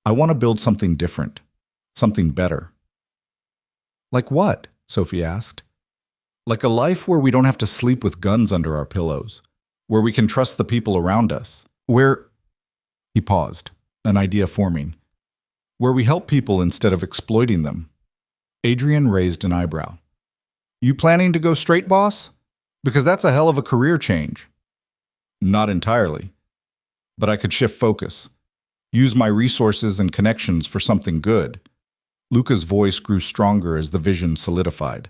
I want to build something different, something better. Like what? Sophie asked. Like a life where we don't have to sleep with guns under our pillows, where we can trust the people around us, where… He paused, an idea forming. Where we help people instead of exploiting them. Adrian raised an eyebrow. You planning to go straight, boss? Because that's a hell of a career change. Not entirely. But I could shift focus. Use my resources and connections for something good. Luca's voice grew stronger as the vision solidified.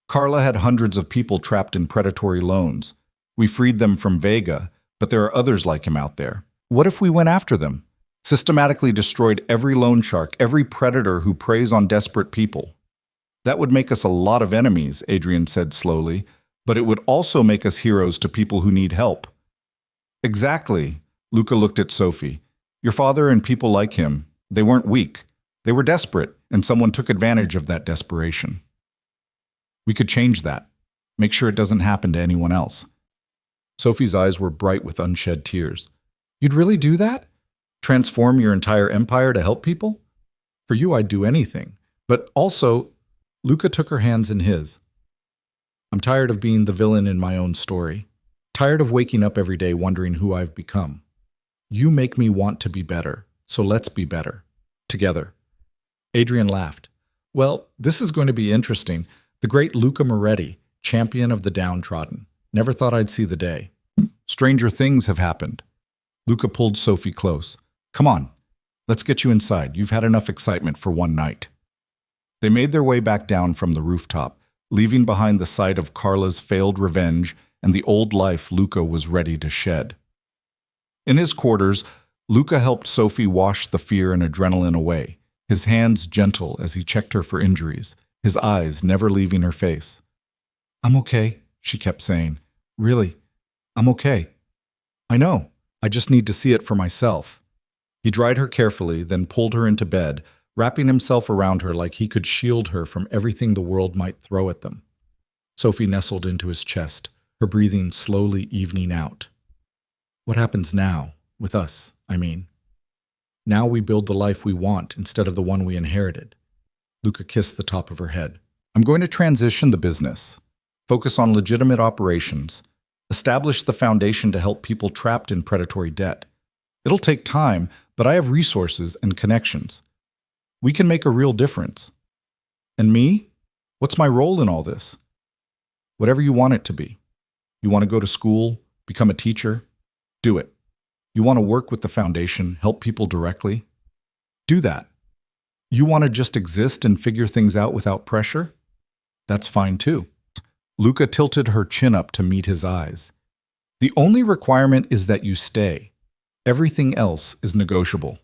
Carla had hundreds of people trapped in predatory loans. We freed them from Vega, but there are others like him out there. What if we went after them? Systematically destroyed every loan shark, every predator who preys on desperate people. That would make us a lot of enemies, Adrian said slowly, but it would also make us heroes to people who need help. Exactly, Luca looked at Sophie. Your father and people like him, they weren't weak. They were desperate, and someone took advantage of that desperation. We could change that. Make sure it doesn't happen to anyone else. Sophie's eyes were bright with unshed tears. You'd really do that? Transform your entire empire to help people? For you, I'd do anything. But also, Luca took her hands in his. I'm tired of being the villain in my own story. Tired of waking up every day wondering who I've become. You make me want to be better, so let's be better. Together. Adrian laughed. Well, this is going to be interesting. The great Luca Moretti, champion of the downtrodden. Never thought I'd see the day. Stranger things have happened. Luca pulled Sophie close. Come on, let's get you inside. You've had enough excitement for one night. They made their way back down from the rooftop, leaving behind the sight of Carla's failed revenge and the old life Luca was ready to shed. In his quarters, Luca helped Sophie wash the fear and adrenaline away, his hands gentle as he checked her for injuries, his eyes never leaving her face. I'm okay, she kept saying. Really, I'm okay. I know. I just need to see it for myself. He dried her carefully, then pulled her into bed, wrapping himself around her like he could shield her from everything the world might throw at them. Sophie nestled into his chest, her breathing slowly evening out. What happens now, with us, I mean? Now we build the life we want instead of the one we inherited. Luca kissed the top of her head. I'm going to transition the business, focus on legitimate operations, establish the foundation to help people trapped in predatory debt. It'll take time, but I have resources and connections. We can make a real difference. And me? What's my role in all this? Whatever you want it to be. You want to go to school, become a teacher? Do it. You want to work with the foundation, help people directly? Do that. You want to just exist and figure things out without pressure? That's fine too. Luca tilted her chin up to meet his eyes. The only requirement is that you stay. Everything else is negotiable.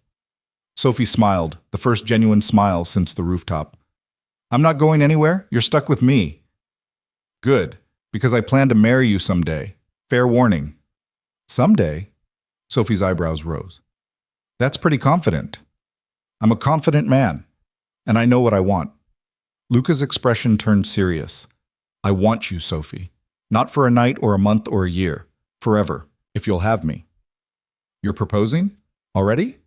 Sophie smiled, the first genuine smile since the rooftop. I'm not going anywhere. You're stuck with me. Good, because I plan to marry you someday. Fair warning. Someday? Sophie's eyebrows rose. That's pretty confident. I'm a confident man, and I know what I want. Luca's expression turned serious. I want you, Sophie. Not for a night or a month or a year. Forever, if you'll have me. You're proposing? Already?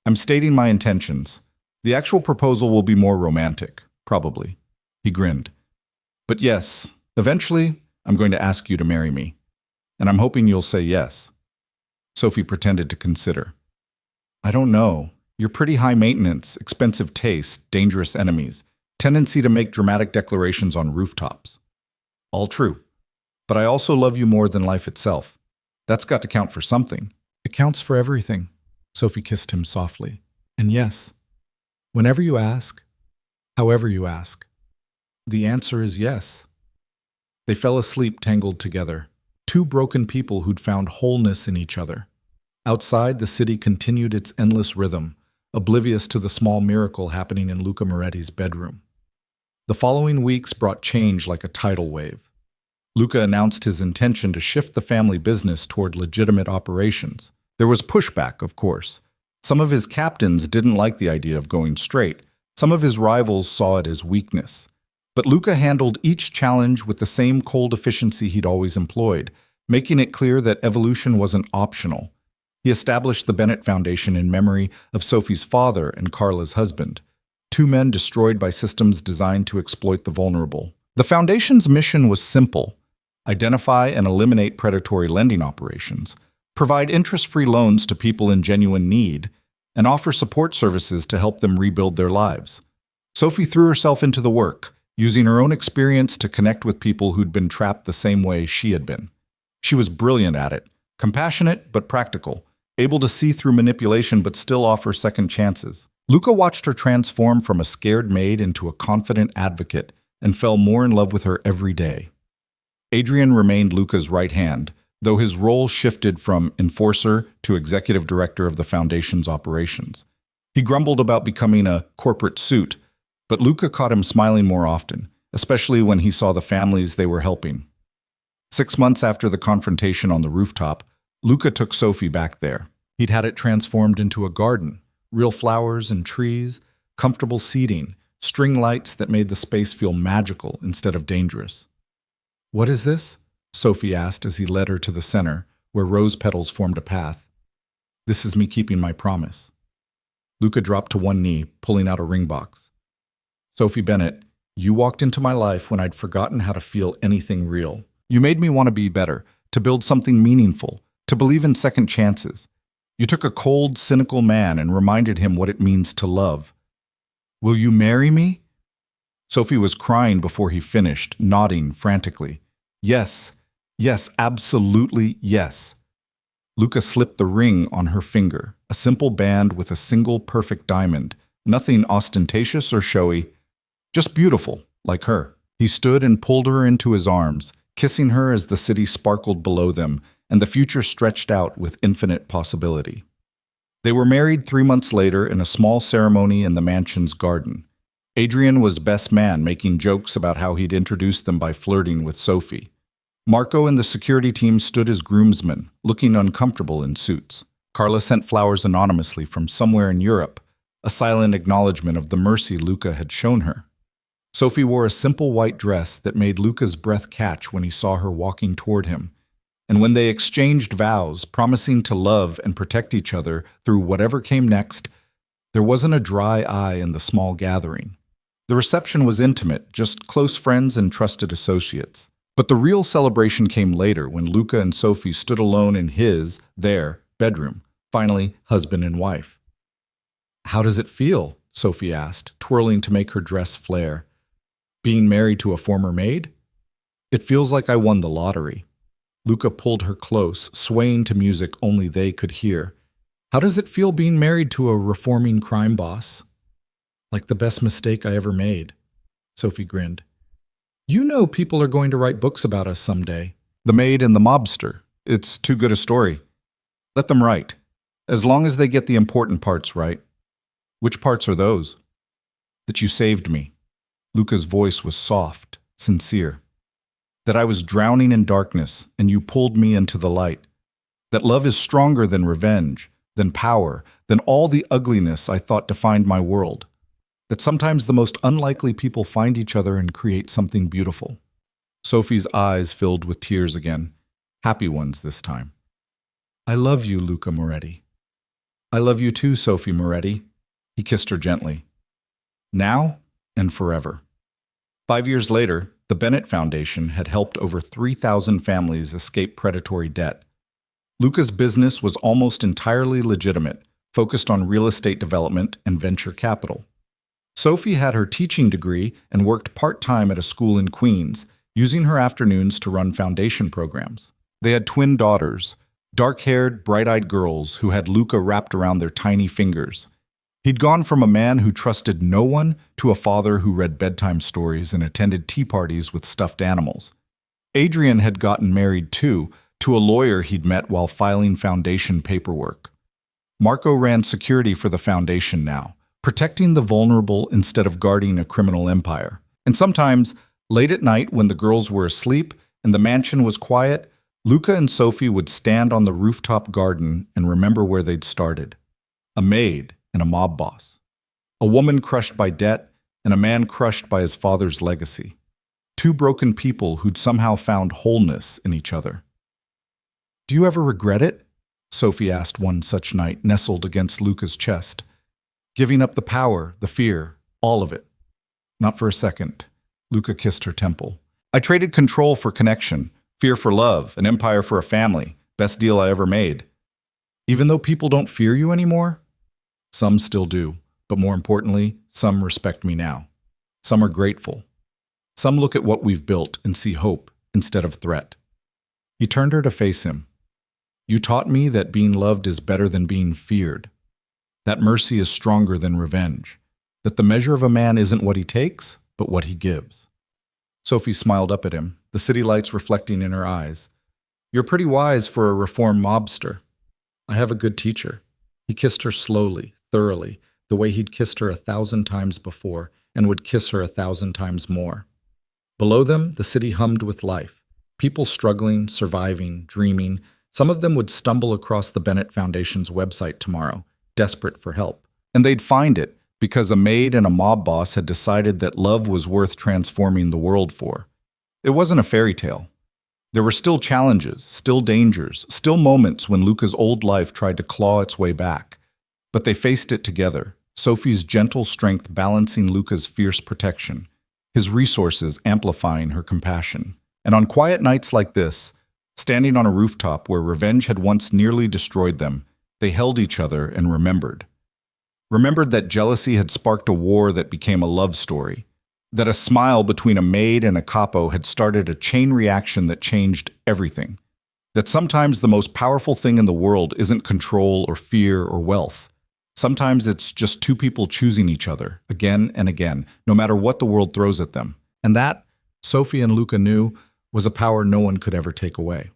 I'm stating my intentions. The actual proposal will be more romantic, probably. He grinned. But yes, eventually, I'm going to ask you to marry me. And I'm hoping you'll say yes. Sophie pretended to consider. I don't know. You're pretty high maintenance, expensive taste, dangerous enemies, tendency to make dramatic declarations on rooftops. All true. But I also love you more than life itself. That's got to count for something. It counts for everything. Sophie kissed him softly. And yes, whenever you ask, however you ask, the answer is yes. They fell asleep tangled together, two broken people who'd found wholeness in each other. Outside, the city continued its endless rhythm, oblivious to the small miracle happening in Luca Moretti's bedroom. The following weeks brought change like a tidal wave. Luca announced his intention to shift the family business toward legitimate operations. There was pushback, of course. Some of his captains didn't like the idea of going straight. Some of his rivals saw it as weakness. But Luca handled each challenge with the same cold efficiency he'd always employed, making it clear that evolution wasn't optional. He established the Bennett Foundation in memory of Sophie's father and Carla's husband, two men destroyed by systems designed to exploit the vulnerable. The Foundation's mission was simple: identify and eliminate predatory lending operations, provide interest-free loans to people in genuine need, and offer support services to help them rebuild their lives. Sophie threw herself into the work, using her own experience to connect with people who'd been trapped the same way she had been. She was brilliant at it, compassionate but practical, able to see through manipulation but still offer second chances. Luca watched her transform from a scared maid into a confident advocate and fell more in love with her every day. Adrian remained Luca's right hand, though his role shifted from enforcer to executive director of the Foundation's operations. He grumbled about becoming a corporate suit, but Luca caught him smiling more often, especially when he saw the families they were helping. 6 months after the confrontation on the rooftop, Luca took Sophie back there. He'd had it transformed into a garden, real flowers and trees, comfortable seating, string lights that made the space feel magical instead of dangerous. "What is this?" Sophie asked as he led her to the center, where rose petals formed a path. "This is me keeping my promise." Luca dropped to one knee, pulling out a ring box. "Sophie Bennett, you walked into my life when I'd forgotten how to feel anything real. You made me want to be better, to build something meaningful, to believe in second chances. You took a cold, cynical man and reminded him what it means to love. Will you marry me?" Sophie was crying before he finished, nodding frantically. "Yes, yes, absolutely yes." Luca slipped the ring on her finger, a simple band with a single perfect diamond, nothing ostentatious or showy, just beautiful, like her. He stood and pulled her into his arms, kissing her as the city sparkled below them and the future stretched out with infinite possibility. They were married 3 months later in a small ceremony in the mansion's garden. Adrian was best man, making jokes about how he'd introduced them by flirting with Sophie. Marco and the security team stood as groomsmen, looking uncomfortable in suits. Carla sent flowers anonymously from somewhere in Europe, a silent acknowledgement of the mercy Luca had shown her. Sophie wore a simple white dress that made Luca's breath catch when he saw her walking toward him. And when they exchanged vows, promising to love and protect each other through whatever came next, there wasn't a dry eye in the small gathering. The reception was intimate, just close friends and trusted associates. But the real celebration came later when Luca and Sophie stood alone in their bedroom, finally husband and wife. "How does it feel?" Sophie asked, twirling to make her dress flare. "Being married to a former maid? It feels like I won the lottery." Luca pulled her close, swaying to music only they could hear. "How does it feel being married to a reforming crime boss?" "Like the best mistake I ever made." Sophie grinned. "You know people are going to write books about us someday. The Maid and the Mobster. It's too good a story. Let them write, as long as they get the important parts right." "Which parts are those?" "That you saved me." Luca's voice was soft, sincere. "That I was drowning in darkness, and you pulled me into the light. That love is stronger than revenge, than power, than all the ugliness I thought defined my world. That sometimes the most unlikely people find each other and create something beautiful." Sophie's eyes filled with tears again, happy ones this time. "I love you, Luca Moretti." "I love you too, Sophie Moretti." He kissed her gently. Now and forever. 5 years later, the Bennett Foundation had helped over 3,000 families escape predatory debt. Luca's business was almost entirely legitimate, focused on real estate development and venture capital. Sophie had her teaching degree and worked part-time at a school in Queens, using her afternoons to run foundation programs. They had twin daughters, dark-haired, bright-eyed girls who had Luca wrapped around their tiny fingers. He'd gone from a man who trusted no one to a father who read bedtime stories and attended tea parties with stuffed animals. Adrian had gotten married too, to a lawyer he'd met while filing foundation paperwork. Marco ran security for the foundation now, protecting the vulnerable instead of guarding a criminal empire. And sometimes, late at night when the girls were asleep and the mansion was quiet, Luca and Sophie would stand on the rooftop garden and remember where they'd started. A maid and a mob boss. A woman crushed by debt and a man crushed by his father's legacy. Two broken people who'd somehow found wholeness in each other. "Do you ever regret it?" Sophie asked one such night, nestled against Luca's chest. "Giving up the power, the fear, all of it." "Not for a second." Luca kissed her temple. "I traded control for connection, fear for love, an empire for a family. Best deal I ever made." "Even though people don't fear you anymore?" "Some still do, but more importantly, some respect me now. Some are grateful. Some look at what we've built and see hope instead of threat." He turned her to face him. "You taught me that being loved is better than being feared. That mercy is stronger than revenge. That the measure of a man isn't what he takes, but what he gives." Sophie smiled up at him, the city lights reflecting in her eyes. "You're pretty wise for a reformed mobster." "I have a good teacher." He kissed her slowly, thoroughly, the way he'd kissed her 1,000 times before and would kiss her 1,000 times more. Below them, the city hummed with life. People struggling, surviving, dreaming. Some of them would stumble across the Bennett Foundation's website tomorrow, desperate for help. And they'd find it, because a maid and a mob boss had decided that love was worth transforming the world for. It wasn't a fairy tale. There were still challenges, still dangers, still moments when Luca's old life tried to claw its way back. But they faced it together, Sophie's gentle strength balancing Luca's fierce protection, his resources amplifying her compassion. And on quiet nights like this, standing on a rooftop where revenge had once nearly destroyed them, they held each other and remembered. Remembered that jealousy had sparked a war that became a love story, that a smile between a maid and a capo had started a chain reaction that changed everything, that sometimes the most powerful thing in the world isn't control or fear or wealth. Sometimes it's just two people choosing each other, again and again, no matter what the world throws at them. And that, Sophie and Luca knew, was a power no one could ever take away.